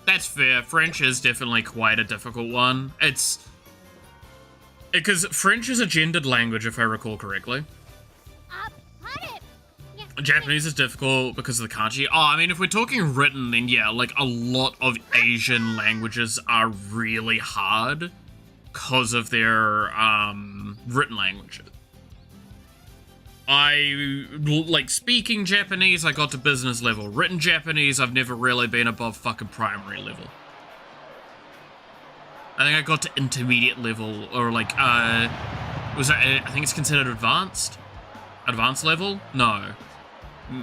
That's fair. French is definitely quite a difficult one. It's... because French is a gendered language, if I recall correctly. Japanese is difficult because of the kanji. Oh, I mean, if we're talking written, then yeah, like, a lot of Asian languages are really hard because of their, written languages. Like, speaking Japanese, I got to business level. Written Japanese, I've never really been above fucking primary level. I think I got to intermediate level, or like, I think it's considered advanced? Advanced level? No.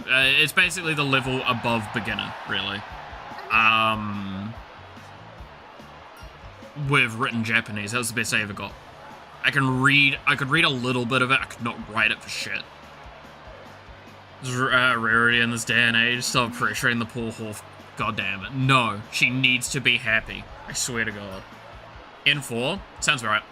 It's basically the level above beginner, really. With written Japanese. That was the best I ever got. I could read a little bit of it. I could not write it for shit. There's rarity in this day and age. Stop pressuring the poor whore. God damn it. No, she needs to be happy. I swear to God. N4? Sounds right.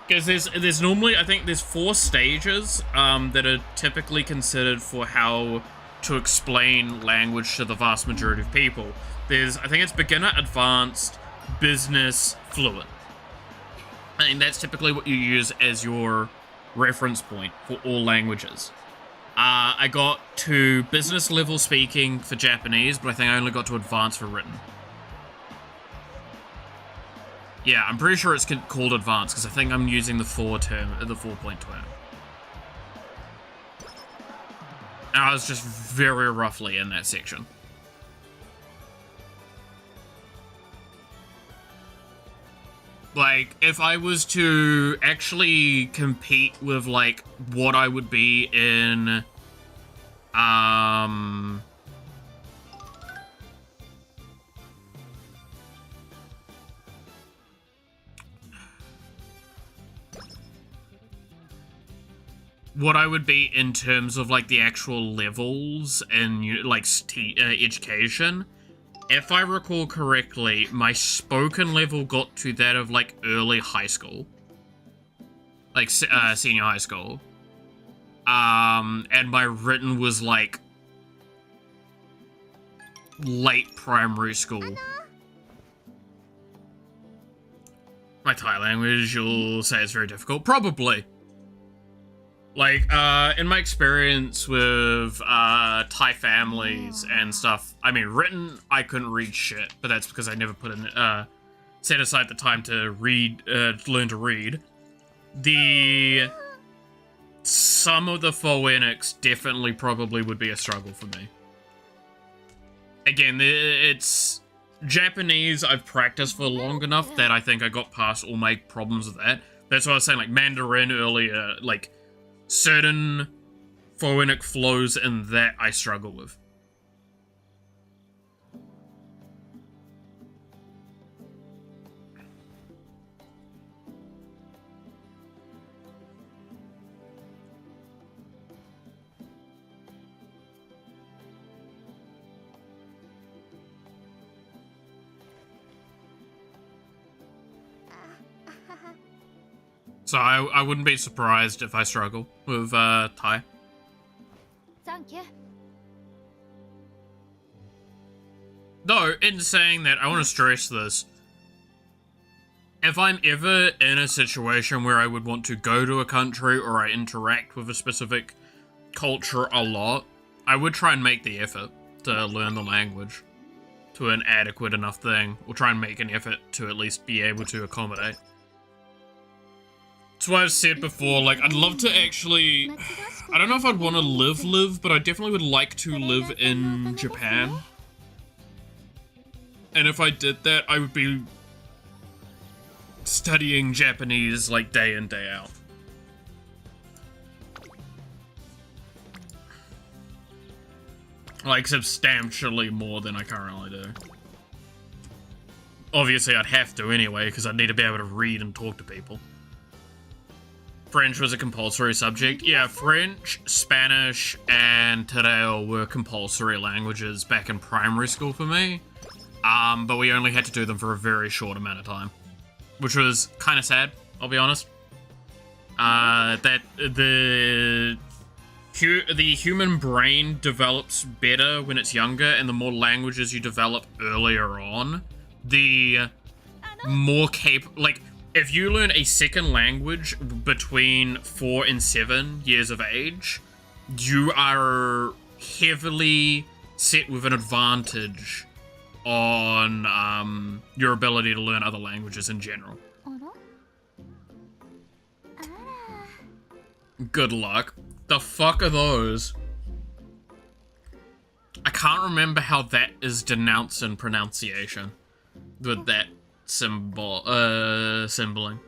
Because there's normally, I think there's 4 stages that are typically considered for how to explain language to the vast majority of people. I think it's beginner, advanced, business, fluent. I think that's typically what you use as your reference point for all languages. I got to business level speaking for Japanese, but I think I only got to advanced for written. Yeah, I'm pretty sure it's called advanced, because I think I'm using the 4-point term. And I was just very roughly in that section. Like, if I was to actually compete with, like, what I would be in, what I would be in terms of, like, the actual levels and, like, education. If I recall correctly, my spoken level got to that of, like, early high school. Like, senior high school. And my written was, like, late primary school. My Thai language, you'll say it's very difficult. Probably. Like, in my experience with, Thai families and stuff, I mean, written, I couldn't read shit, but that's because I never set aside the time to read, learn to read. Some of the phonetics definitely probably would be a struggle for me. Again, it's Japanese I've practiced for long enough that I think I got past all my problems with that. That's why I was saying, like, Mandarin earlier, like, certain phonetic flows in that I struggle with. So I wouldn't be surprised if I struggle with Thai. Thank you. Though, in saying that, I want to stress this. If I'm ever in a situation where I would want to go to a country or I interact with a specific culture a lot, I would try and make the effort to learn the language to an adequate enough thing, or try and make an effort to at least be able to accommodate. That's why I've said before, like, I'd love to actually, I don't know if I'd want to live, but I definitely would like to live in Japan. And if I did that, I would be studying Japanese, like, day in, day out. Like, substantially more than I currently do. Obviously, I'd have to anyway, because I'd need to be able to read and talk to people. French was a compulsory subject. Yeah, French, Spanish, and Tereo were compulsory languages back in primary school for me. But we only had to do them for a very short amount of time. Which was kind of sad, I'll be honest. That the human brain develops better when it's younger, and the more languages you develop earlier on, the more capable... Like, if you learn a second language between 4 and 7 years of age, you are heavily set with an advantage on your ability to learn other languages in general. Good luck. The fuck are those? I can't remember how that is denounced in pronunciation with that symboling.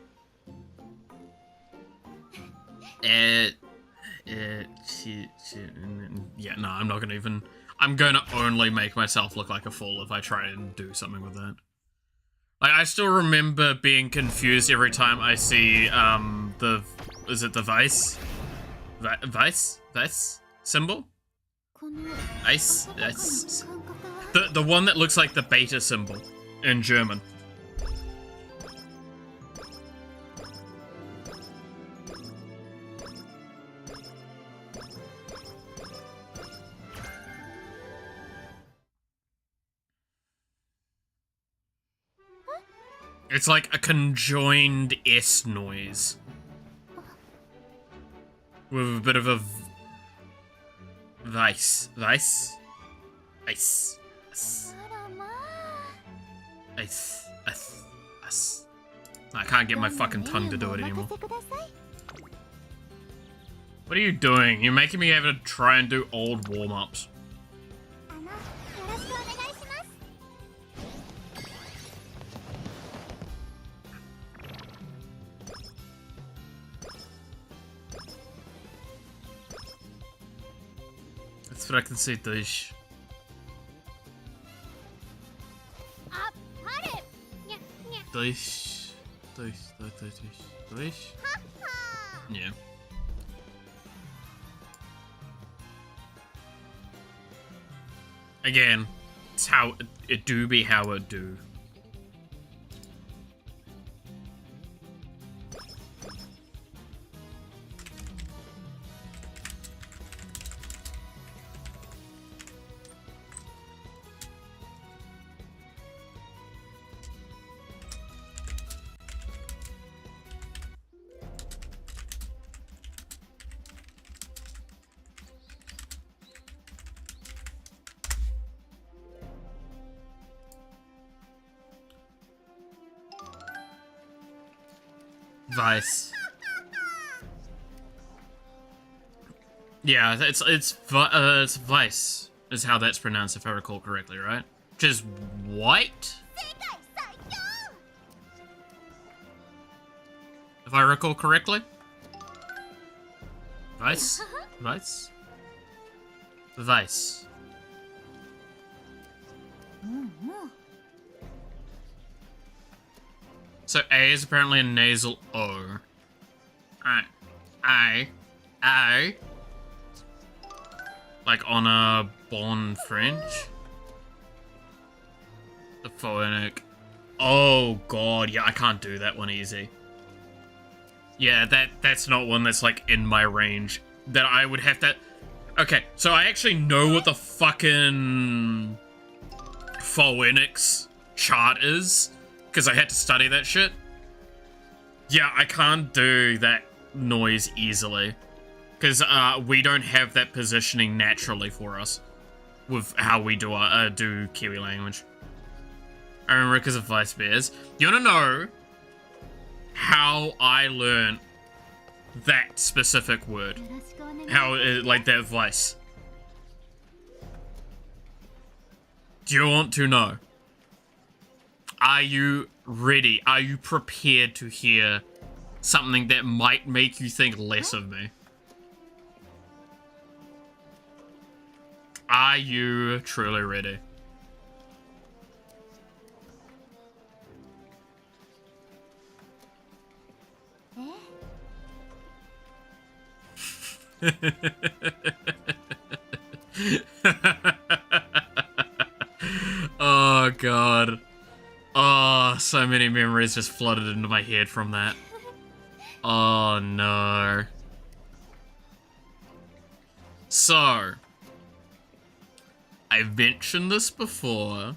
Yeah, no, I'm not gonna even... I'm gonna only make myself look like a fool if I try and do something with that. Like, I still remember being confused every time I see, is it the Vice? Vice symbol? Ice? The one that looks like the beta symbol in German. It's like a conjoined S noise. With a bit of a... Vice. Ice. Ice. I can't get my fucking tongue to do it anymore. What are you doing? You're making me have to try and do old warm-ups. That's what I can see, Dish. Dish. Yeah. Again, it's how it do be how it do. Vice. Yeah, it's Vice is how that's pronounced if I recall correctly, right? Which is white? If I recall correctly? Vice? Vice? Vice. So A is apparently a nasal O. I. Like on a Bon French. The phonetic. Oh god, yeah, I can't do that one easy. Yeah, that's not one that's like in my range. That I would have to... Okay, so I actually know what the fucking phonetics chart is. Because I had to study that shit. Yeah, I can't do that noise easily. Because we don't have that positioning naturally for us. With how we do our do Kiwi language. I remember because of Vice Bears. You want to know how I learned that specific word? How, like that Vice. Do you want to know? Are you ready? Are you prepared to hear something that might make you think less of me? Are you truly ready? Oh god. Oh, so many memories just flooded into my head from that. Oh no. So, I've mentioned this before.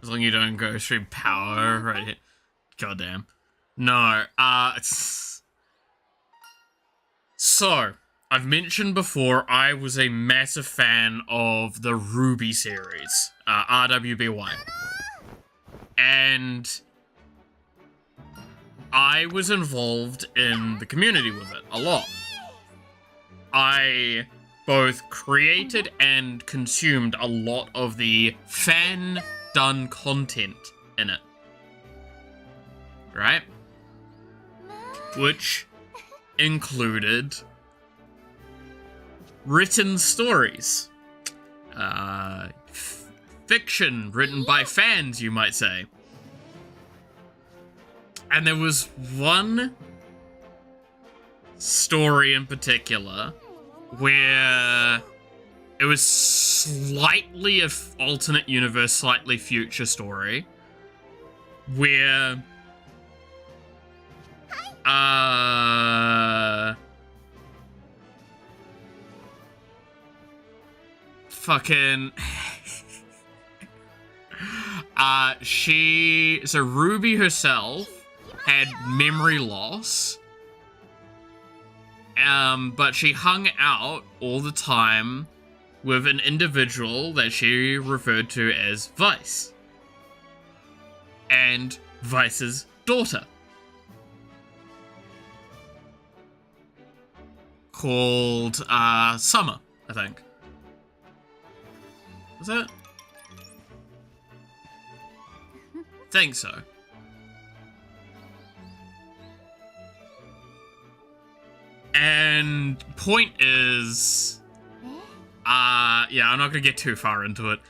As long as you don't go through power right here. Goddamn. No, so, I've mentioned before I was a massive fan of the Ruby series, RWBY. And I was involved in the community with it a lot. I both created and consumed a lot of the fan-done content in it. Right? which included written stories. Fiction written by fans, you might say. And there was one story in particular where it was slightly an alternate universe, slightly future story, where fucking so Ruby herself had memory loss, but she hung out all the time with an individual that she referred to as Vice, and Vice's daughter, called Summer, I think. Was it? Think so. And point is, yeah, I'm not gonna get too far into it.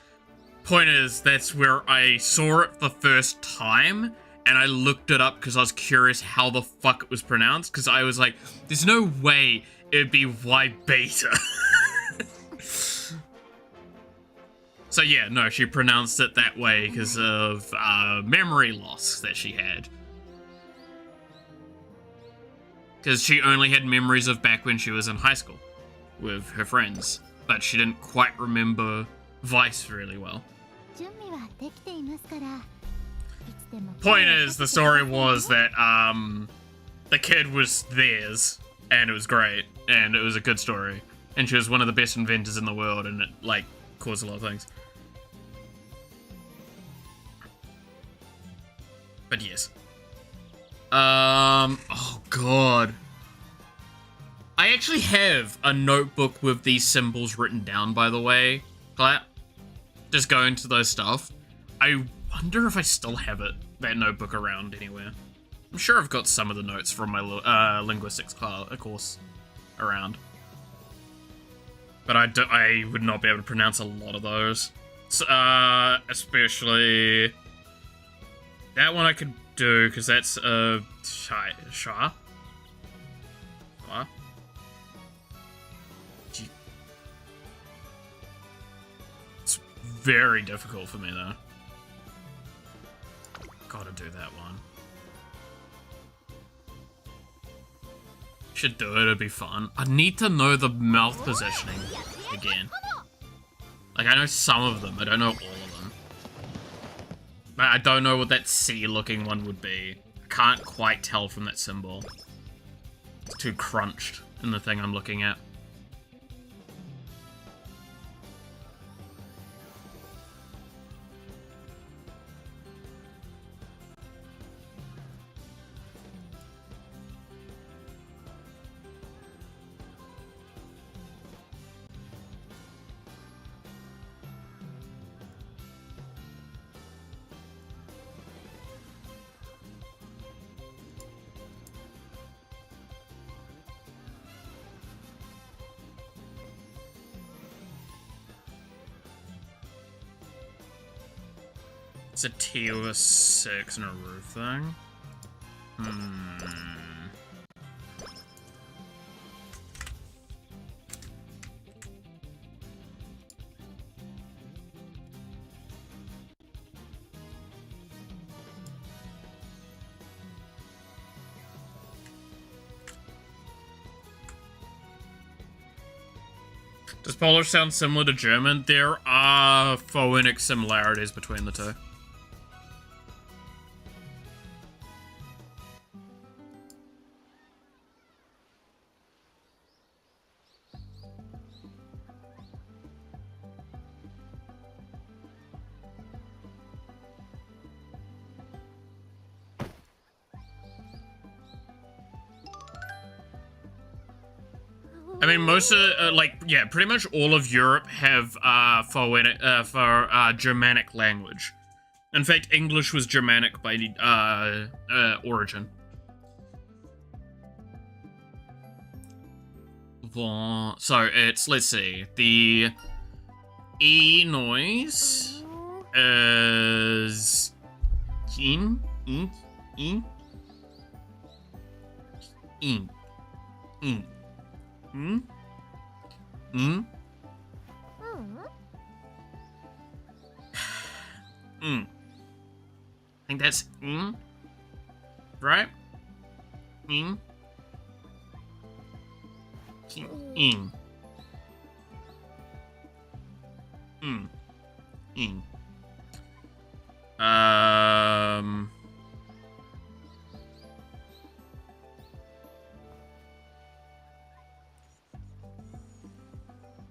Point is, that's where I saw it the first time, and I looked it up because I was curious how the fuck it was pronounced, because I was like, there's no way it'd be Y beta. So yeah, no, she pronounced it that way because of memory loss that she had. Because she only had memories of back when she was in high school with her friends, but she didn't quite remember Vice really well. Point is, the story was that the kid was theirs, and it was great, and it was a good story, and she was one of the best inventors in the world, and it, like, caused a lot of things. But yes. Oh god. I actually have a notebook with these symbols written down, by the way, Clap. Just going to those stuff. I wonder if I still have it, that notebook around anywhere. I'm sure I've got some of the notes from my linguistics course around. But I would not be able to pronounce a lot of those. So, especially that one I could do, because that's Sha. It's very difficult for me though. Gotta do that one. Should do it, it'd be fun. I need to know the mouth positioning again. Like, I know some of them, I don't know all of them. But I don't know what that C-looking one would be. I can't quite tell from that symbol. It's too crunched in the thing I'm looking at. It's a T with a 6 and a roof thing. Does Polish sound similar to German? There are phonetic similarities between the two. I mean, most of, yeah, pretty much all of Europe have phonetic, Germanic language. In fact, English was Germanic by origin. So it's, let's see, the E noise is in, in, in, in, in, in, in, I think that's in, right? In, in, in.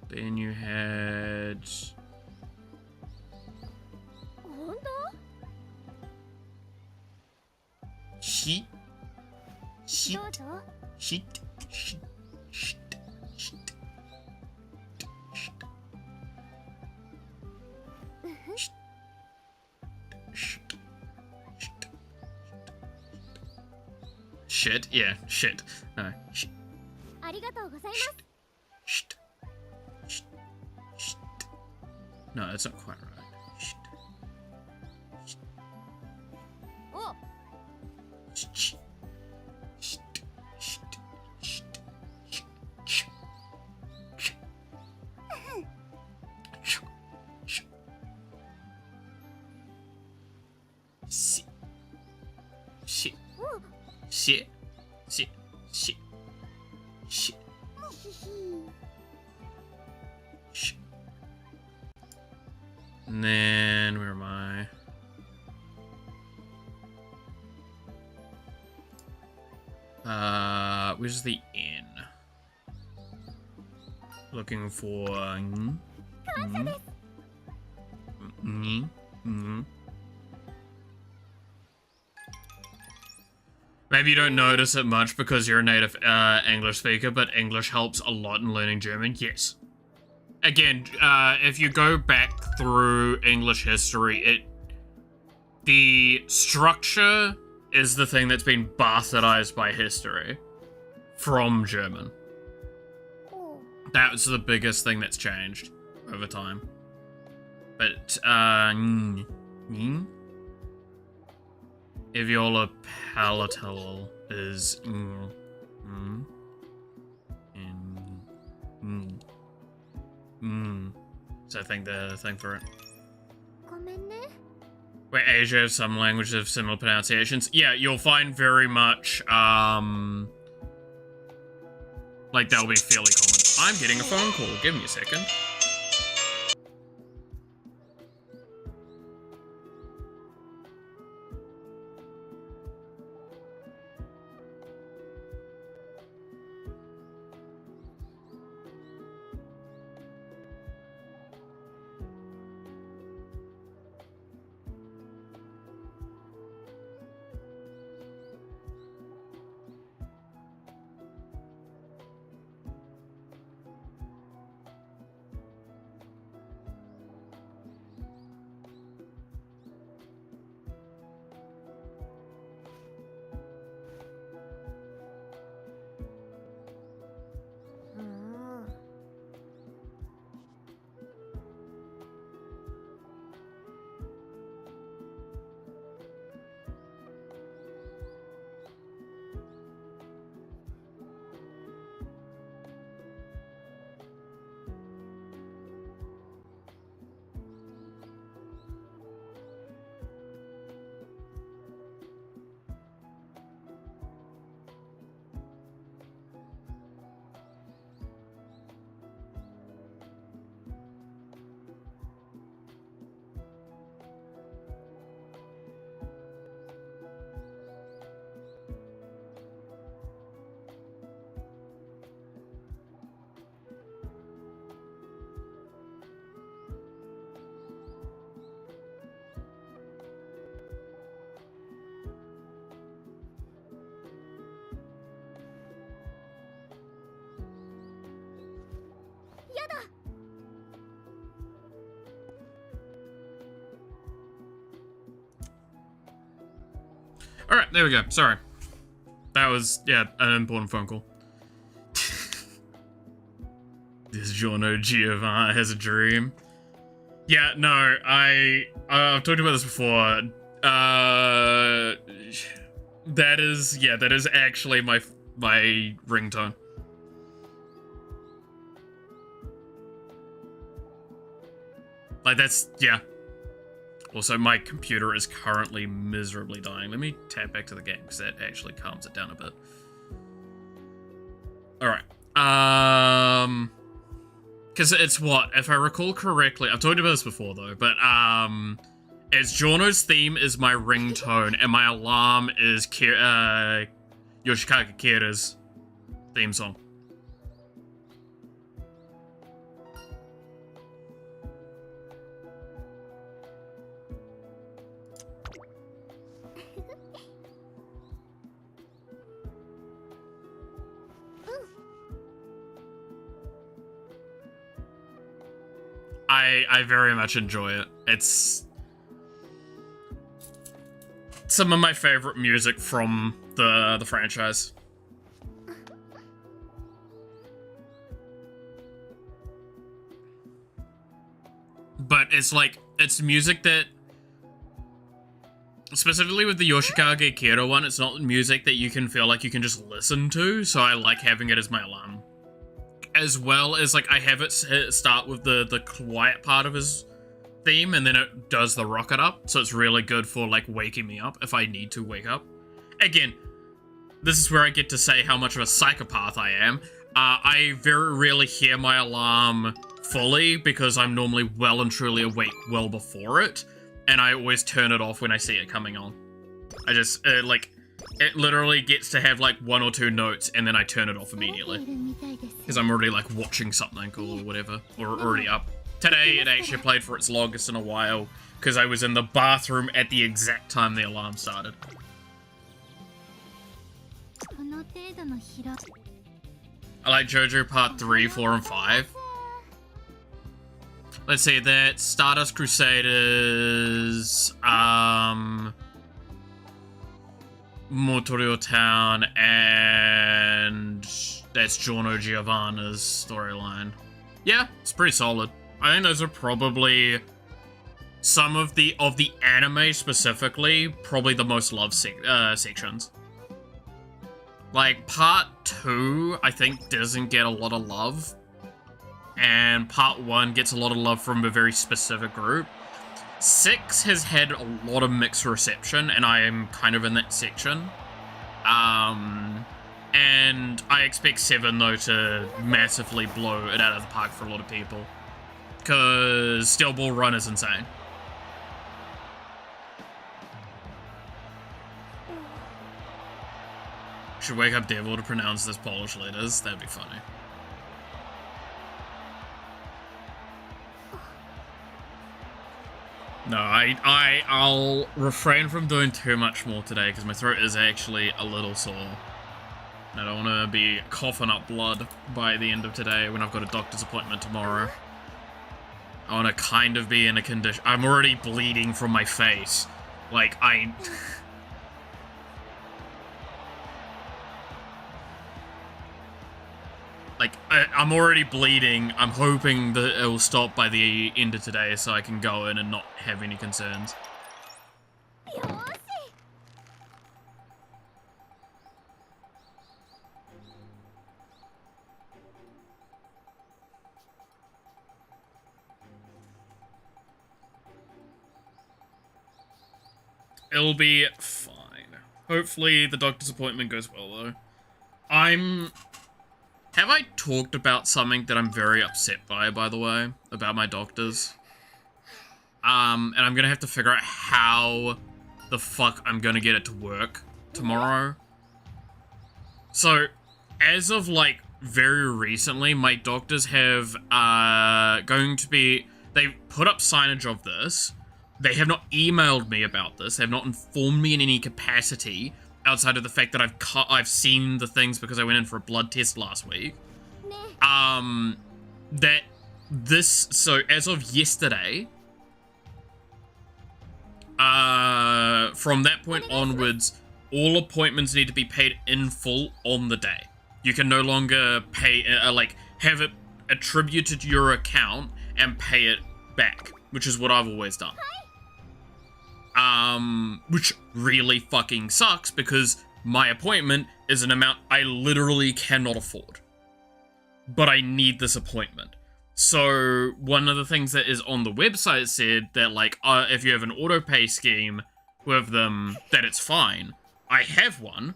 Then you had sheet, sheet, sheet, sheet, sheet, sheet, sheet, sheet, sheet, sheet, shit, yeah, shit. No, shit. Shit. Shit. Shit. No, that's not quite right. Shit. Shit. Shit. Shit. Shit. Shit. Shit. Shit. Shit. Shit. Shit. Shit. Shit. And then, where am I? Where's the N? Looking for Maybe you don't notice it much because you're a native English speaker, but English helps a lot in learning German. Yes. Again, if you go back through English history, the structure is the thing that's been bastardized by history from German. That's the biggest thing that's changed over time. But, Iviola palatal is So I think the thing for it. Where Asia has some languages of similar pronunciations. Yeah, you'll find very much, like that'll be fairly common. I'm getting a phone call. Give me a second. Alright, there we go. Sorry. That was, yeah, an important phone call. This Giorno Giovanni has a dream. Yeah, no, I've talked about this before. That is actually my ringtone. Like, that's, yeah. Also, my computer is currently miserably dying. Let me tap back to the game, because that actually calms it down a bit. Alright. Because it's what? If I recall correctly, I've talked about this before, though, but, it's Giorno's theme is my ringtone, and my alarm is Yoshikage Kira's theme song. I very much enjoy it. It's some of my favorite music from the franchise. But it's like, it's music that, specifically with the Yoshikage Kira one, it's not music that you can feel like you can just listen to, so I like having it as my alarm. As well as, like, I have it start with the quiet part of his theme, and then it does the rocket up, so it's really good for, like, waking me up if I need to wake up. Again, this is where I get to say how much of a psychopath I am. I very rarely hear my alarm fully, because I'm normally well and truly awake well before it, and I always turn it off when I see it coming on. I just, like, it literally gets to have, like, 1 or 2 notes, and then I turn it off immediately. Because I'm already, like, watching something or whatever, or already up. Today, it actually played for its longest in a while, because I was in the bathroom at the exact time the alarm started. I like JoJo Part 3, 4, and 5. Let's see, that's Stardust Crusaders, Motorio Town, and that's Giorno Giovanna's storyline. Yeah, it's pretty solid. I think those are probably some of the anime specifically, probably the most loved sections. Like, Part 2, I think, doesn't get a lot of love. And Part 1 gets a lot of love from a very specific group. 6 has had a lot of mixed reception, and I am kind of in that section. And I expect 7, though, to massively blow it out of the park for a lot of people. Because Steel Ball Run is insane. Should wake up Devil to pronounce this Polish letters. That'd be funny. No, I'll refrain from doing too much more today because my throat is actually a little sore. And I don't want to be coughing up blood by the end of today when I've got a doctor's appointment tomorrow. I want to kind of be in a condition... I'm already bleeding from my face. Like, I'm already bleeding. I'm hoping that it will stop by the end of today so I can go in and not have any concerns. It'll be fine. Hopefully the doctor's appointment goes well, though. Have I talked about something that I'm very upset by the way? About my doctors? And I'm gonna have to figure out how the fuck I'm gonna get it to work tomorrow. So, as of, like, very recently, my doctors have, they put up signage of this. They have not emailed me about this. They have not informed me in any capacity outside of the fact that I've seen the things because I went in for a blood test last week. So as of yesterday, from that point onwards, all appointments need to be paid in full on the day. You can no longer pay, have it attribute it to your account and pay it back, which is what I've always done. Which really fucking sucks because my appointment is an amount I literally cannot afford. But I need this appointment. So one of the things that is on the website said that, like, if you have an auto pay scheme with them, that it's fine. I have one.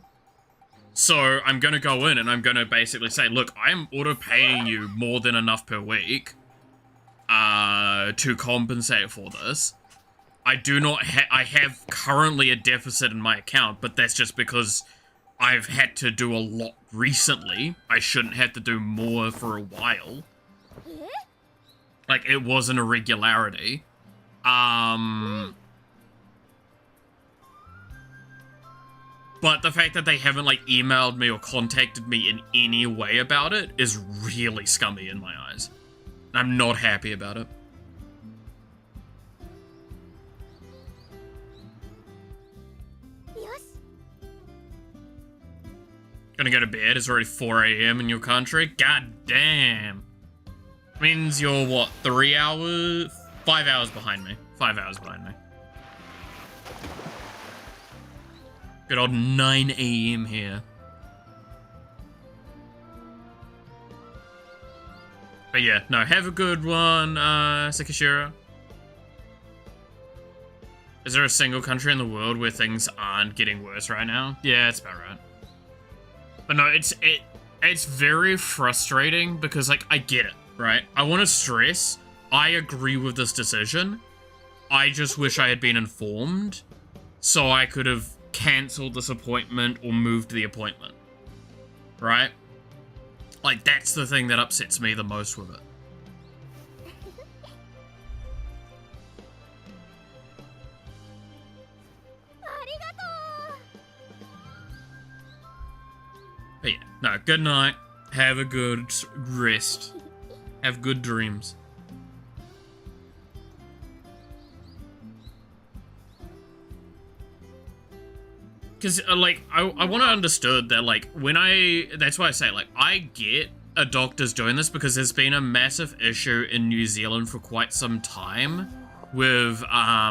So I'm going to go in and I'm going to basically say, look, I'm auto paying you more than enough per week to compensate for this. I do not I have currently a deficit in my account, but that's just because I've had to do a lot recently. I shouldn't have to do more for a while. Like, it wasn't a regularity. But the fact that they haven't, like, emailed me or contacted me in any way about it is really scummy in my eyes. I'm not happy about it. Gonna go to bed? It's already 4 AM in your country? God damn. Means you're, what, 3 hours? 5 hours behind me. 5 hours behind me. Good old 9 AM here. But yeah, no, have a good one, Sakashira. Is there a single country in the world where things aren't getting worse right now? Yeah, it's about right. But no, it's very frustrating because, like, I get it, right? I want to stress, I agree with this decision. I just wish I had been informed so I could have cancelled this appointment or moved the appointment, right? Like, that's the thing that upsets me the most with it. But yeah, no, good night. Have a good rest. Have good dreams. Because, like, I want to understood that, like, that's why I say, like, I get a doctor's doing this because there's been a massive issue in New Zealand for quite some time with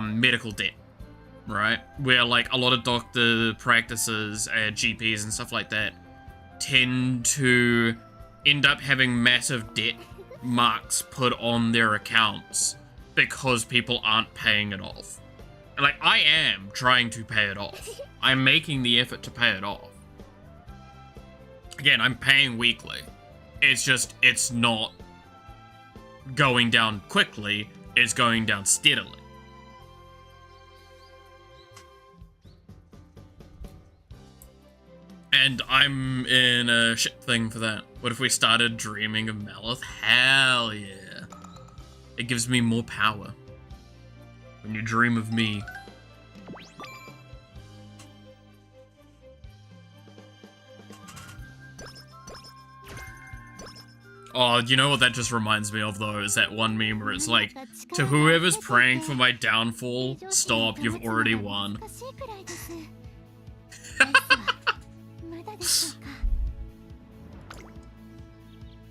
medical debt, right? Where, like, a lot of doctor practices, GPs and stuff like that tend to end up having massive debt marks put on their accounts because people aren't paying it off. And, like, I am trying to pay it off. I'm making the effort to pay it off. Again, I'm paying weekly. It's just, it's not going down quickly, it's going down steadily. And I'm in a shit thing for that. What if we started dreaming of Malith? Hell yeah. It gives me more power. When you dream of me. Oh, you know what that just reminds me of, though, is that one meme where it's like, to whoever's praying for my downfall, stop, you've already won.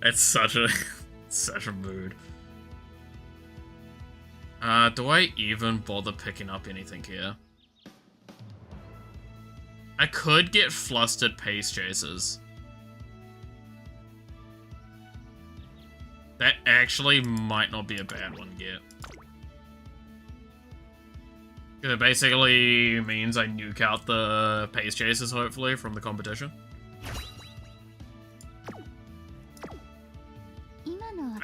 It's such a mood. Do I even bother picking up anything here? I could get flustered pace chasers. That actually might not be a bad one to get. Because it basically means I nuke out the pace chasers, hopefully, from the competition.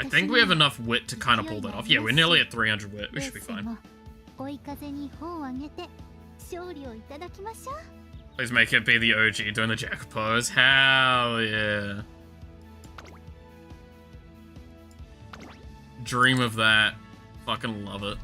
I think we have enough wit to kind of pull that off. Yeah, we're nearly at 300 wit. We should be fine. Please make it be the OG doing the jack pose. Hell yeah. Dream of that. Fucking love it.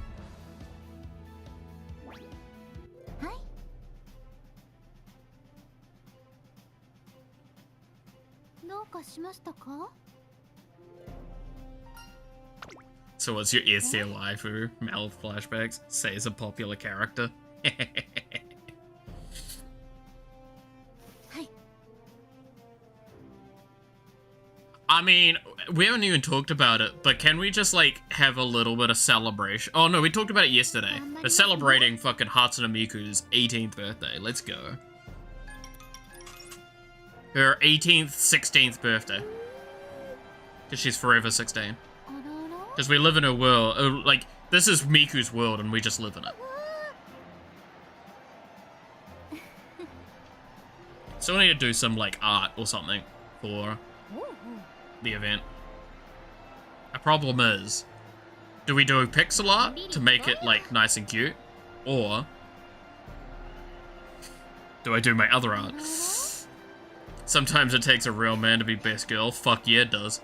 So what's your S tier waifu? Malith flashbacks? Says a popular character. I mean, we haven't even talked about it, but can we just, like, have a little bit of celebration? Oh, no, we talked about it yesterday. They're celebrating fucking Hatsune Miku's 18th birthday. Let's go. Her 18th, 16th birthday. Because she's forever 16. Because we live in a world, like, this is Miku's world and we just live in it. So we need to do some, like, art or something for the event. A problem is, do we do pixel art to make it, like, nice and cute? Or do I do my other art? Sometimes it takes a real man to be best girl. Fuck yeah, it does.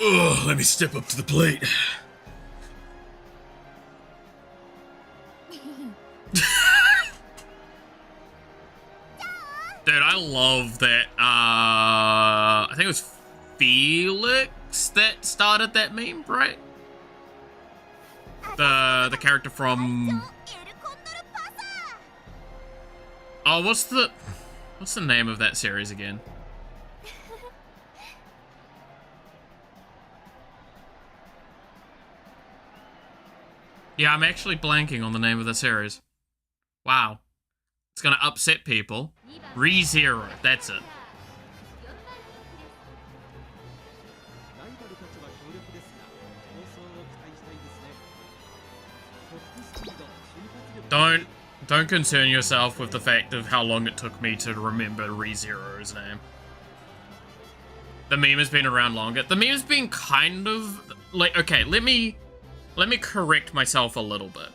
Ugh, let me step up to the plate. Dude, I love that, I think it was Felix that started that meme, right? The character from... Oh, what's the name of that series again? Yeah, I'm actually blanking on the name of the series. Wow. It's gonna upset people. ReZero, that's it. Don't concern yourself with the fact of how long it took me to remember ReZero's name. The meme has been around longer. The meme has been kind of like, okay, let me correct myself a little bit.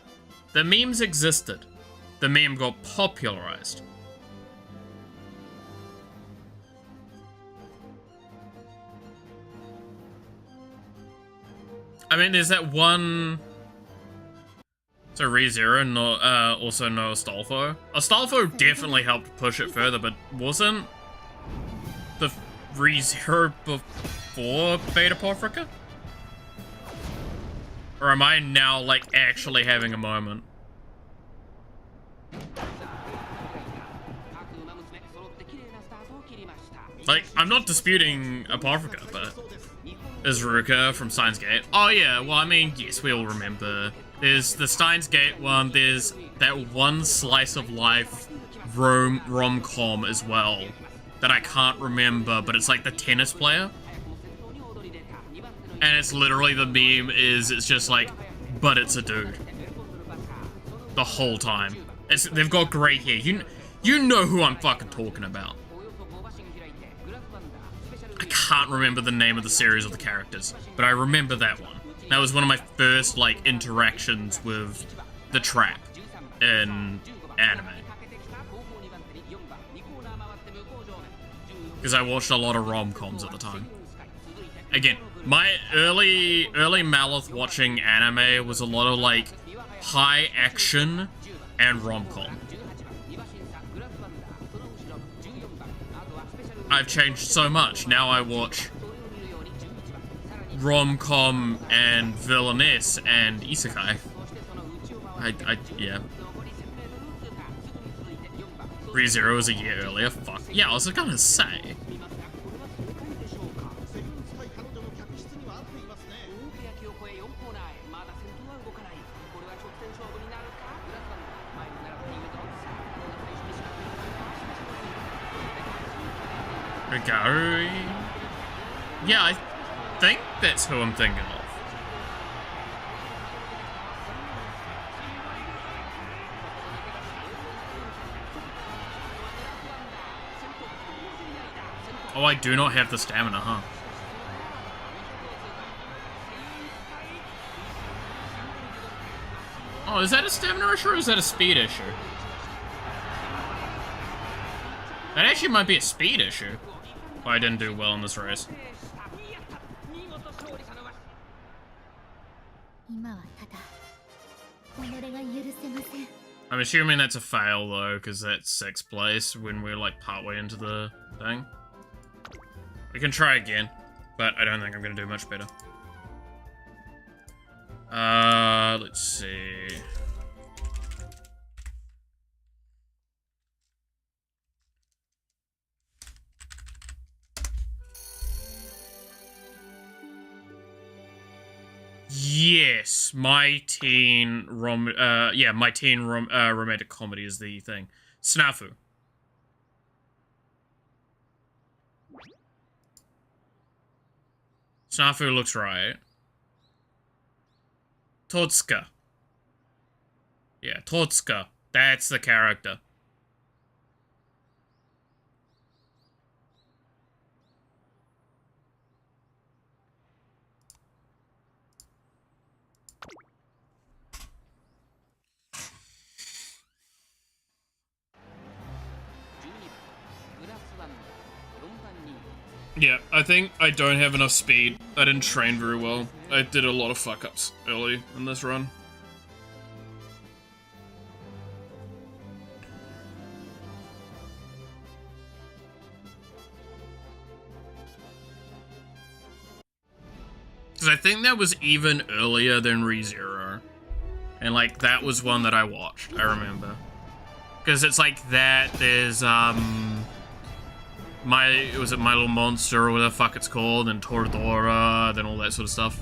The memes existed. The meme got popularized. I mean, there's that one... So ReZero, also no Astolfo. Astolfo definitely helped push it further, but wasn't the ReZero before Beta Porfrica? Or am I now, like, actually having a moment? Like, I'm not disputing Apocrypha, but is Ruka from Steins Gate? Oh yeah, well I mean, yes, we all remember. There's the Steins Gate one, there's that one slice of life rom-com as well that I can't remember, but it's like the tennis player. And it's literally, the meme is, it's just like, but it's a dude. The whole time. They've got great hair. You know who I'm fucking talking about. I can't remember the name of the series or the characters, but I remember that one. That was one of my first, like, interactions with the trap in anime. Because I watched a lot of rom-coms at the time. Again, my early Malith watching anime was a lot of, like, high action and rom-com. I've changed so much. Now I watch rom-com and villainess and isekai. Yeah. ReZero was a year earlier. Fuck. Yeah, I was gonna say. Rigaru? Yeah, I think that's who I'm thinking of. Oh, I do not have the stamina, huh? Oh, is that a stamina issue or is that a speed issue? That actually might be a speed issue. Oh, I didn't do well in this race. I'm assuming that's a fail though, because that's 6th place when we're like partway into the thing. We can try again, but I don't think I'm gonna do much better. Let's see. Yes, my teen romantic comedy is the thing. Snafu. Snafu looks right. Totsuka. Yeah, Totsuka. That's the character. Yeah, I think I don't have enough speed. I didn't train very well. I did a lot of fuck-ups early in this run. Because I think that was even earlier than ReZero. And, like, that was one that I watched, I remember. Because it's like that, there's, was it My Little Monster or whatever the fuck it's called, and Toradora, then all that sort of stuff.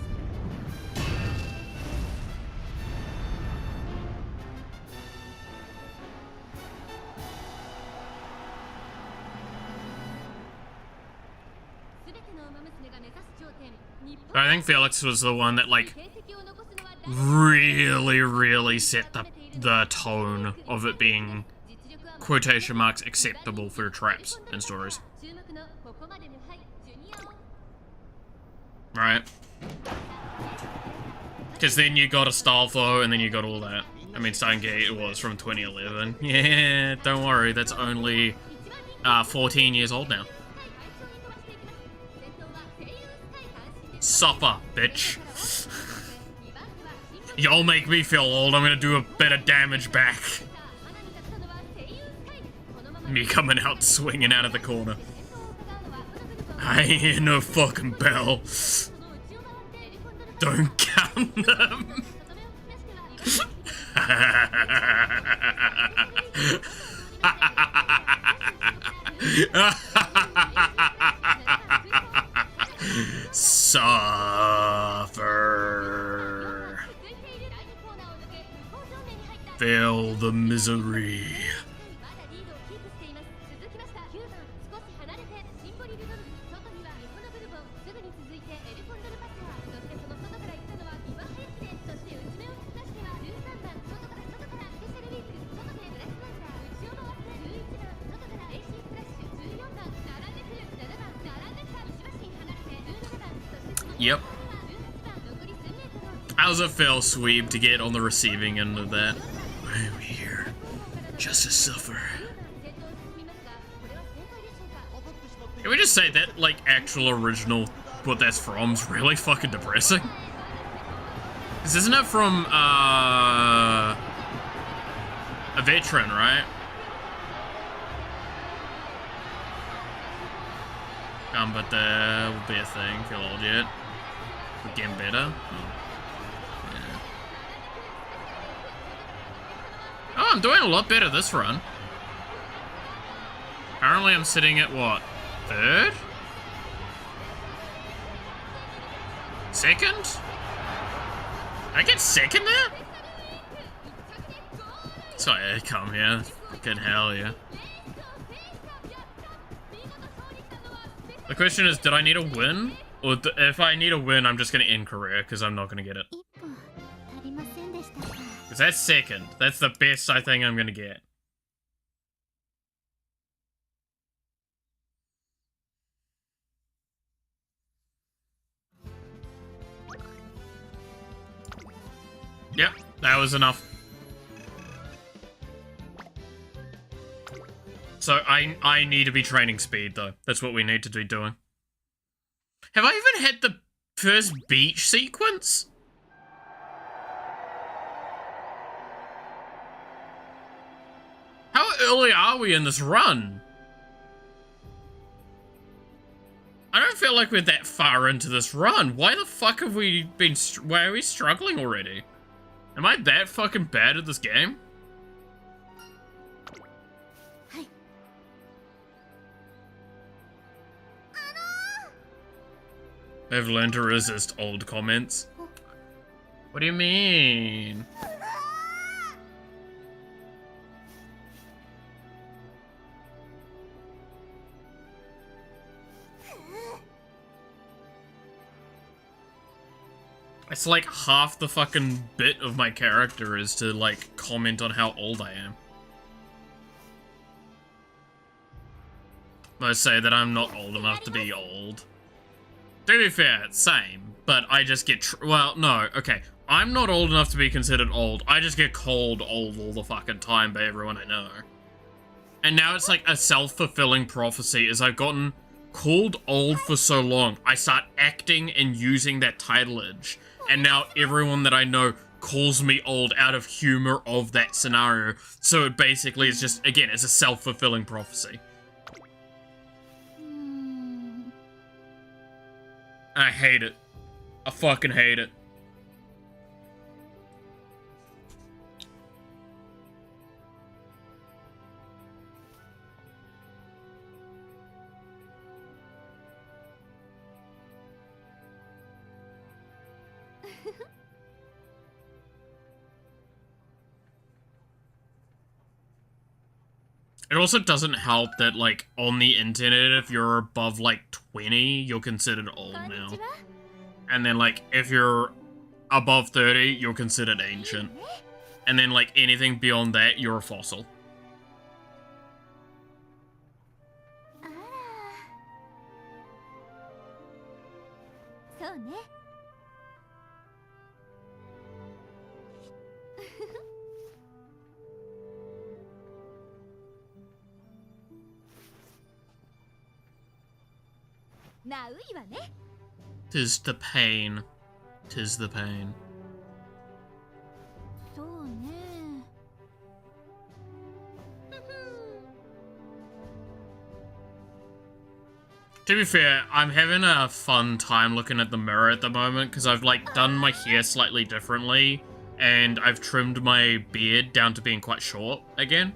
I think Felix was the one that, like, really set the tone of it being, quotation marks, acceptable for traps and stories. Right. Because then you got Astolfo, and then you got all that. I mean, Starting Gate was from 2011. Yeah, don't worry, that's only 14 years old now. Suffer, bitch. Y'all make me feel old, I'm gonna do a bit of damage back. Me coming out swinging out of the corner. I hear no fucking bell. Don't count them. Suffer. Feel the misery. Yep. How's it feel, Sweep, to get on the receiving end of that? I'm here just to suffer. Can we just say that, like, actual original, what that's from, is really fucking depressing? This isn't it from, a veteran, right? But there will be a thing. Feel old yet? We're getting better. Yeah. Oh, I'm doing a lot better this run. Currently, I'm sitting at what? Third? Second? I get second there? Sorry, I come here. Fucking hell, yeah. The question is, did I need a win? Or if I need a win, I'm just gonna end career, because I'm not gonna get it. Because that's second. That's the best I think I'm gonna get. Yep, that was enough. So I need to be training speed, though. That's what we need to be doing. Have I even had the first beach sequence? How early are we in this run? I don't feel like we're that far into this run. Why the fuck have we been... Why are we struggling already? Am I that fucking bad at this game? I've learned to resist old comments. What do you mean? It's like half the fucking bit of my character is to, like, comment on how old I am. I say that I'm not old enough to be old. To be fair, same, but I just get well, no, okay. I'm not old enough to be considered old. I just get called old all the fucking time by everyone I know. And now it's like a self-fulfilling prophecy as I've gotten called old for so long. I start acting and using that titleage. And now everyone that I know calls me old out of humor of that scenario. So it basically is just, again, it's a self-fulfilling prophecy. I hate it. I fucking hate it. It also doesn't help that, like, on the internet, if you're above, like, 20, you're considered old now. And then, like, if you're above 30, you're considered ancient. And then, like, anything beyond that, you're a fossil. Tis the pain. Tis the pain. To be fair, I'm having a fun time looking at the mirror at the moment because I've, like, done my hair slightly differently and I've trimmed my beard down to being quite short again.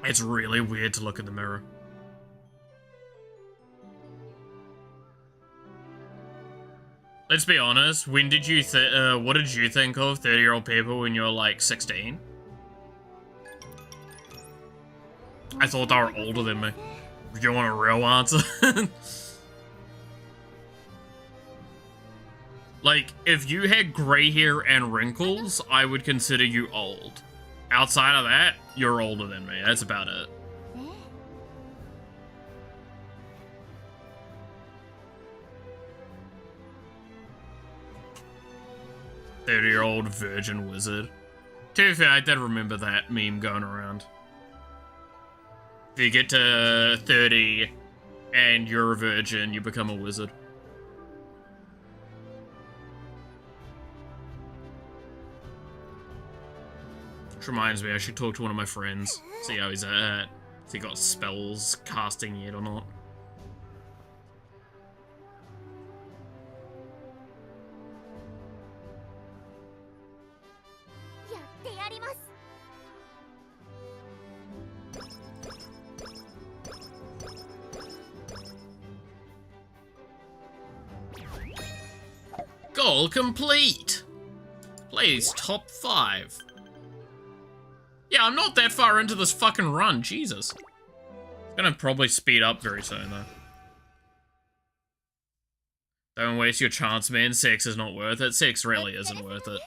It's really weird to look in the mirror. Let's be honest, when did you what did you think of 30-year-old people when you were, like, 16? I thought they were older than me. Do you want a real answer? Like, if you had gray hair and wrinkles, I would consider you old. Outside of that, you're older than me. That's about it. 30-year-old virgin wizard. To be fair, I did remember that meme going around. If you get to 30 and you're a virgin, you become a wizard. Which reminds me, I should talk to one of my friends, see how he's at. If he got spells casting yet or not. Goal complete! Plays top 5. Yeah, I'm not that far into this fucking run, Jesus. It's gonna probably speed up very soon, though. Don't waste your chance, man. 6 is not worth it. 6 really isn't worth it.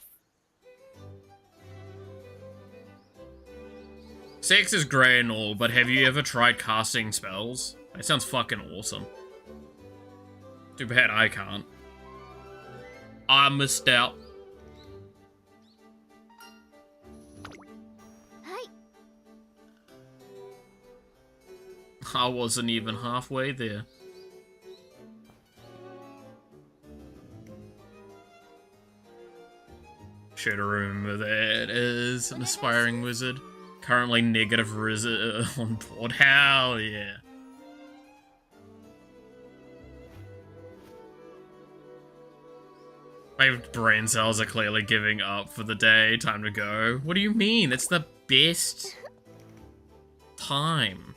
6 is great and all, but have you ever tried casting spells? That sounds fucking awesome. Too bad I can't. I missed out. I wasn't even halfway there. Should remember that as an aspiring wizard. Currently negative wizard on board. Hell yeah. My brain cells are clearly giving up for the day. Time to go. What do you mean? It's the best time.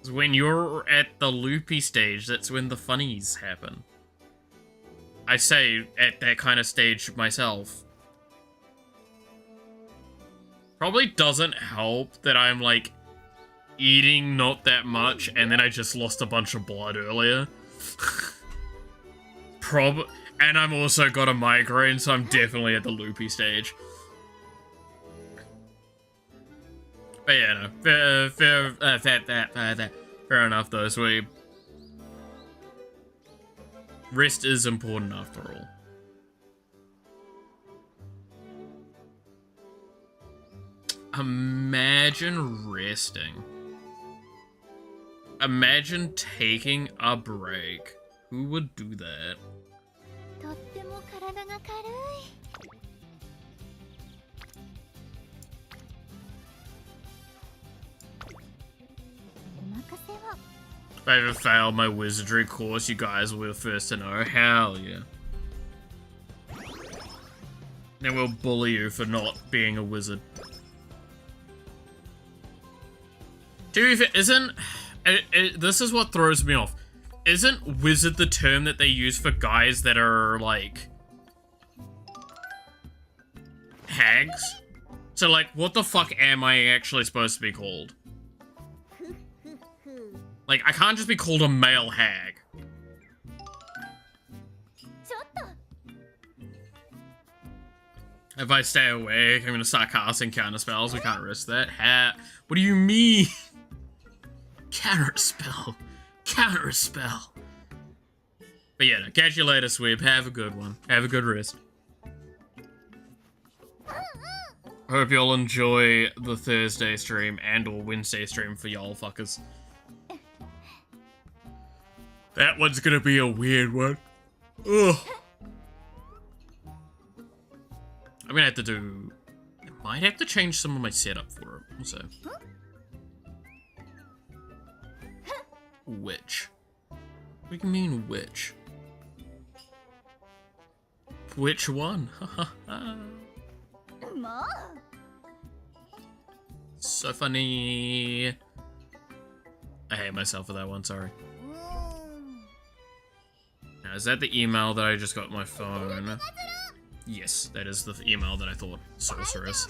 It's when you're at the loopy stage, that's when the funnies happen. I say at that kind of stage myself. Probably doesn't help that I'm, like, eating not that much, and then I just lost a bunch of blood earlier. And I'm also got a migraine, so I'm definitely at the loopy stage. But yeah, no. Fair enough, though, sweet. Rest is important after all. Imagine resting. Imagine taking a break. Who would do that? If I ever fail my wizardry course, you guys will be the first to know. Hell yeah. Then we'll bully you for not being a wizard. To be fair, isn't... this is what throws me off. Isn't wizard the term that they use for guys that are, like... hags? So, like, what the fuck am I actually supposed to be called? Like, I can't just be called a male hag. If I stay awake, I'm gonna start casting counterspells. We can't risk that. What do you mean? Counterspell. Counterspell. But yeah, no, catch you later, Sweep. Have a good one. Have a good rest. Hope y'all enjoy the Thursday stream and or Wednesday stream for y'all fuckers. That one's gonna be a weird one. Ugh. I'm gonna have to do... I might have to change some of my setup for it. Also. Which? What do you mean, which? Which one? So funny. I hate myself for that one, sorry. Now, is that the email that I just got on my phone? Yes, that is the email that I thought. Sorceress.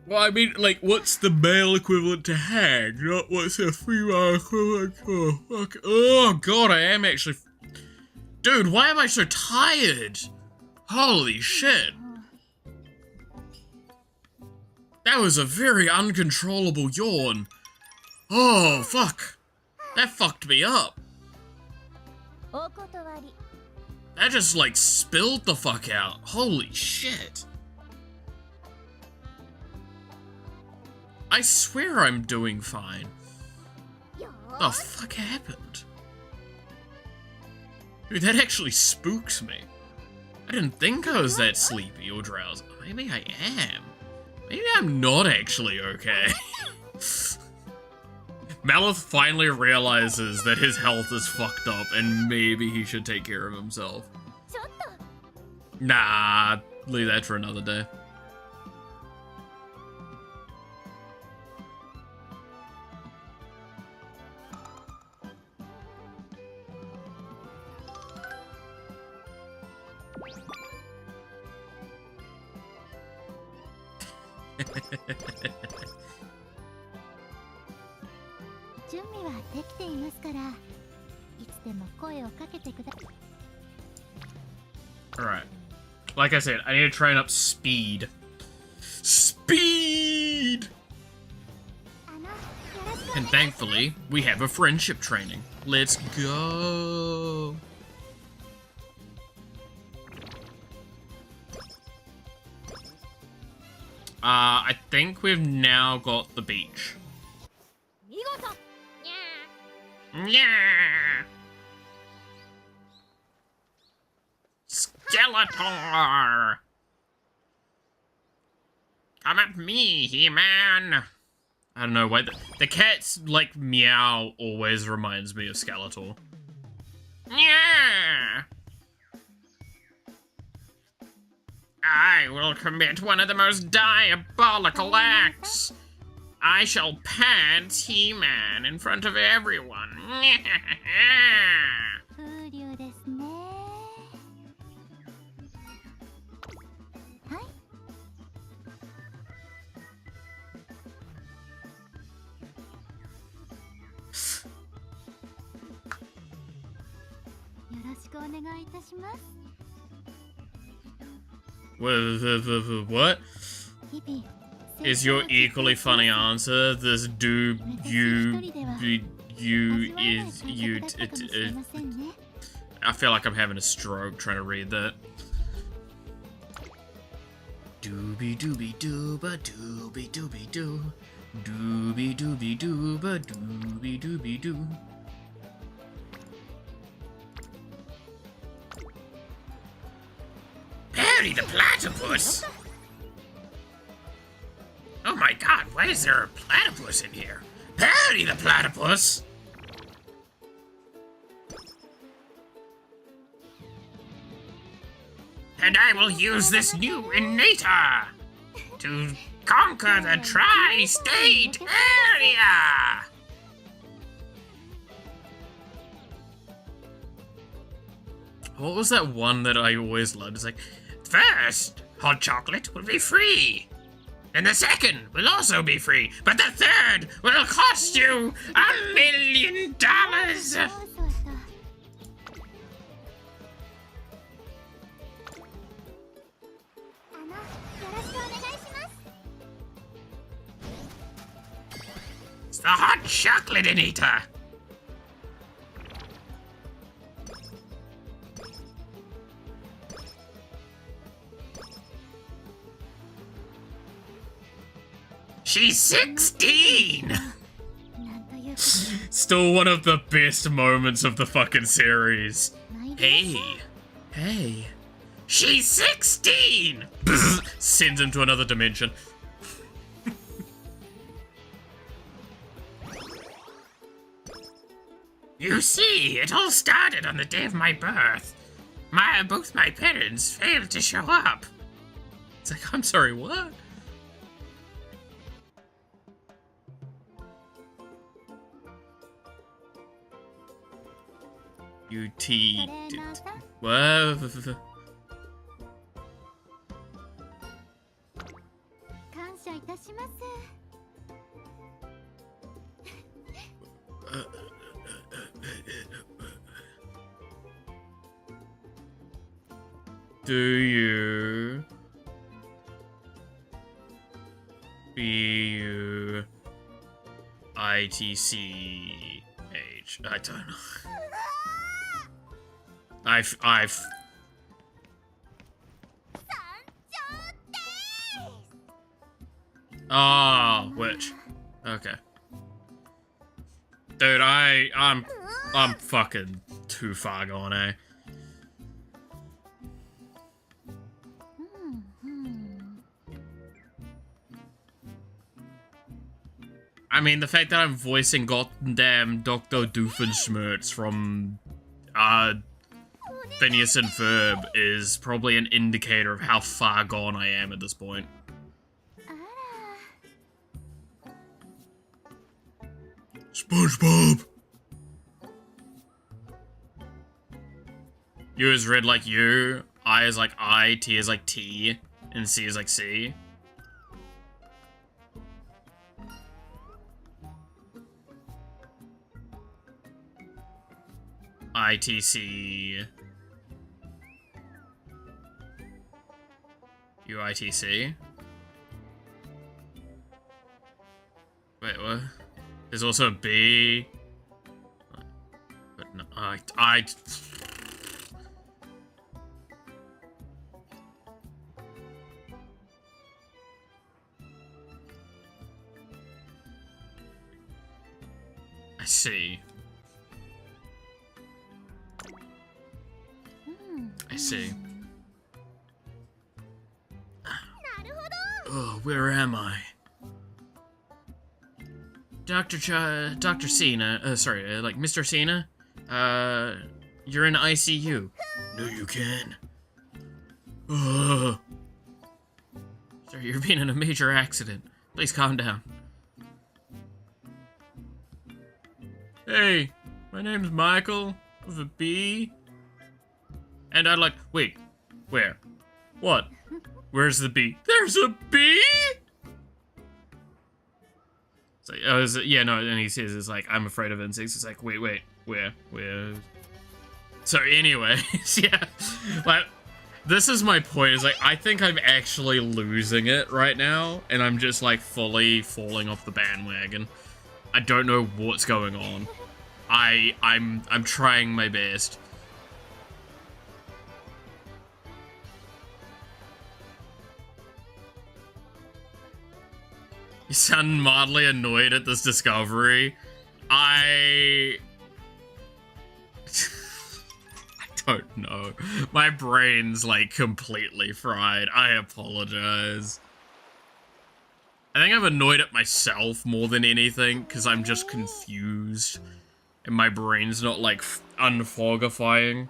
Well, I mean, like, what's the male equivalent to hag? Not what's the female equivalent to... Fuck. Oh, God, I am actually... Dude, why am I so tired? Holy shit. That was a very uncontrollable yawn. Oh, fuck. That fucked me up. That just, like, spilled the fuck out. Holy shit. I swear I'm doing fine. The fuck happened? Dude, that actually spooks me. I didn't think I was that sleepy or drowsy. Maybe I am. Maybe I'm not actually okay. Malith finally realizes that his health is fucked up and maybe he should take care of himself. Nah, leave that for another day. Alright. Like I said, I need to train up speed. Speed! And thankfully, we have a friendship training. Let's go! I think we've now got the beach. Yeah. Skeletor! Come at me, He-Man! I don't know why the cat's like meow always reminds me of Skeletor. Yeah. I will commit one of the most diabolical acts. I shall pant He-Man in front of everyone. 風流ですね。はい。よろしくお願いいたします。 What? 日々 Is your equally funny answer this do you is you I feel like I'm having a stroke trying to read that. Doobie doobie dooba doobie doobie doo. Doobie doobie dooba doobie doobie doo. Perry the platypus! Oh my god, why is there a platypus in here? Perry the platypus! And I will use this new innator to conquer the tri-state area! What was that one that I always loved? It's like, first, hot chocolate will be free. And the second will also be free. But the third will cost you $1 million! そうそうそう。よろしくお願いします。 It's the hot chocolate innator! She's 16! なんというか Still one of the best moments of the fucking series. ないで Hey, hey. She's 16! Bzz, sends him to another dimension. You see, it all started on the day of my birth. Both my parents failed to show up. It's like, I'm sorry, what? UT. トレーナーさん、 What? 感謝いたします。 Do you BUITCH? I don't know. I've 参上です。 which? Okay. Dude, I'm fucking too far gone, eh? うんうん。 I mean, the fact that I'm voicing goddamn Dr. Doofenshmirtz from Phineas and Ferb is probably an indicator of how far gone I am at this point. あら。 SpongeBob! U is read like U, I is like I, T is like T, and C is like C. ITC. UITC. Wait, what? There's also a B. But no, I see. うん。 I see. なるほど。 Oh, where am I? Dr. Cena, like Mr. Cena, you're in ICU. No, you can. Sir, you're being in a major accident. Please calm down. Hey, my name's Michael with a B. And I'd like, wait, where? What? Where's the B? There's a B? It's like, oh, is it? Yeah, no, and he says, it's like, I'm afraid of insects. It's like, wait, where? So anyways, yeah, like, this is my point, is like, I think I'm actually losing it right now, and I'm just like fully falling off the bandwagon. I don't know what's going on. I'm trying my best. You sound mildly annoyed at this discovery. I don't know. My brain's like completely fried. I apologize. I think I'm annoyed at myself more than anything because I'm just confused and my brain's not like unfogifying.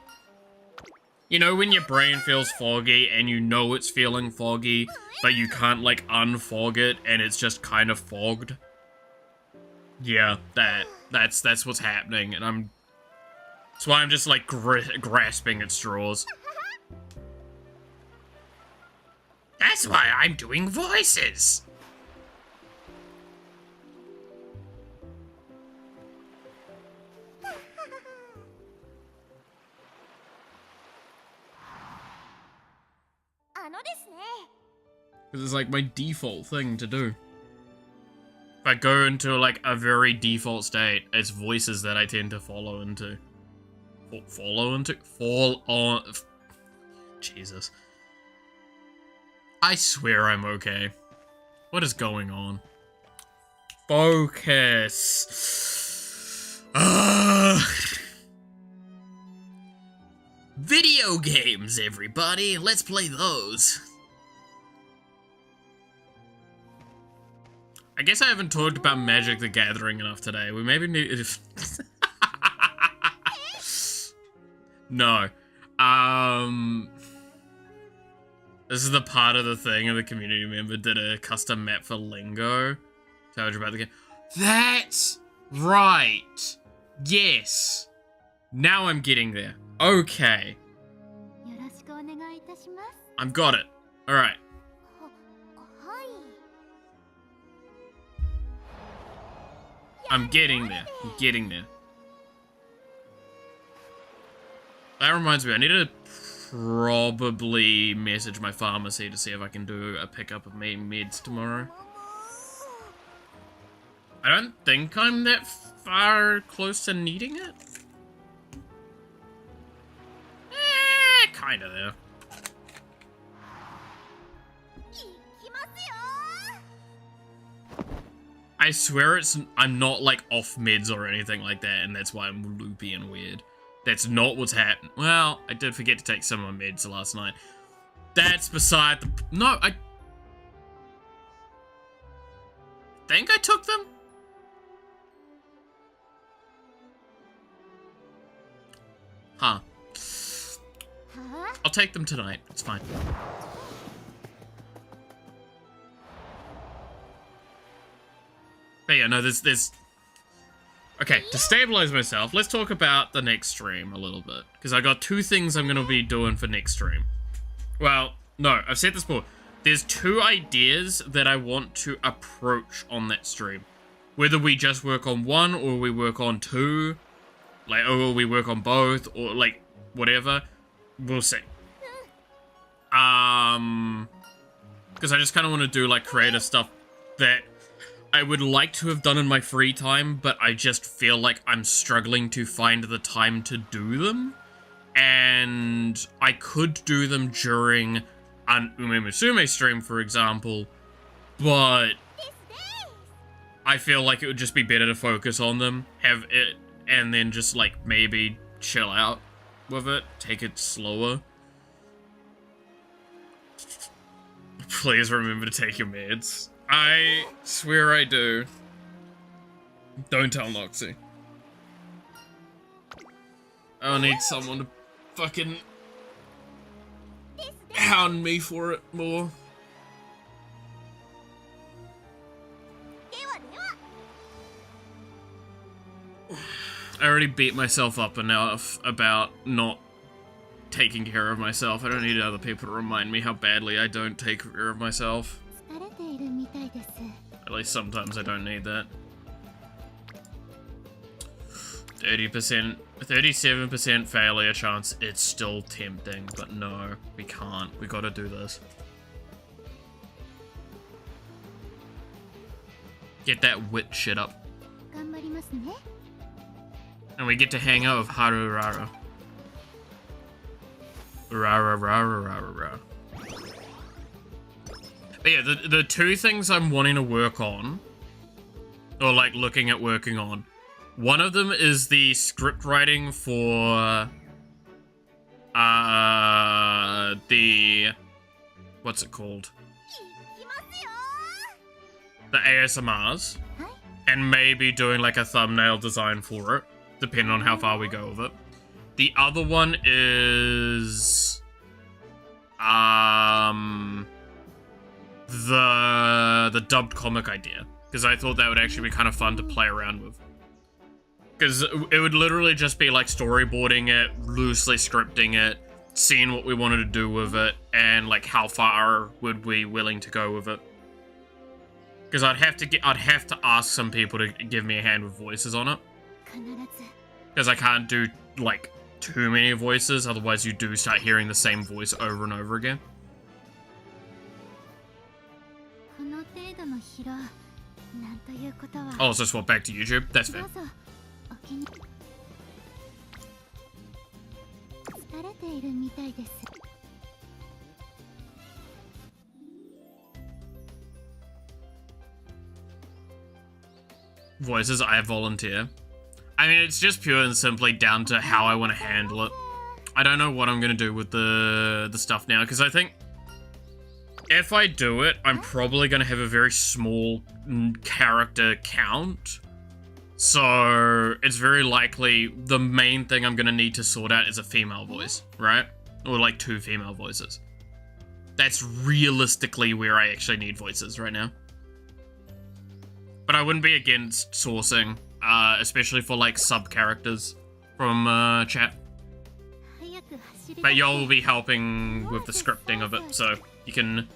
You know when your brain feels foggy and you know it's feeling foggy, but you can't like unfog it and it's just kind of fogged? Yeah, that's what's happening, and that's why I'm just like grasping at straws. That's why I'm doing voices. This is like my default thing to do. If I go into like a very default state, it's voices that I tend to fall into. Fall on. Jesus. I swear I'm okay. What is going on? Focus. Video games, everybody. Let's play those. I guess I haven't talked about Magic the Gathering enough today. We maybe need... No. This is the part of the thing, and the community member did a custom map for Lingo. Told you about the game. That's right. Yes. Now I'm getting there. Okay. I've got it. Alright. I'm getting there. I'm getting there. That reminds me, I need to probably message my pharmacy to see if I can do a pickup of me meds tomorrow. I don't think I'm that far close to needing it. Kinda there. I swear I'm not like off meds or anything like that, and that's why I'm loopy and weird. That's not what's happened. Well, I did forget to take some of my meds last night. That's beside the... No, I think I took them? Huh. I'll take them tonight. It's fine. But yeah, no, there's... Okay, to stabilize myself, let's talk about the next stream a little bit. Because I got two things I'm going to be doing for next stream. Well, no, I've said this before. There's two ideas that I want to approach on that stream. Whether we just work on one, or we work on two. Like, or we work on both, or like, whatever. We'll see. Because I just kind of want to do, like, creative stuff that I would like to have done in my free time, but I just feel like I'm struggling to find the time to do them. And I could do them during an musume stream, for example, but I feel like it would just be better to focus on them, have it, and then just, like, maybe chill out with it, take it slower. Please remember to take your meds. I swear I do. Don't tell Noxie. I'll need someone to fucking hound me for it more. I already beat myself up enough about not taking care of myself. I don't need other people to remind me how badly I don't take care of myself. At least sometimes I don't need that. 30%, 37% failure chance. It's still tempting, but no, we can't. We gotta do this. Get that wit shit up. And we get to hang out with Harurara. Rara. But yeah, the two things I'm wanting to work on, or like looking at working on, one of them is the script writing for the, what's it called? The ASMRs, and maybe doing like a thumbnail design for it, depending on how far we go with it. The other one is the dubbed comic idea, because I thought that would actually be kind of fun to play around with. Because it would literally just be like storyboarding it, loosely scripting it, seeing what we wanted to do with it, and like how far would we willing to go with it. Because I'd have to ask some people to give me a hand with voices on it. Because I can't do like too many voices, otherwise you do start hearing the same voice over and over again. Oh, so swap back to YouTube? That's fair. Voices, I volunteer. I mean, it's just pure and simply down to how I want to handle it. I don't know what I'm going to do with the stuff now, because I think if I do it, I'm probably going to have a very small character count. So it's very likely the main thing I'm going to need to sort out is a female voice, right? Or like 2 female voices. That's realistically where I actually need voices right now. But I wouldn't be against sourcing, especially for like sub-characters from chat. But y'all will be helping with the scripting of it, so you can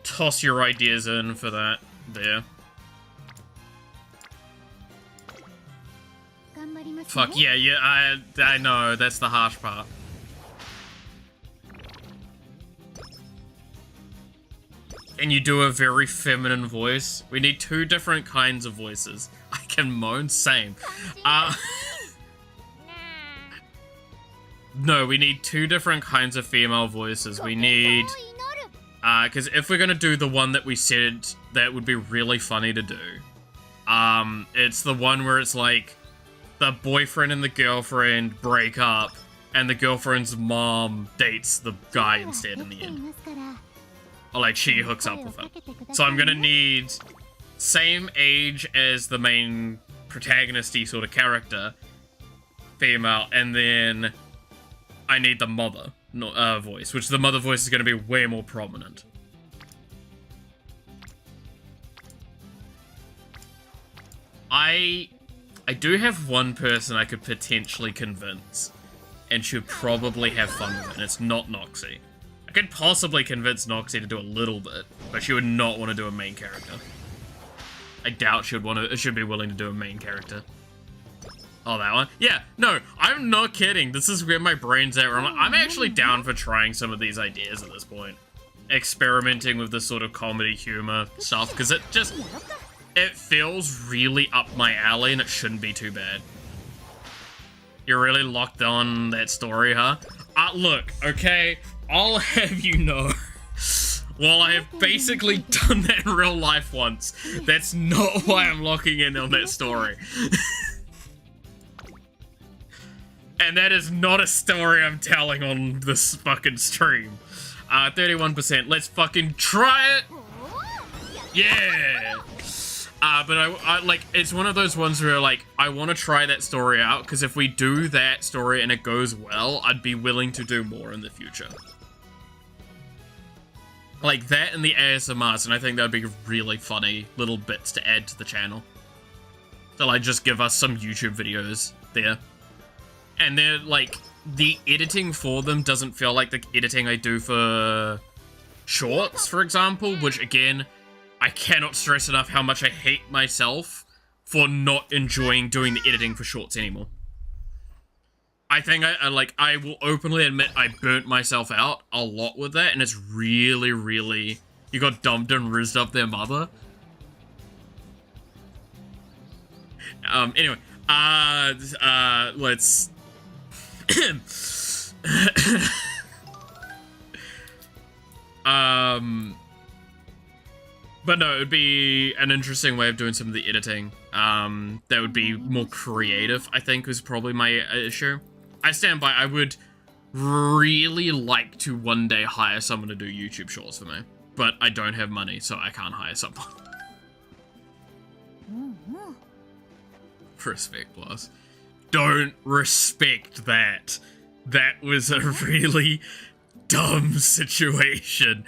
toss your ideas in for that there. Fuck, yeah, I know, that's the harsh part. And you do a very feminine voice. We need 2 different kinds of voices. I can moan, same. No, we need 2 different kinds of female voices. We need, because if we're gonna do the one that we said that would be really funny to do, it's the one where it's like, the boyfriend and the girlfriend break up, and the girlfriend's mom dates the guy instead in the end. Or like she hooks up with him. So I'm gonna need same age as the main protagonist-y sort of character, female, and then I need the mother voice, which the mother voice is gonna be way more prominent. I do have one person I could potentially convince, and she would probably have fun with it, and it's not Noxie. I could possibly convince Noxie to do a little bit, but she would not want to do a main character. I doubt she'd be willing to do a main character. Oh, that one? Yeah, no, I'm not kidding. This is where my brain's at. Where I'm actually down for trying some of these ideas at this point. Experimenting with this sort of comedy humor stuff, because it feels really up my alley, and it shouldn't be too bad. You're really locked on that story, huh? Look, okay, I'll have you know, while I have basically done that in real life once, that's not why I'm locking in on that story. And that is not a story I'm telling on this fucking stream. 31%, let's fucking try it! Yeah! But I like, it's one of those ones where, like, I want to try that story out, because if we do that story and it goes well, I'd be willing to do more in the future. Like, that and the ASMRs, and I think that'd be really funny little bits to add to the channel. So, like, just give us some YouTube videos there. and they're like, the editing for them doesn't feel like the editing I do for shorts, for example, which again, I cannot stress enough how much I hate myself for not enjoying doing the editing for shorts anymore. I think I will openly admit I burnt myself out a lot with that, and it's really, really, you got dumped and rizzed up their mother. Anyway, let's but no, it would be an interesting way of doing some of the editing. That would be more creative, I think, was probably my issue. I stand by, I would really like to one day hire someone to do YouTube shorts for me, but I don't have money, so I can't hire someone. Respect, boss. Don't respect that. That was a really dumb situation.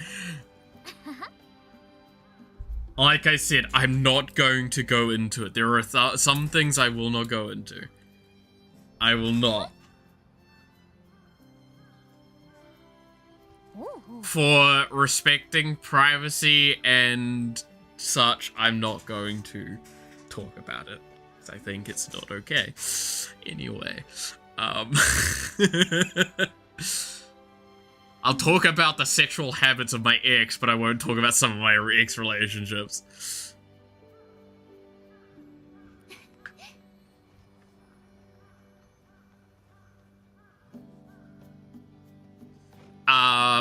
Like I said, I'm not going to go into it. There are some things I will not go into. I will not. For respecting privacy and such, I'm not going to talk about it. I think it's not okay. Anyway, I'll talk about the sexual habits of my ex, but I won't talk about some of my ex relationships.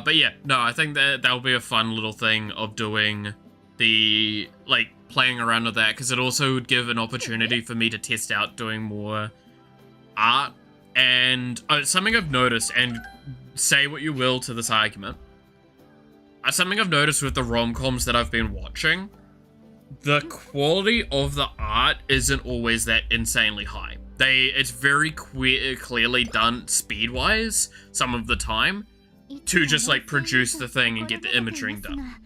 But yeah, no, I think that'll be a fun little thing of doing the, like, playing around with that, because it also would give an opportunity for me to test out doing more art. And something I've noticed, and say what you will to this argument, something I've noticed with the rom-coms that I've been watching, the quality of the art isn't always that insanely high. It's very clearly done speed-wise some of the time to just like produce the thing and get the imaging done.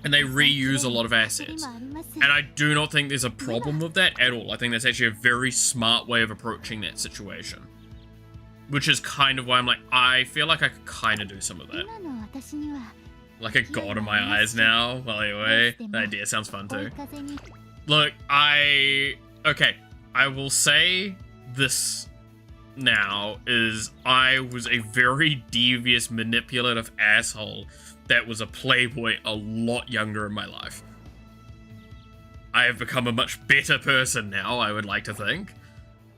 And they reuse a lot of assets. And I do not think there's a problem with that at all. I think that's actually a very smart way of approaching that situation. Which is kind of why I'm like, I feel like I could kind of do some of that. Like a god in my eyes now. Well, anyway, the idea sounds fun too. Look, okay, I will say this now, is I was a very devious, manipulative asshole that was a playboy a lot younger in my life. I have become a much better person now, I would like to think.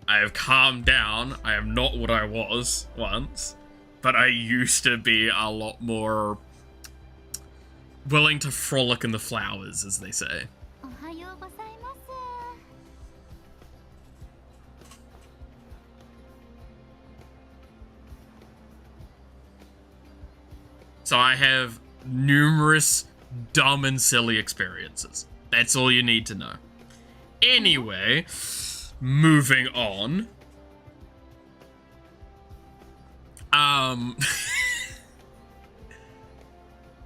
I have calmed down. I am not what I was once, but I used to be a lot more willing to frolic in the flowers, as they say. So I have numerous dumb and silly experiences. That's all you need to know. Anyway, moving on.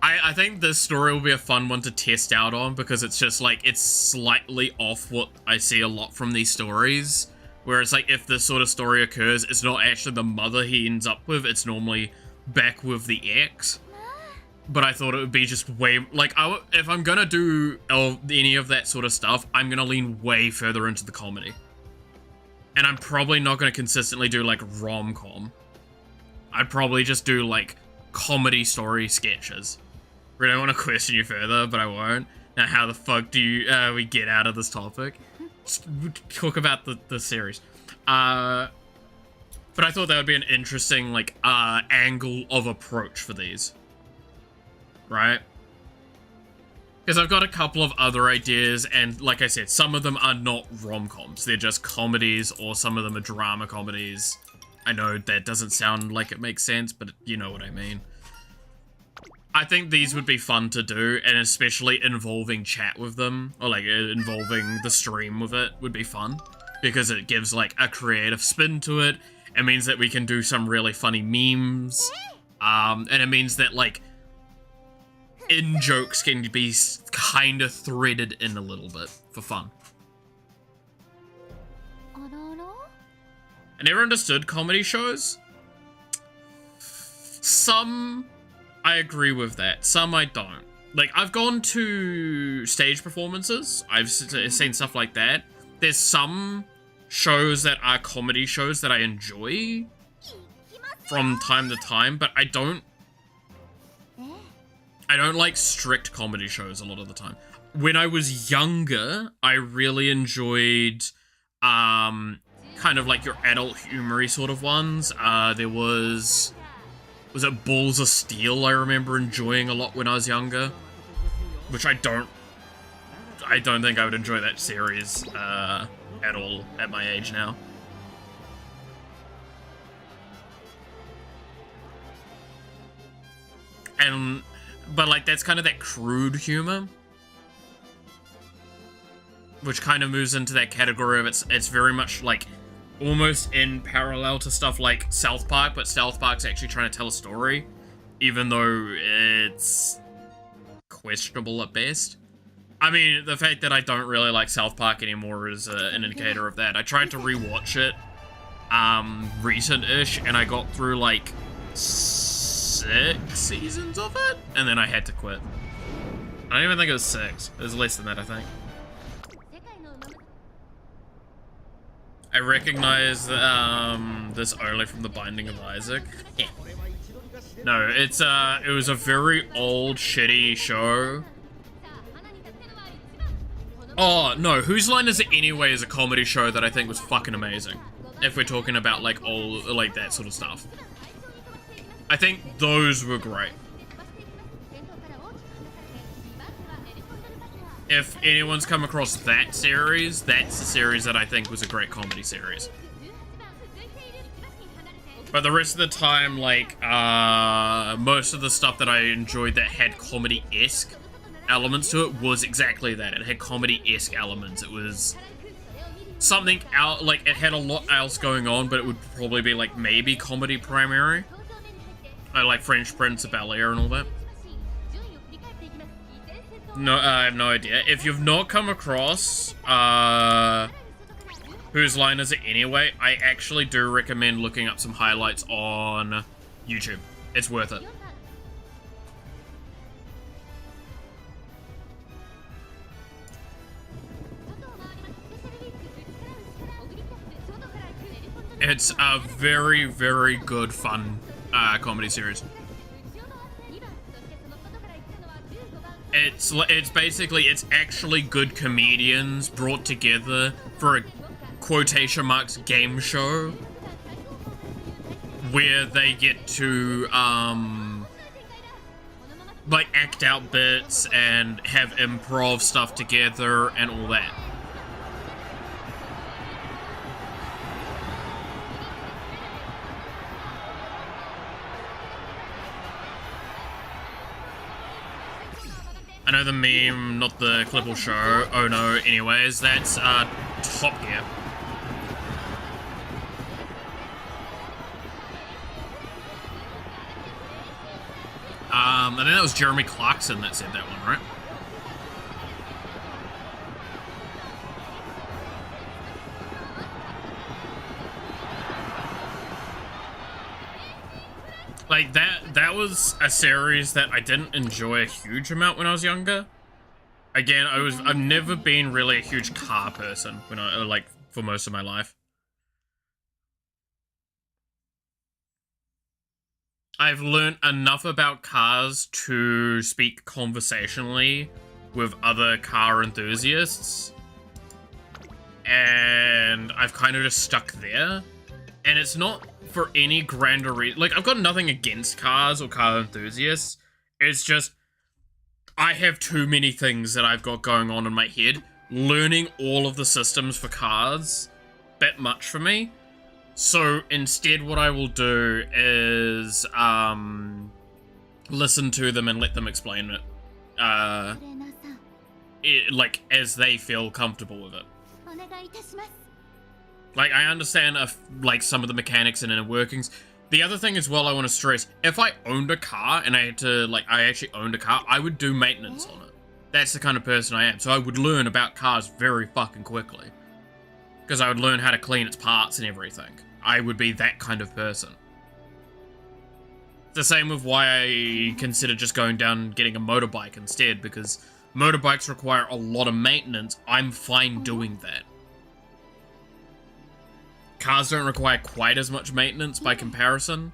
I think this story will be a fun one to test out on, because it's just like, it's slightly off what I see a lot from these stories. Where it's like, if this sort of story occurs, it's not actually the mother he ends up with, it's normally back with the ex. But I thought it would be just way, like, if I'm gonna do any of that sort of stuff, I'm gonna lean way further into the comedy. And I'm probably not gonna consistently do, like, rom-com. I'd probably just do, like, comedy story sketches. Really want to question you further, but I won't. Now, how the fuck do we get out of this topic? Just talk about the series. But I thought that would be an interesting, like, angle of approach for these. Right? Because I've got a couple of other ideas, and like I said, some of them are not rom-coms. They're just comedies, or some of them are drama comedies. I know that doesn't sound like it makes sense, but you know what I mean. I think these would be fun to do, and especially involving chat with them, or like involving the stream with it would be fun. Because it gives like a creative spin to it. It means that we can do some really funny memes. And it means that like, in-jokes can be kind of threaded in a little bit for fun. I never understood comedy shows. Some I agree with that, some I don't. Like, I've gone to stage performances, I've seen stuff like that. There's some shows that are comedy shows that I enjoy from time to time, but I don't like strict comedy shows a lot of the time. When I was younger, I really enjoyed kind of like your adult humory sort of ones. There was it Balls of Steel I remember enjoying a lot when I was younger, which I don't think I would enjoy that series at all at my age now. But like, that's kind of that crude humor, which kind of moves into that category of it's very much like almost in parallel to stuff like South Park, but South Park's actually trying to tell a story, even though it's questionable at best. I mean, the fact that I don't really like South Park anymore is an indicator of that. I tried to rewatch it recent-ish, and I got through like 6 seasons of it, and then I had to quit. I don't even think it was 6. It was less than that, I think. I recognize this only from The Binding of Isaac. Yeah. No, it was a very old, shitty show. Oh, no, Whose Line Is It Anyway is a comedy show that I think was fucking amazing. If we're talking about, like, old, like, that sort of stuff. I think those were great. If anyone's come across that series, that's the series that I think was a great comedy series. But the rest of the time, like, most of the stuff that I enjoyed that had comedy-esque elements to it was exactly that. It had comedy-esque elements. It was something out, like, it had a lot else going on, but it would probably be, like, maybe comedy primary. I like French Prince of Bel-Air and all that. No, I have no idea. If you've not come across Whose Line Is It Anyway, I actually do recommend looking up some highlights on YouTube. It's worth it. It's a very, very good, fun comedy series. It's basically, it's actually good comedians brought together for a quotation marks game show where they get to like act out bits and have improv stuff together and all that. I know the meme, not the clip will show. Oh no, anyways, that's Top Gear. I think that was Jeremy Clarkson that said that one, right? Like, that was a series that I didn't enjoy a huge amount when I was younger. Again, I've never been really a huge car person when like, for most of my life. I've learned enough about cars to speak conversationally with other car enthusiasts. And I've kind of just stuck there. And it's not for any grander reason. Like, I've got nothing against cars or car enthusiasts. It's just, I have too many things that I've got going on in my head. Learning all of the systems for cars, bit much for me. So instead what I will do is listen to them and let them explain it. Like, as they feel comfortable with it. Like, I understand like some of the mechanics and inner workings. The other thing as well I want to stress, if I owned a car and I had to, like, I actually owned a car, I would do maintenance on it. That's the kind of person I am. So I would learn about cars very fucking quickly. Because I would learn how to clean its parts and everything. I would be that kind of person. It's the same with why I consider just going down and getting a motorbike instead, because motorbikes require a lot of maintenance. I'm fine doing that. Cars don't require quite as much maintenance by comparison,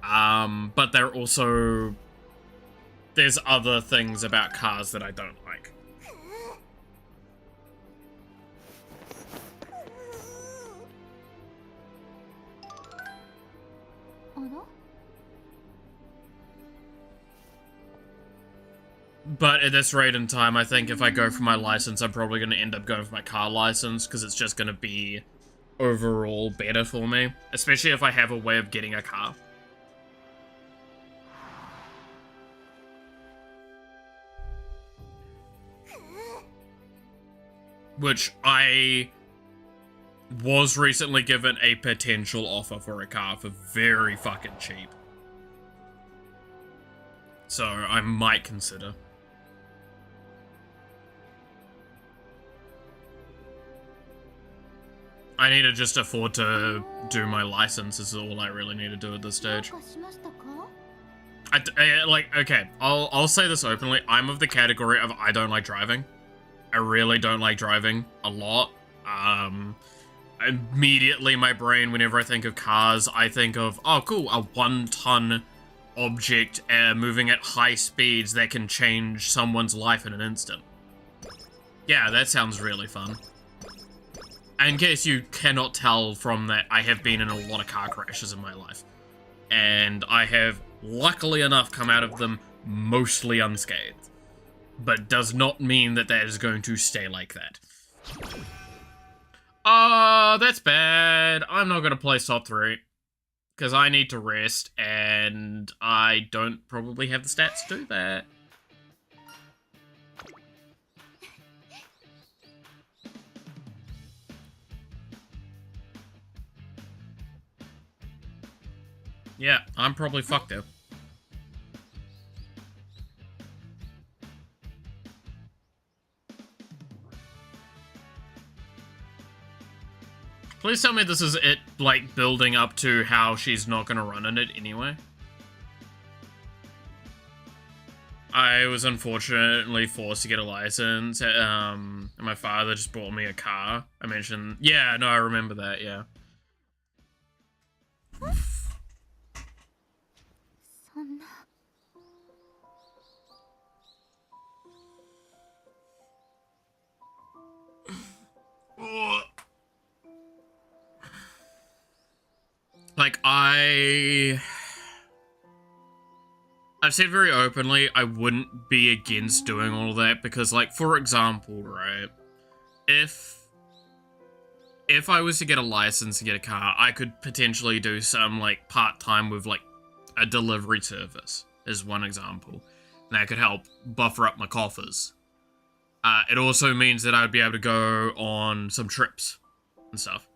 but they're also... There's other things about cars that I don't like. But at this rate in time, I think if I go for my license, I'm probably going to end up going for my car license, because it's just going to be overall better for me, especially if I have a way of getting a car. Which I was recently given a potential offer for a car for very fucking cheap. So I might consider. I need to just afford to do my license is all I really need to do at this stage. Okay, I'll say this openly. I'm of the category of I don't like driving. I really don't like driving a lot. Immediately my brain, whenever I think of cars, I think of, oh cool, a 1-ton object moving at high speeds that can change someone's life in an instant. Yeah, that sounds really fun. In case you cannot tell from that, I have been in a lot of car crashes in my life. And I have, luckily enough, come out of them mostly unscathed. But does not mean that that is going to stay like that. That's bad. I'm not going to play top 3. Because I need to rest, and I don't probably have the stats to do that. Yeah, I'm probably fucked up. Please tell me this is it, like, building up to how she's not gonna run in it anyway. I was unfortunately forced to get a license, and my father just bought me a car. I mentioned... Yeah, no, I remember that, yeah. Like, I've said very openly, I wouldn't be against doing all of that, because, like, for example, right, if I was to get a license to get a car, I could potentially do some, like, part-time with, like, a delivery service, is one example. And that could help buffer up my coffers. It also means that I would be able to go on some trips and stuff.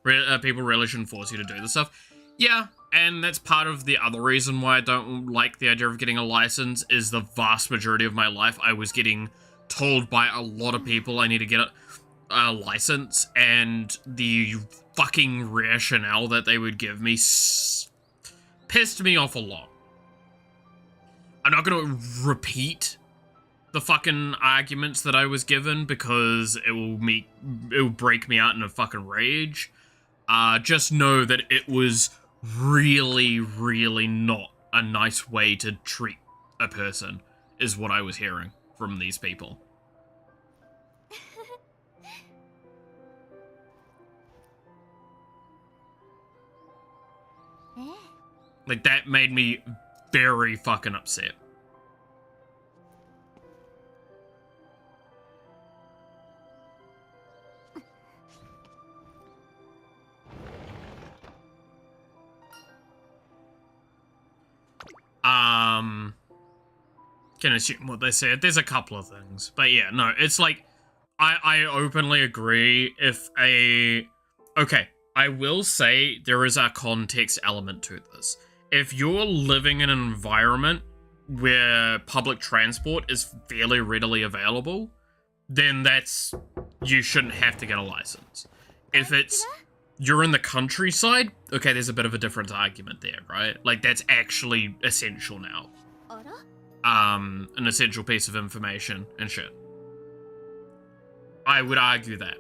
People really shouldn't force you to do this stuff. Yeah, and that's part of the other reason why I don't like the idea of getting a license, is the vast majority of my life I was getting told by a lot of people I need to get a license, and the fucking rationale that they would give me pissed me off a lot. I'm not gonna repeat the fucking arguments that I was given, because it will break me out in a fucking rage. Just know that it was really, really not a nice way to treat a person, is what I was hearing from these people. Like, that made me very fucking upset. Can assume what they said. There's a couple of things. But yeah, no, it's like, I openly agree if okay, I will say there is a context element to this. If you're living in an environment where public transport is fairly readily available, then you shouldn't have to get a license. If it's you're in the countryside, okay, there's a bit of a different argument there, right? Like, that's actually essential now. An essential piece of information and shit. I would argue that.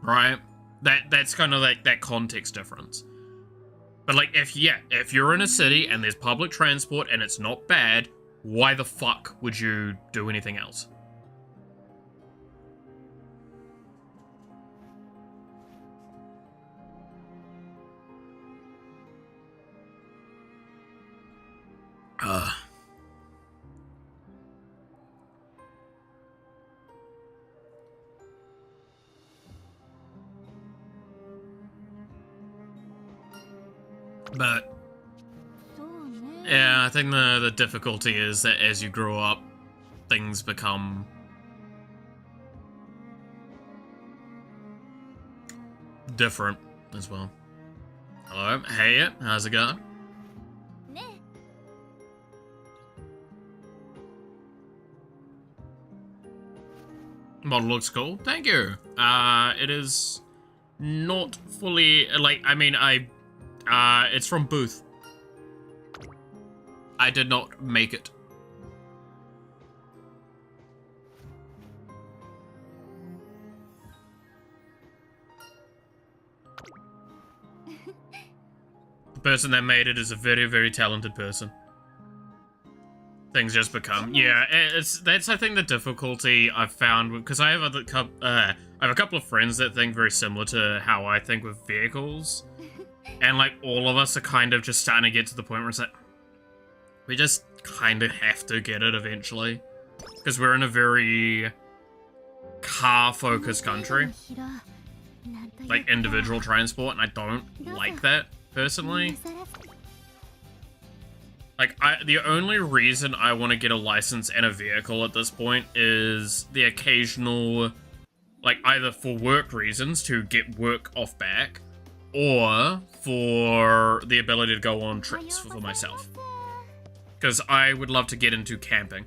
Right? That's kind of like that context difference. But like, if you're in a city and there's public transport and it's not bad, why the fuck would you do anything else? But yeah, I think the difficulty is that as you grow up, things become different as well. Hello, hey, how's it going? Model looks cool. Thank you. It is not fully like. I mean, it's from Booth. I did not make it. The person that made it is a very, very talented person. Things just become, yeah. That's I think the difficulty I've found because I have I have a couple of friends that think very similar to how I think with vehicles, and like all of us are kind of just starting to get to the point where it's like we just kind of have to get it eventually because we're in a very car-focused country, like individual transport, and I don't like that personally. Like, the only reason I want to get a license and a vehicle at this point is the occasional, like, either for work reasons to get work off back, or for the ability to go on trips for myself. Because I would love to get into camping.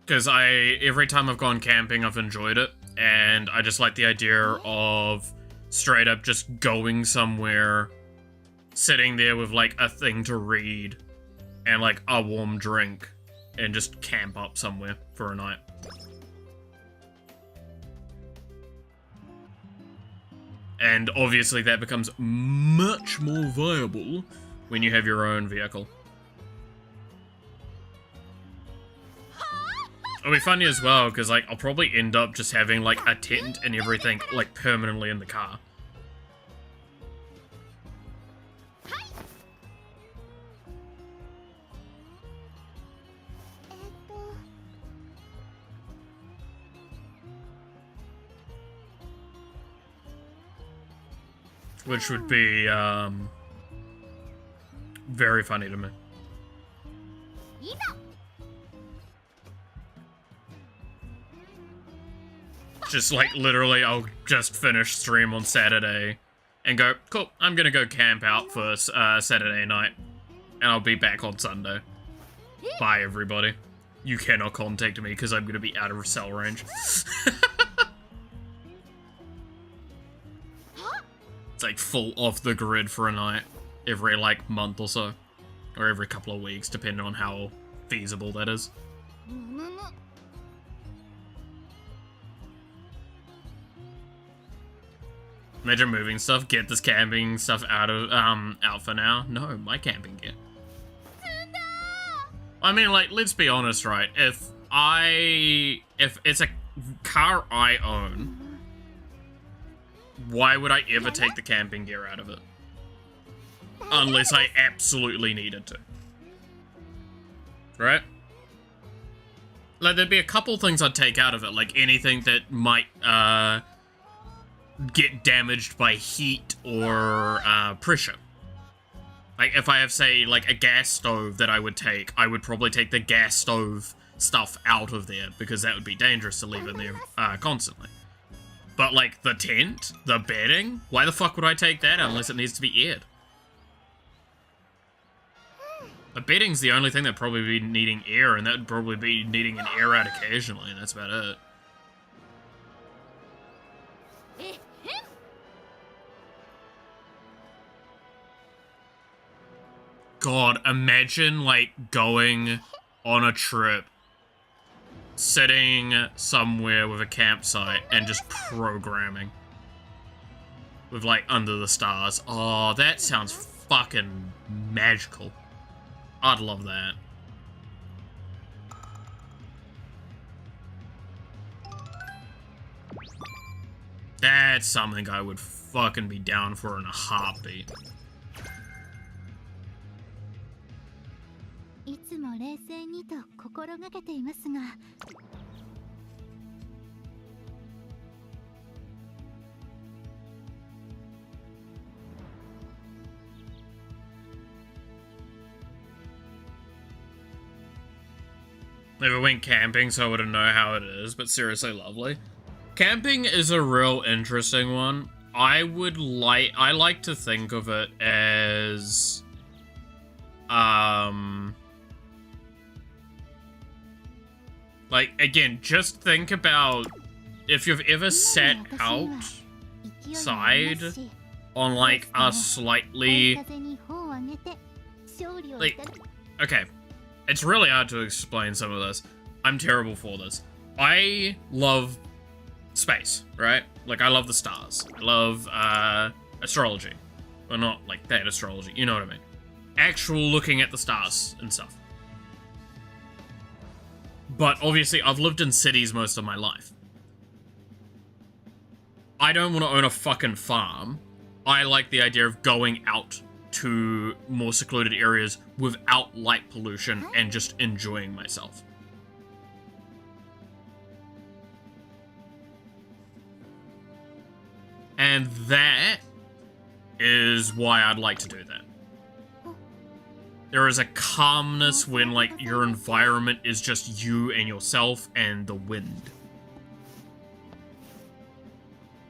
Because every time I've gone camping, I've enjoyed it, and I just like the idea of straight up just going somewhere, sitting there with, like, a thing to read, and, like, a warm drink, and just camp up somewhere for a night. And obviously that becomes much more viable when you have your own vehicle. It'll be funny as well, because, like, I'll probably end up just having, like, a tent and everything, like, permanently in the car. Which would be, very funny to me. Just, like, literally, I'll just finish stream on Saturday and go, cool, I'm gonna go camp out for Saturday night, and I'll be back on Sunday. Bye, everybody. You cannot contact me because I'm gonna be out of cell range. It's like full off the grid for a night every, like, month or so. Or every couple of weeks, depending on how feasible that is. Imagine moving stuff, get this camping stuff out for now. No, my camping gear. I mean, like, let's be honest, right? If it's a car I own, why would I ever take the camping gear out of it? Unless I absolutely needed to. Right? Like, there'd be a couple things I'd take out of it, like anything that might, get damaged by heat or pressure. Like, if I have, say, like, a gas stove that I would probably take the gas stove stuff out of there, because that would be dangerous to leave in there constantly. But, like, the tent, the bedding, why the fuck would I take that unless it needs to be aired? The bedding's the only thing that'd probably be needing air, and that would probably be needing an air out occasionally, and that's about it. God, imagine, like, going on a trip, sitting somewhere with a campsite, and just programming. With, like, under the stars. Oh, that sounds fucking magical. I'd love that. That's something I would fucking be down for in a heartbeat. いつも冷静にと心がけていますが Never went camping, so I wouldn't know how it is, but seriously lovely. Camping is a real interesting one. I like to think of it as like, again, just think about if you've ever sat outside on like a slightly, like, okay, it's really hard to explain some of this. I'm terrible for this. I love space, right? Like, I love the stars. I love astrology. Well, not like that astrology, you know what I mean. Actual looking at the stars and stuff. But obviously, I've lived in cities most of my life. I don't want to own a fucking farm. I like the idea of going out to more secluded areas without light pollution and just enjoying myself. And that is why I'd like to do that. There is a calmness when, like, your environment is just you and yourself and the wind.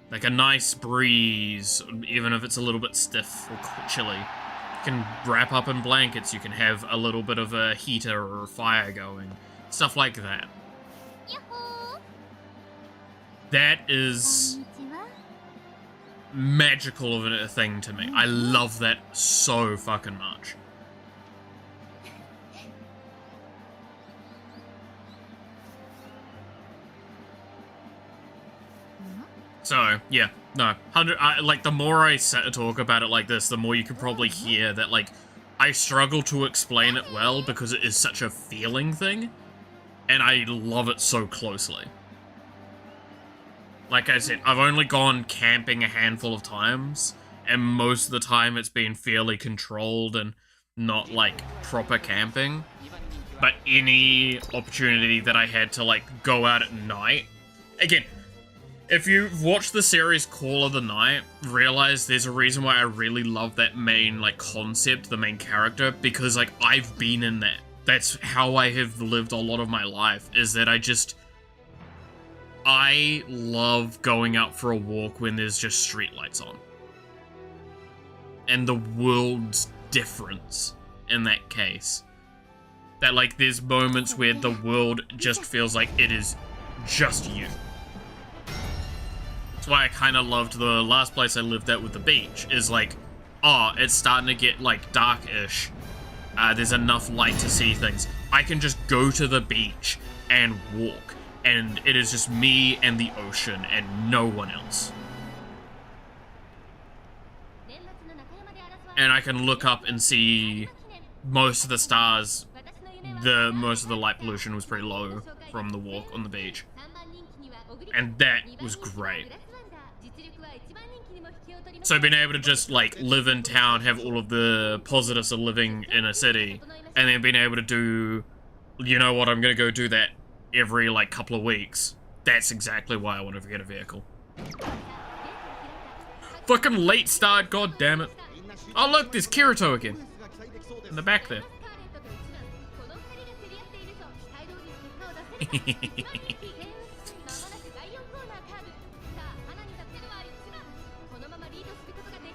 Like a nice breeze, even if it's a little bit stiff or chilly. You can wrap up in blankets, you can have a little bit of a heater or a fire going. Stuff like that. That is magical of a thing to me. I love that so fucking much. So, yeah, no, like, the more I talk about it like this, the more you can probably hear that, like, I struggle to explain it well because it is such a feeling thing, and I love it so closely. Like I said, I've only gone camping a handful of times, and most of the time it's been fairly controlled and not, like, proper camping. But any opportunity that I had to, like, go out at night, again, if you've watched the series Call of the Night, realize there's a reason why I really love that main, like, concept, the main character, because, like, I've been in that. That's how I have lived a lot of my life, is that I love going out for a walk when there's just streetlights on. And the world's difference in that case. That, like, there's moments where the world just feels like it is just you. That's why I kind of loved the last place I lived at with the beach, is like, oh, it's starting to get, like, dark-ish. There's enough light to see things. I can just go to the beach and walk, and it is just me and the ocean and no one else. And I can look up and see most of the stars. Most of the light pollution was pretty low from the walk on the beach. And that was great. So being able to just, like, live in town, have all of the positives of living in a city, and then being able to do, you know what, I'm gonna go do that every, like, couple of weeks. That's exactly why I want to get a vehicle. Fucking late start, god damn it. Oh look, there's Kirito again. In the back there.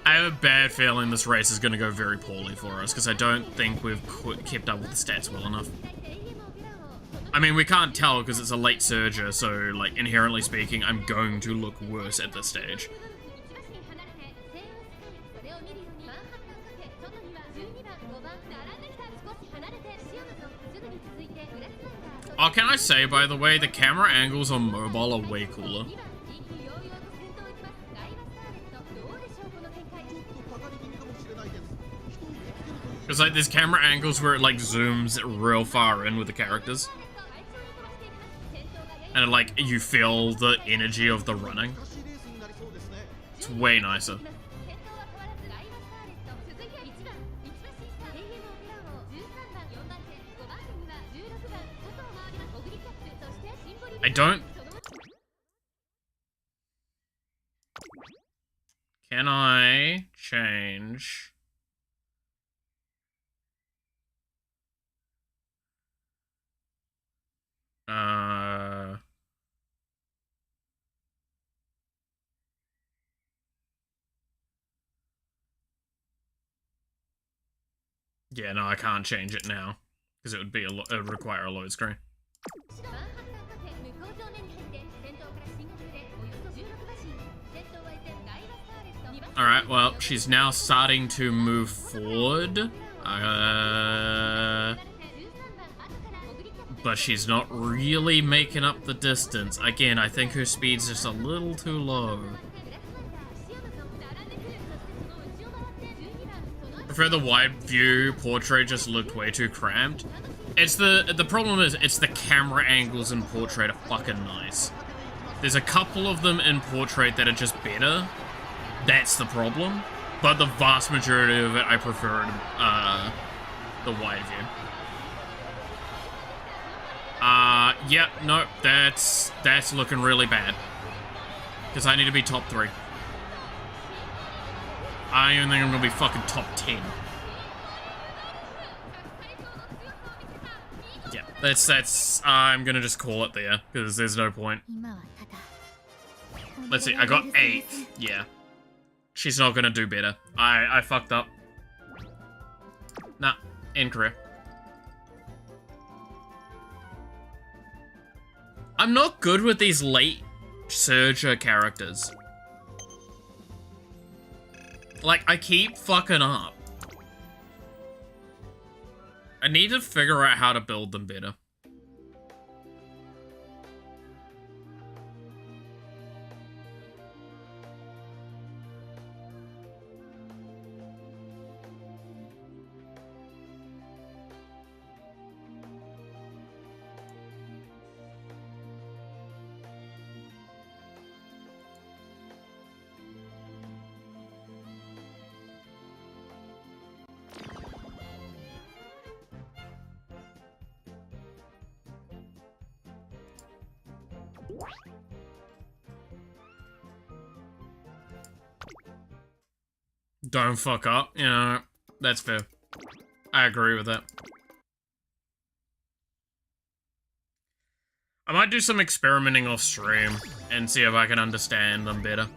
I have a bad feeling this race is going to go very poorly for us, because I don't think we've kept up with the stats well enough. I mean, we can't tell because it's a late surger, so, like, inherently speaking, I'm going to look worse at this stage. Oh, can I say, by the way, the camera angles on mobile are way cooler. Because, like, there's camera angles where it, like, zooms real far in with the characters. And, like, you feel the energy of the running. It's way nicer. I don't... Can I change... Yeah, no, I can't change it now. Because it would be it would require a load screen. Alright, well, she's now starting to move forward. But she's not really making up the distance. Again, I think her speed's just a little too low. I prefer the wide view. Portrait just looked way too cramped. It's the problem is, it's the camera angles in Portrait are fucking nice. There's a couple of them in Portrait that are just better. That's the problem. But the vast majority of it, I preferred the wide view. Yeah, no, that's looking really bad. Because I need to be top 3. I even think I'm gonna be fucking top 10. Yeah, that's, I'm gonna just call it there, because there's no point. Let's see, I got 8th, yeah. She's not gonna do better. I fucked up. Nah, end career. I'm not good with these late surger characters. Like, I keep fucking up. I need to figure out how to build them better. Don't fuck up, you know, that's fair. I agree with that. I might do some experimenting off stream and see if I can understand them better.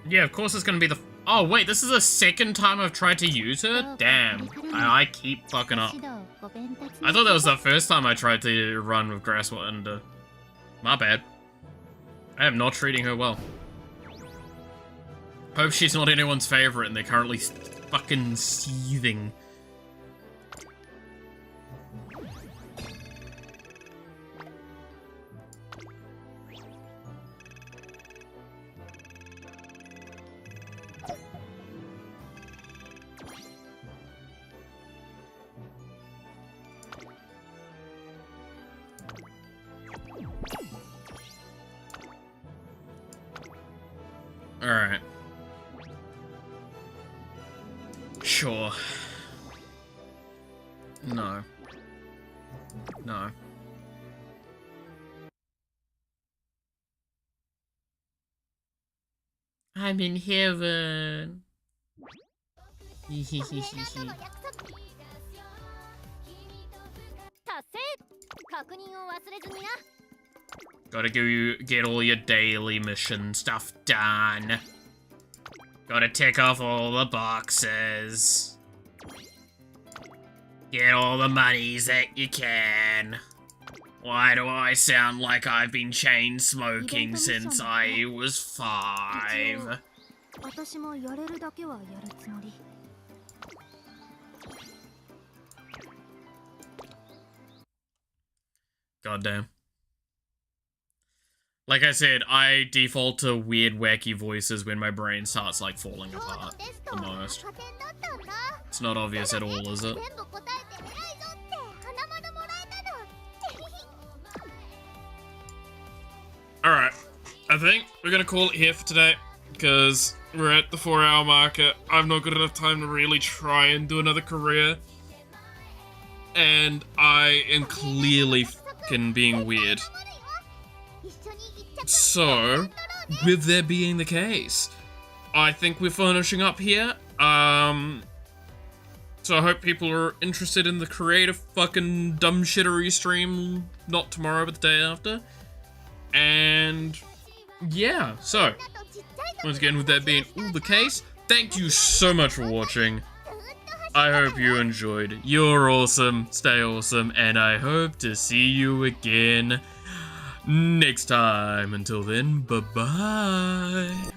Yeah, of course it's gonna be the... Oh, wait, this is the second time I've tried to use her? Damn. I keep fucking up. I thought that was the first time I tried to run with Grasswind. My bad. I am not treating her well. Hope she's not anyone's favorite and they're currently fucking seething. Alright. Sure. No. No. I'm in heaven. Gotta go get all your daily mission stuff done. Gotta tick off all the boxes. Get all the monies that you can. Why do I sound like I've been chain smoking since I was 5? Goddamn. Like I said, I default to weird, wacky voices when my brain starts, like, falling apart the most. It's not obvious at all, is it? Alright, I think we're gonna call it here for today, because we're at the 4-hour marker. I've not got enough time to really try and do another career. And I am clearly fucking being weird. So, with that being the case, I think we're finishing up here. So I hope people are interested in the creative fucking dumb shittery stream, not tomorrow but the day after. And yeah, so once again, with that being all the case, thank you so much for watching. I hope you enjoyed. You're awesome, stay awesome, and I hope to see you again next time. Until then, bye-bye.